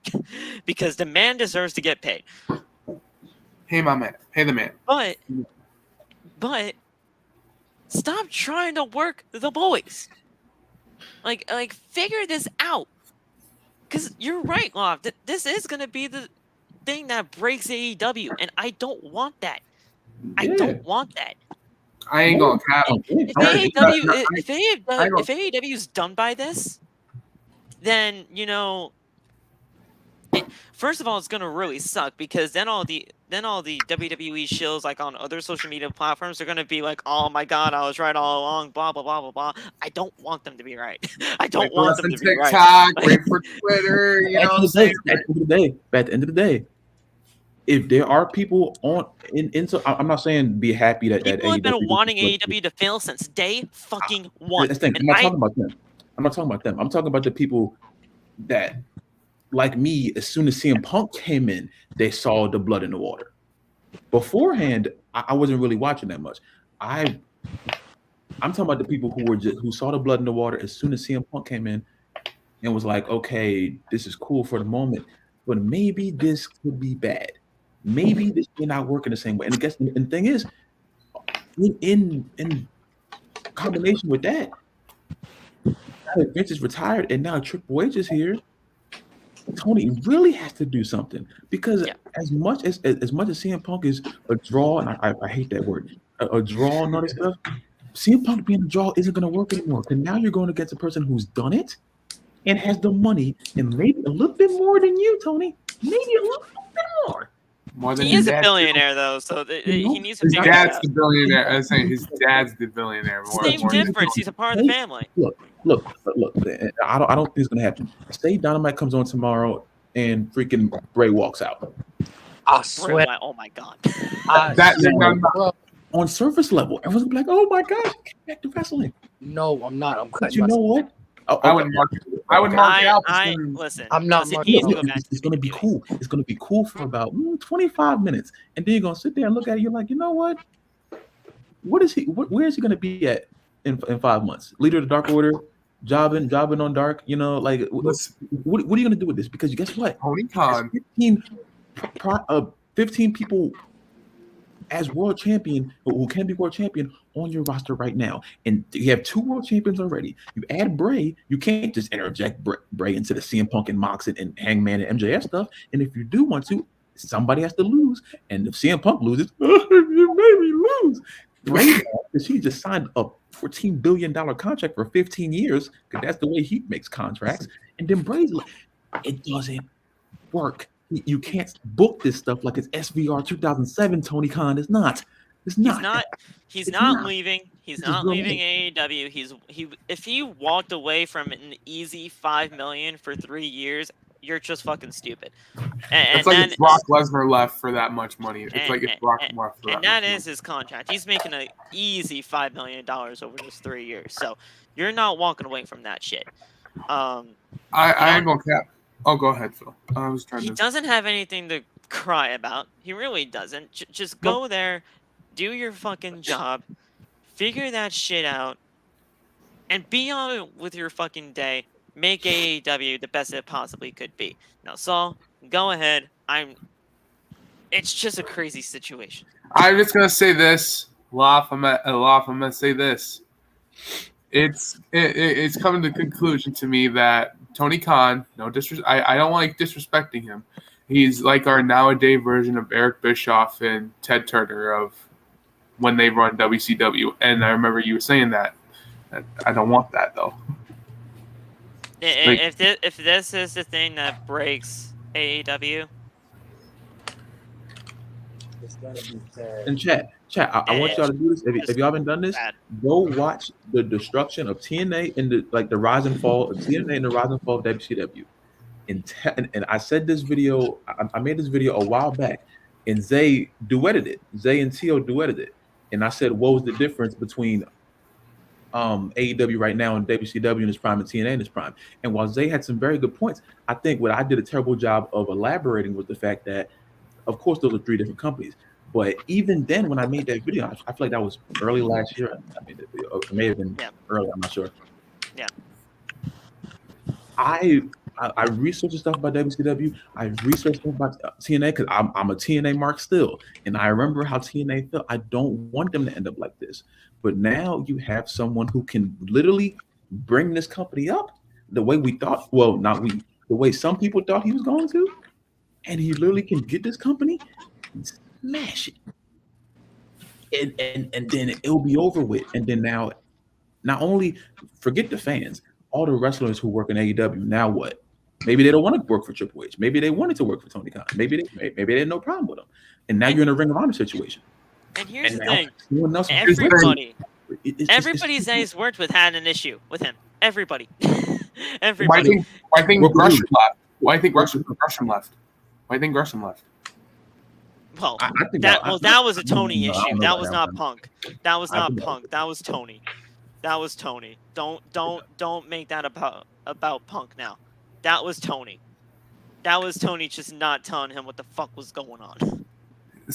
because the man deserves to get paid. Pay my man. Pay the man. But stop trying to work the boys. Figure this out. Because you're right, Love. This is going to be the thing that breaks AEW, and I don't want that. I don't want that. I ain't gonna cap. If AEW's done by this, then first of all, it's gonna really suck because then all the WWE shills on other social media platforms are gonna be like, oh my god, I was right all along, blah blah blah blah blah. I don't want them to be right. I don't want them to be right. TikTok, wait for Twitter. You know what I'm saying? At the end of the day, if there are people so I'm not saying be happy that people have been wanting AEW to fail since day fucking one. I'm not talking about them. I'm not talking about them. I'm talking about the people that, like me, as soon as CM Punk came in, they saw the blood in the water. Beforehand, I wasn't really watching that much. I'm talking about the people who saw the blood in the water as soon as CM Punk came in and was like, okay, this is cool for the moment, but maybe this could be bad. Maybe this may not work in the same way. And I guess and the thing is, in combination with that, now that Vince is retired and now Triple H is here, Tony really has to do something because as much as CM Punk is a draw, and I hate that word, a draw and all this stuff, CM Punk being a draw isn't going to work anymore. Because now you're going against a person who's done it and has the money and maybe a little bit more than you, Tony. Maybe a little bit more. More than he is a billionaire, though, so he needs to his figure dad's it the billionaire. I was saying his dad's the billionaire. Same difference. He's a part of the family. Look. I don't think it's going to happen. Say Dynamite comes on tomorrow and freaking Bray walks out. I swear. Oh my God. On surface level, everyone's gonna be like, "Oh my gosh, get back to wrestling." No, I'm not. I'm But cutting. you know what? I would mark it out. Listen. I'm not listen, marking he needs to it go back to It's gonna be cool. It's gonna be cool for about 25 minutes, and then you're gonna sit there and look at it. You're like, you know what? What is he? Where is he gonna be at in 5 months? Leader of the Dark Order, jobbing on Dark. You know, like what are you gonna do with this? Because guess what? Tony Khan. 15 people as world champion who can be world champion on your roster right now, and you have 2 world champions already. You add Bray, you can't just interject Bray into the CM Punk and Moxley and Hangman and MJF stuff. And if you do want to, somebody has to lose. And if CM Punk loses, you made me lose. Bray, because he just signed a $14 billion contract for 15 years, because that's the way he makes contracts. And then Bray's like, it doesn't work. You can't book this stuff like it's SVR 2007. Tony Khan is not. It's not. He's not leaving. He's not leaving AEW. If he walked away from an easy $5 million for 3 years, you're just fucking stupid. It's like if Brock Lesnar left for that much money. It's like if Brock left for that. And that is his contract. He's making an easy $5 million over just 3 years. So you're not walking away from that shit. I ain't gonna cap. Oh, go ahead, Phil. I was trying He doesn't have anything to cry about. He really doesn't. Just go there, do your fucking job, figure that shit out, and be on with your fucking day. Make AEW the best it possibly could be. Now, Saul, go ahead. It's just a crazy situation. I'm just gonna say this. I'm gonna say this. It's coming to the conclusion to me that Tony Khan, I don't like disrespecting him. He's like our nowadays version of Eric Bischoff and Ted Turner of when they run WCW. And I remember you saying that. I don't want that though. If this is the thing that breaks AEW, It's gonna be sad. And chat. I want y'all to do this. If y'all haven't done this, go watch the destruction of TNA and the rise and fall of TNA and the rise and fall of WCW. And I said this video. I made this video a while back, and Zay duetted it. Zay and Tio duetted it, and I said, what was the difference between AEW right now and WCW in its prime and TNA in its prime? And while Zay had some very good points, I think what I did a terrible job of elaborating was the fact that, of course, those are 3 different companies. But even then, when I made that video, I feel like that was early last year. I made that video. It may have been early. I'm not sure. Yeah. I researched stuff about WCW. I researched stuff about TNA because I'm a TNA mark still, and I remember how TNA felt. I don't want them to end up like this. But now you have someone who can literally bring this company up the way we thought. Well, not we. The way some people thought he was going to, and he literally can get this company and smash it, and then it'll be over with. And then now, not only forget the fans, all the wrestlers who work in AEW. Now what? Maybe they don't want to work for Triple H. Maybe they wanted to work for Tony Khan. Maybe they had no problem with him. And now you're in a Ring of Honor situation. And here's the now, thing: everybody Zay's worked with had an issue with him. Everybody. Everybody. Why think Gresham left? Why think Gresham left? Why think Gresham left? Well, that was a Tony issue. That was not Punk. That was not Punk. That was Tony. That was Tony. Don't make that about Punk now. That was Tony. That was Tony just not telling him what the fuck was going on.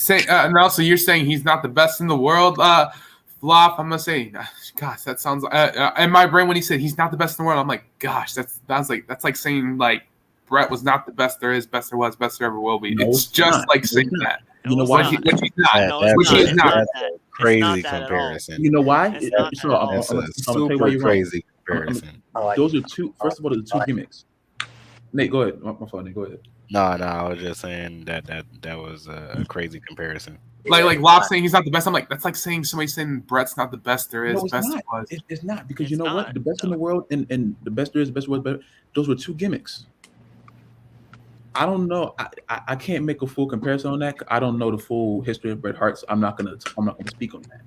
And also you're saying he's not the best in the world. Loff, I'm gonna say, gosh, that sounds. In my brain, when he said he's not the best in the world, I'm like, gosh, that's like saying like Brett was not the best there is, best there was, best there ever will be. No, it's it's just not. like It's saying not. that. You know It's why? not. Which he's not. No, it's Which not. he's It's not. not That's that. a It's crazy not that at all. comparison. You know why? It's not that So at all. That's I'm a gonna tell you why super you're wrong. crazy comparison. I like Those it. are two. First of all, there's two gimmicks. Nate, go ahead. My fault, Nate. Go ahead. No, I was just saying that was a crazy comparison. Like Loff saying he's not the best. I'm like, that's like saying somebody saying Brett's not the best there is, No, it's best not. there was. It's not because It's you know not, what? The best in no. the world and the best there is, the best was better. Those were two gimmicks. I don't know. I can't make a full comparison on that. I don't know the full history of Bret Hart. So I'm not gonna speak on that.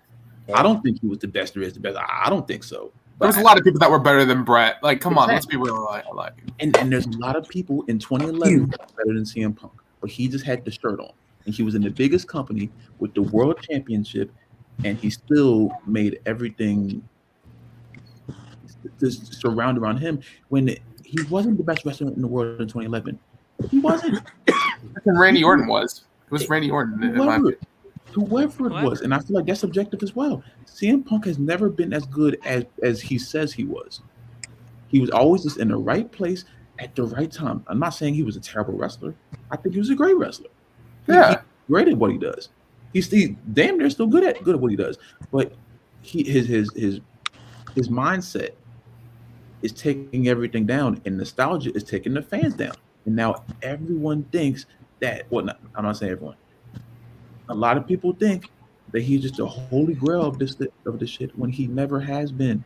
I don't think he was the best there is, the best. I don't think so. There's a lot of people that were better than Brett. Like, come on, let's be real. Like, And there's a lot of people in 2011 that were better than CM Punk, but he just had the shirt on, and he was in the biggest company with the world championship, and he still made everything just surround around him when he wasn't the best wrestler in the world in 2011. He wasn't. and Randy Orton was. It was Randy Orton. In my opinion. Whoever it was, and I feel like that's subjective as well. CM Punk has never been as good as he says he was. He was always just in the right place at the right time. I'm not saying he was a terrible wrestler. I think he was a great wrestler. Yeah. He's great at what he does. He's damn near still good at what he does. But his mindset is taking everything down, and nostalgia is taking the fans down. And now everyone thinks that. I'm not saying everyone. A lot of people think that he's just a holy grail of this shit when he never has been.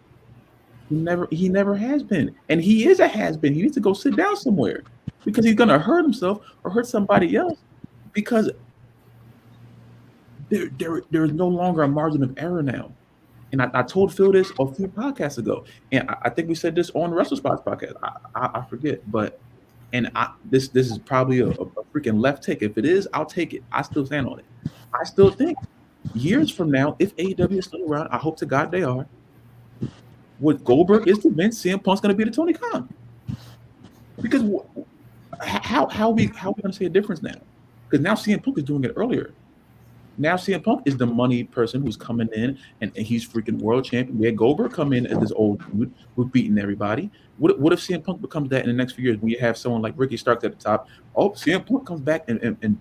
He never has been, and he is a has been. He needs to go sit down somewhere because he's gonna hurt himself or hurt somebody else because there is no longer a margin of error now. And I told Phil this a few podcasts ago, and I think we said this on the Wrestle Spots podcast. I forget, but this is probably a freaking left take. If it is, I'll take it. I still stand on it. I still think years from now, if AEW is still around, I hope to God they are. What Goldberg is to Vince, CM Punk's going to be to Tony Khan. Because how are we going to see a difference now? Because now CM Punk is doing it earlier. Now CM Punk is the money person who's coming in, and he's freaking world champion. We had Goldberg come in as this old dude who's beating everybody. What if CM Punk becomes that in the next few years when you have someone like Ricky Starks at the top? Oh, CM Punk comes back and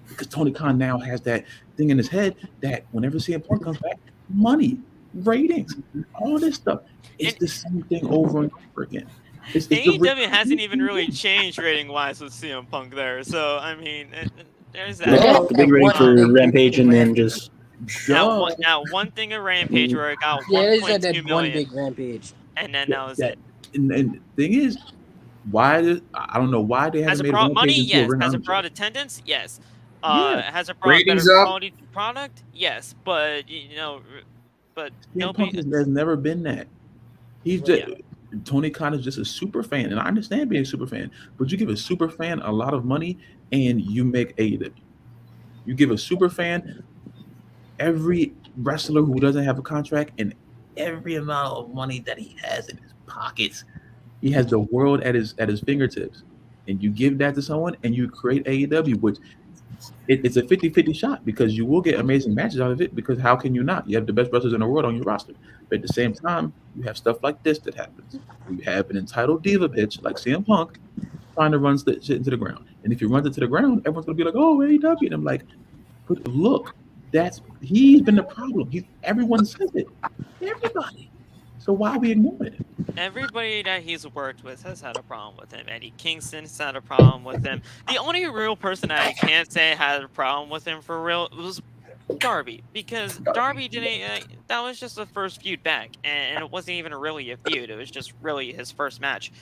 because Tony Khan now has that thing in his head that whenever CM Punk comes back, money, ratings, all this stuff. It's the same thing over and over again. AEW hasn't even really changed rating wise with CM Punk there. So I mean, there's that. The big rating for Rampage and then just now one thing at Rampage where it got Yeah, they said 1.2 that million, one big Rampage. and then that was it. And the thing is, I don't know why they Has haven't it made brought money? Rampage into a Yes. ring Has it announcer. brought attendance? Yes. Yeah. Has it brought Ratings better up? quality product? Yes. But but CM Punk has never been that. He's just Tony Khan is just a super fan, and I understand being a super fan, but you give a super fan a lot of money and you make AEW. You give a super fan every wrestler who doesn't have a contract and every amount of money that he has in his pockets. He has the world at his fingertips, and you give that to someone and you create AEW, which it's a 50-50 shot because you will get amazing matches out of it, because how can you not? You have the best wrestlers in the world on your roster. But at the same time, you have stuff like this that happens. You have an entitled diva bitch like CM Punk trying to run shit into the ground. And if he runs it to the ground, everyone's going to be like, oh, AEW. And I'm like, but look, he's been the problem. Everyone says it. Everybody. So why are we ignoring it? everybody that he's worked with has had a problem with him. Eddie Kingston has had a problem with him. The only real person that I can't say had a problem with him for real was Darby, because Darby didn't. That was just the first feud back, and it wasn't even really a feud. It was just really his first match.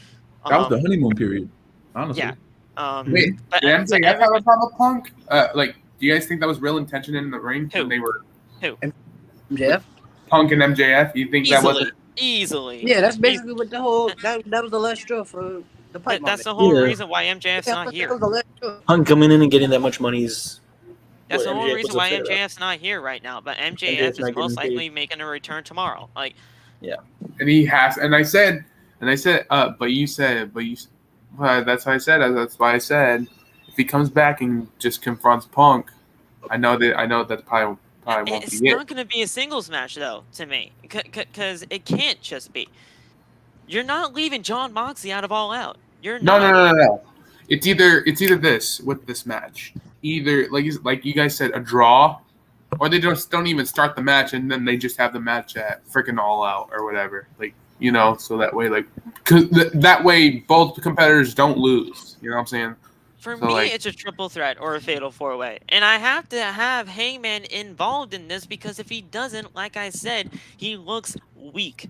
That was the honeymoon period, honestly. Yeah. Wait, but did MJF have a problem with Punk? Like, do you guys think that was real intention in the ring when they were MJF? Punk and MJF? You think that was easily? Yeah, that's basically what the whole that was the last straw for the pipe. That's the whole Yeah. reason why MJF's not here. Punk coming in and getting that much money is. That's the what whole MJF reason was why upset about. MJF's not here right now. But MJF MJF's is not most getting likely making a return tomorrow. Like, and he has, and I said, but you said, well, that's why I said, that's why I said, if he comes back and just confronts Punk, I know that's probably probably won't It's be it. not going to be a singles match though to me, because it can't just be. You're not leaving John Moxley out of All Out. You're not. No. It's either this with this match. Either like you guys said, a draw, or they just don't even start the match and then they just have the match at freaking All Out or whatever. Like, you know, so that way, like, cause that way both competitors don't lose. You know what I'm saying? For So, me, like, it's a triple threat or a fatal four-way. And I have to have Hangman involved in this because if he doesn't, like I said, he looks weak.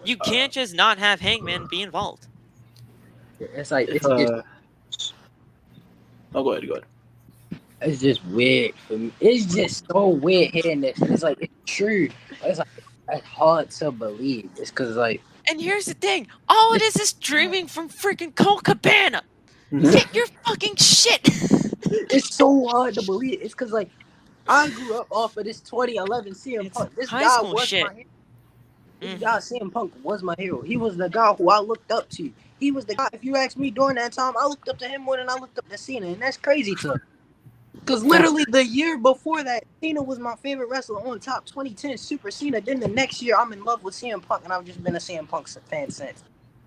You can't just not have Hangman be involved. It's like If, it's go ahead. it's just weird for me. It's just so weird hearing this. It's like it's true. It's like it's hard to believe. It's because like And here's the thing. All it is streaming from freaking Colt Cabana. Get your fucking shit. it's so hard to believe. It's because like I grew up off of this 2011 CM Punk. This high guy school was shit. my hero. This guy CM Punk was my hero. He was the guy who I looked up to. He was the guy. If you ask me during that time, I looked up to him more than I looked up to Cena, and that's crazy to me. Because literally the year before that, Cena was my favorite wrestler on top. 2010 Super Cena. Then the next year, I'm in love with CM Punk, and I've just been a CM Punk fan since.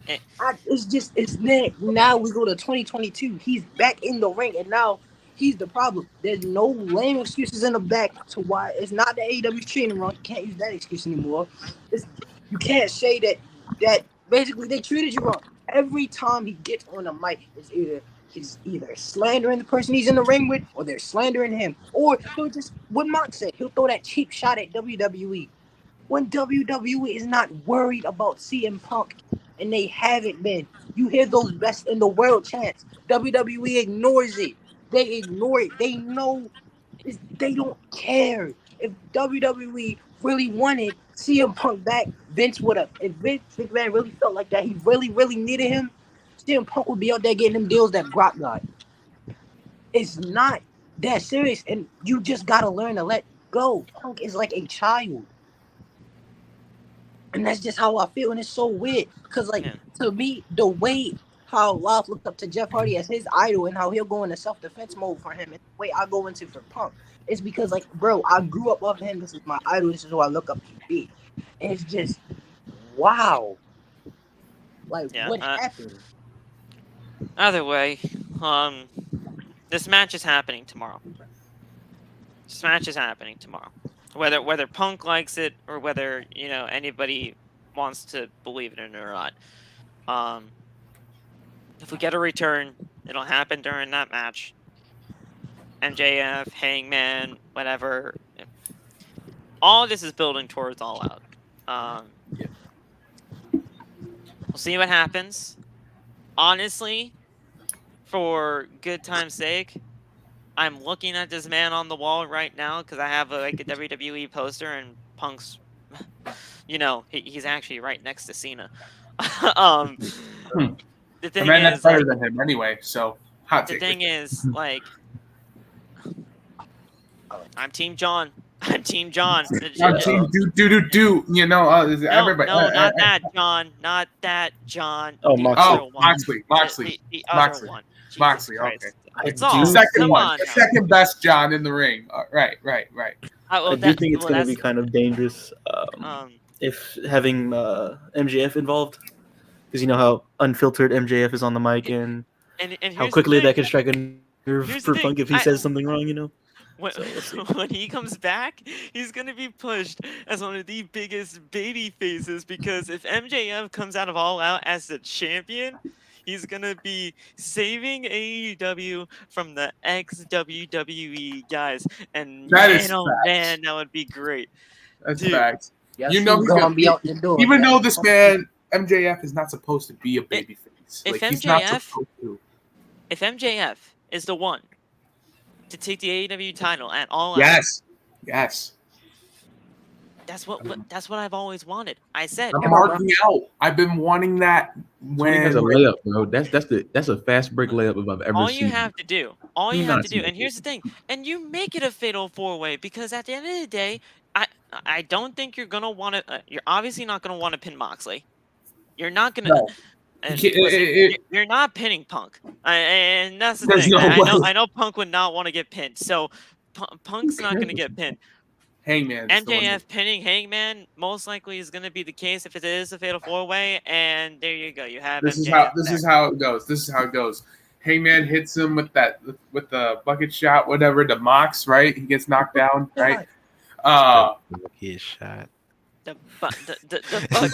It's now we go to 2022. He's back in the ring, and now he's the problem. There's no lame excuses in the back to why it's not the AEW training wrong. You can't use that excuse anymore. You can't say that basically they treated you wrong. Every time he gets on the mic, he's either slandering the person he's in the ring with, or they're slandering him, or he'll just, what Mark said, he'll throw that cheap shot at WWE. When WWE is not worried about CM Punk, and they haven't been. You hear those best in the world chants. WWE ignores it. They ignore it. They know they don't care. If WWE really wanted CM Punk back, Vince would have. If Vince McMahon really felt like that, he really, really needed him, CM Punk would be out there getting them deals that Brock got. It's not that serious, and you just gotta learn to let go. Punk is like a child. And that's just how I feel, and it's so weird. Because, like, to me, the way how Love looked up to Jeff Hardy as his idol and how he'll go into self-defense mode for him, and the way I go into for Punk, it's because, like, bro, I grew up off him. This is my idol. This is who I look up to be. And it's just, wow. Like, what happened? Either way, this match is happening tomorrow. Whether Punk likes it or whether, you know, anybody wants to believe it or not. If we get a return, it'll happen during that match. MJF, Hangman, whatever. All this is building towards All Out. We'll see what happens. Honestly, for good time's sake, I'm looking at this man on the wall right now because I have a WWE poster and Punk's, you know, he's actually right next to Cena. The thing that's is, better than him anyway. So hot the take. thing is, like, I'm Team John. I'm Team John. I'm Team do. You know, everybody. No, not that John. Not that John. Oh, The Moxley. other one. Moxley. The other one. Jesus Moxley. Christ. Okay. It's all. Second Come one. on The now. second best John in the ring. Right. I do think it's going to be kind of dangerous if having MJF involved, because you know how unfiltered MJF is on the mic and how quickly that can strike a nerve for Punk if he says something wrong, you know. When he comes back, he's going to be pushed as one of the biggest baby faces because if MJF comes out of All Out as the champion, he's going to be saving AEW from the ex-WWE guys. And man, that would be great. That's Dude. facts. Yes, You know, he's gonna be out the door. even though this man, MJF, is not supposed to be a babyface. If He's not MJF supposed to. If MJF is the one to take the AEW title at All Out, Yes. that's what I've always wanted. I said I'm marking out. I've been wanting that Tony has a layup, bro. That's a fast break layup if I've ever all seen. you have to do, and here's the thing, and you make it a fatal four-way because at the end of the day, I don't think you're gonna want to. You're obviously not gonna want to pin Moxley. You're not gonna. No. And listen, you're not pinning Punk, and that's the thing. No way. I know Punk would not want to get pinned. So Punk's not going to get pinned. Hangman. MJF pinning Hangman most likely is going to be the case if it is a fatal 4-way, and there you go. You have This MJF is how it goes. This is how it goes. Hangman hits him with the bucket shot, whatever, the Mox, right? He gets knocked down, right? Bucket shot. The buck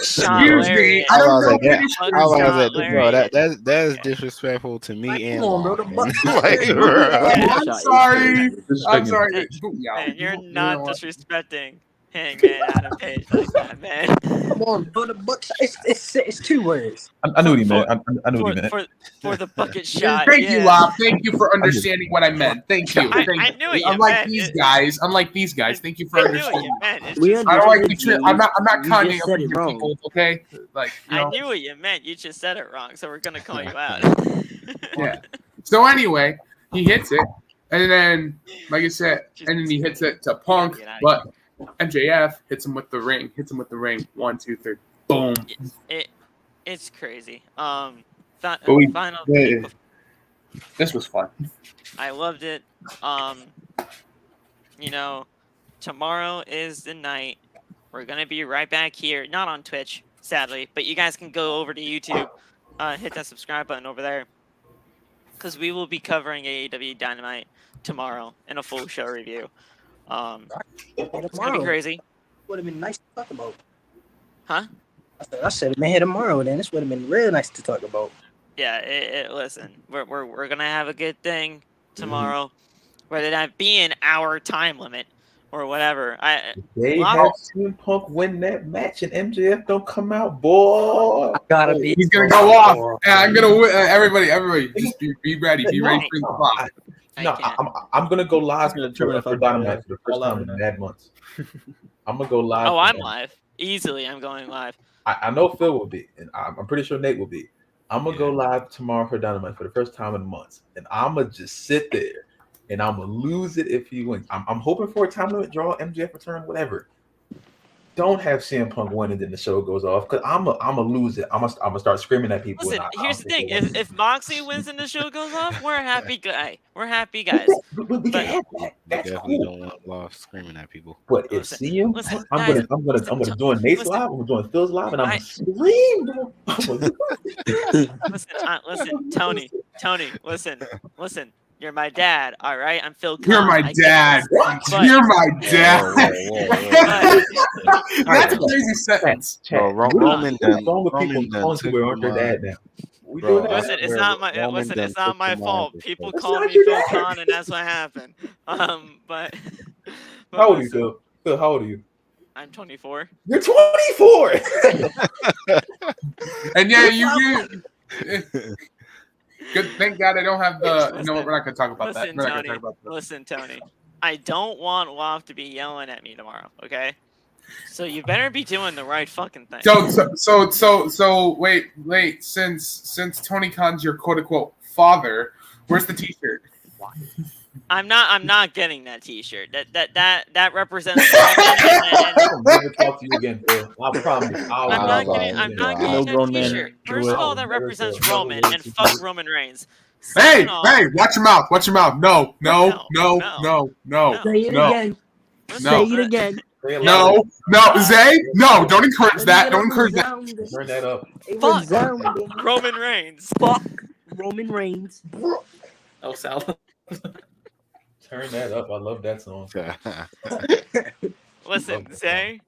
shot. Excuse me. I don't know. Bro, that's disrespectful to me and Come on, bro. The Mom. buck I'm sorry. I'm sorry. Man, you're not disrespecting Hangman Adam Page like that, man. Come on, bro. The buck shot. It's 2 words. I knew what he meant. I knew what he meant. For the bucket shot. Thank you, Lop. Thank you for understanding what I meant. Thank you. I knew what you Unlike meant. Unlike these guys. Thank you for I knew what understanding. you meant. It's We just- I don't like understood to. you. I'm not You Kanye just over said it here, wrong. people. Okay, like you I know. knew what you meant. You just said it wrong, so we're gonna call you out. Yeah. So anyway, he hits it, and then, like I said, and then he hits it to Punk, but MJF hits him with the ring. 1, 2, 3, boom. It's crazy. we- Final. yeah. This was fun. I loved it. You know, tomorrow is the night. We're gonna be right back here, not on Twitch, sadly, but you guys can go over to YouTube, hit that subscribe button over there, because we will be covering AEW Dynamite tomorrow in a full show review. It's gonna be crazy. Would have been nice to talk about. Huh? I said it may hit tomorrow. Then this would have been real nice to talk about. Yeah, listen, we're gonna have a good thing tomorrow, whether that be an hour time limit or whatever. They have CM Punk win that match and MJF don't come out, boy. Gotta be. He's gonna go off. And I'm gonna win. Everybody, just be ready. Be ready for the clock. No, I'm gonna go live gonna determine if for I'm Dynamite for the first all out time or in not. mad months. I'm gonna go live. Oh, for I'm that. live. Easily, I'm going live. I know Phil will be, and I'm pretty sure Nate will be. I'm gonna go live tomorrow for Dynamite for the first time in months, and I'm gonna just sit there, and I'm gonna lose it if he wins. I'm hoping for a time limit draw, MJF return, whatever. Don't have CM Punk win and then the show goes off, because I'm gonna lose it. I'm gonna start screaming at people. Listen, here's the thing: if Moxley wins and the show goes off, we're a happy guy. We're happy guys. we can have that. That's Definitely cool. don't want lost screaming at people. But if Listen, CM, listen, I'm guys, gonna join Nate's listen. live. I'm gonna join Phil's live, and I'm I- gonna scream. Bro. Listen, Tony, listen. You're my dad, all right? I'm Phil. You're Khan. my I get dad. this, but- You're my Whoa, dad. whoa. That's a crazy sentence. Bro, What Roman is done. wrong with Roman people done calling took people aren't their my- dad now? We Bro, doing that? Listen, it's Where not my Roman listen. done It's not took my the fault. mind. People That's call not me your Phil dad. Khan, and that's what happened. But How old are you, listen, Phil? Phil, how old are you? I'm 24. You're 24. And yeah, you. Good. Thank God I don't have the. You know what? We're not gonna talk about that. Listen, We're not gonna Tony. talk about that. Listen, Tony. I don't want Loft to be yelling at me tomorrow. Okay. So you better be doing the right fucking thing. So wait. Since Tony Khan's your quote unquote father, where's the T-shirt? I'm not getting that T-shirt. That represents. and I'll never talk to you again, Phil. I promise. I'm not getting No that grown man T-shirt. can First do of it. all, that Never represents say it. Roman, and fuck Roman Reigns. Hey, Second off, watch your mouth. Watch your mouth. No. No. Say it again. listen, Say it again. Say it No, Zay. No, don't encourage that. Don't encourage that. Turn that up. It Fuck. resounded. Roman Reigns. Fuck Roman Reigns. Oh, Sal. Turn that up. I love that song. Listen, Zay.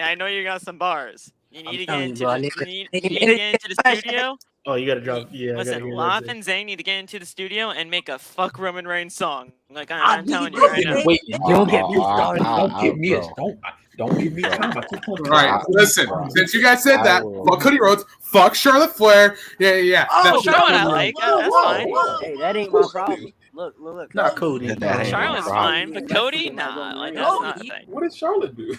I know you got some bars. You need to get telling you, into bro, I the, need you to- need to get into the studio. Oh, you gotta drop. Yeah. I gotta Listen, hear Loft that. and Zay need to get into the studio and make a fuck Roman Reigns song. Like I I'm telling need you right to now. get- Wait, Don't get me started. don't give me don't give me time. I keep telling you. All right, listen. Since you guys said that, fuck Cody Rhodes, fuck Charlotte Flair. Yeah. Oh, That's Charlotte, I whoa, like. whoa, That's whoa, fine. whoa. Hey, that ain't my problem. Look. Not Cody. That ain't Charlotte's no fine, but That's Cody, fucking nah, Roman like Reigns. that's not a thing. What did Charlotte do?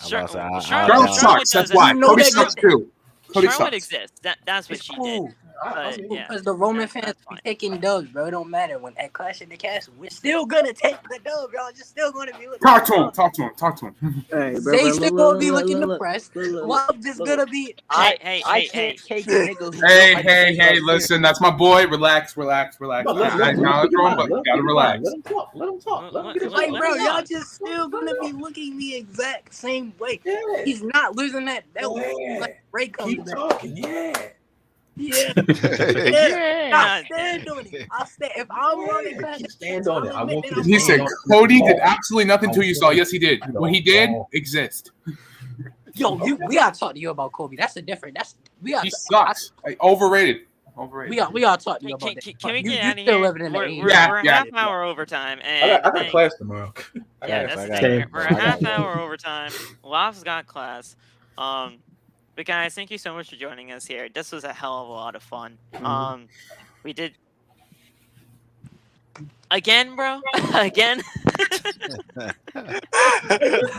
Charlotte, I- Charlotte sucks. That's why. You know Cody that- sucks too. Cody Charlotte sucks. exists. That's what It's she cool. did. But yeah, Because the Roman that's fans be fine. taking dubs, bro. It don't matter. When at Clash of the Castle, we're still gonna take the dub, y'all. Just still gonna be looking. Talk to him. Talk to him. Talk to him. Hey, bro, They bro, still look, gonna be look, looking look, depressed. look, Love just look. gonna be. I Hey, can't take a nigga who Hey, like hey, a hey! nigga Listen, that's my boy. Relax, relax, relax. No, let I him acknowledge speak his wrong, mind. but Let him gotta speak his mind. relax. Let him talk. Let him talk. Let him get his Like, mind. bro, Let him y'all talk. just still gonna be looking the exact same way. Yeah. He's not losing that belt. Yeah. Like Ray comes Keep back. talking. Yeah. Yeah. Yeah. I'll stand on it. I'll stand. If I'm wrong in Clash, Stand on it. I want you to He stand said on it. Cody did absolutely nothing to you, Saul. Yes, he did. I know. What he did exist. Yo, we gotta talk to you about Kobe. That's a different. We He sucks. Overrated. Overrated. We gotta talk to you about that. Can we You get out of still here? living in the We're, 80s. we're, Yeah, we're yeah, half hour overtime, I and got class tomorrow. yeah, Yes, that's I the got thing. it. We're I a got half it. hour overtime. Lof's got class. But guys, thank you so much for joining us here. This was a hell of a lot of fun. We did again, bro. Again.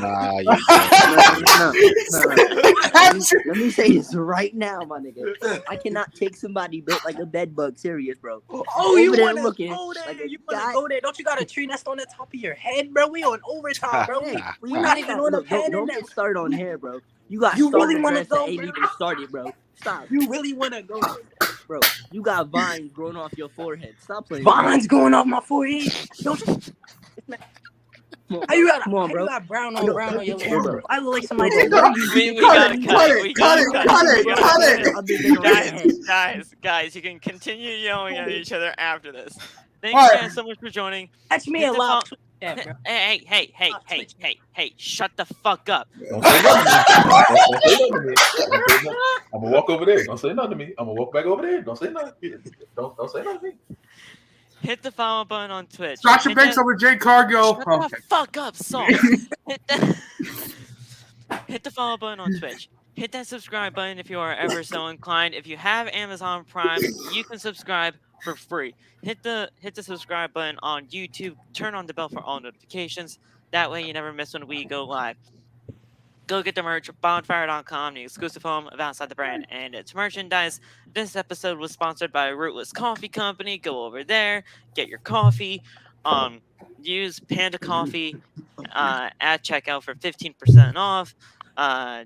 Nah, you No. Let me say this right now, my nigga. I cannot take somebody built like a bed bug serious, bro. Oh, you Over there wanna looking go there? like a You wanna guy- go there? Don't you got a tree nest on the top of your head, bro? We on overtime, bro. Hey, We're not even on the look, pad in don't there. get started on hair, bro. You got You really starter wanna dreads that go, ain't bro? even started, bro. Stop, You really wanna go there? bro. You got vines growing off your forehead. Stop playing. Vines going off my forehead. Don't you? How you got? Come on, How bro. you got brown on Yo, brown cut on your the lips, camera. bro? I look like somebody. Bro, that- We Cut gotta it, cut cut it. it, We cut gotta it, cut cut it. it, We cut gotta it. Other than on your head. Guys, you can continue yelling at each other after this. Thank All you right. guys so much for joining. Catch me Hit a the live phone- tweet that, bro. Hey, shut the fuck up. Don't say nothing to me. I'm gonna walk over there. Don't say nothing to me. I'm gonna walk back over there. Don't say nothing. Don't say nothing to me. Hit the follow button on Twitch. Sasha Hit Banks that- over Jade Cargill. Shut Okay. the fuck up, Saul. Hit the follow button on Twitch. Hit that subscribe button if you are ever so inclined. If you have Amazon Prime, you can subscribe for free. Hit the subscribe button on YouTube. Turn on the bell for all notifications. That way you never miss when we go live. Go get the merch, bonfire.com, the exclusive home of Outside the Brand and its merchandise. This episode was sponsored by Rootless Coffee Company. Go over there, get your coffee. Use Panda Coffee at checkout for 15% off.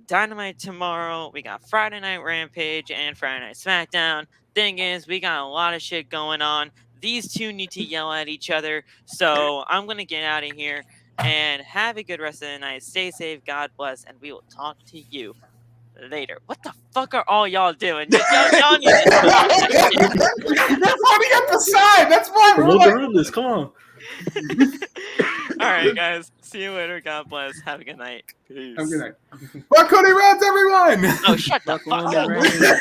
Dynamite tomorrow. We got Friday Night Rampage and Friday Night SmackDown. Thing is, we got a lot of shit going on. These two need to yell at each other. So I'm going to get out of here. And have a good rest of the night. Stay safe. God bless. And we will talk to you later. What the fuck are all y'all doing? Y'all need to stop this shit. That's funny up the side. That's why we're Promote the like, rootless. Come on. All right, guys. See you later. God bless. Have a good night. Peace. have a good night. Fuck Cody Rhodes, everyone. Oh, shut the Fuck on fuck the up. rain.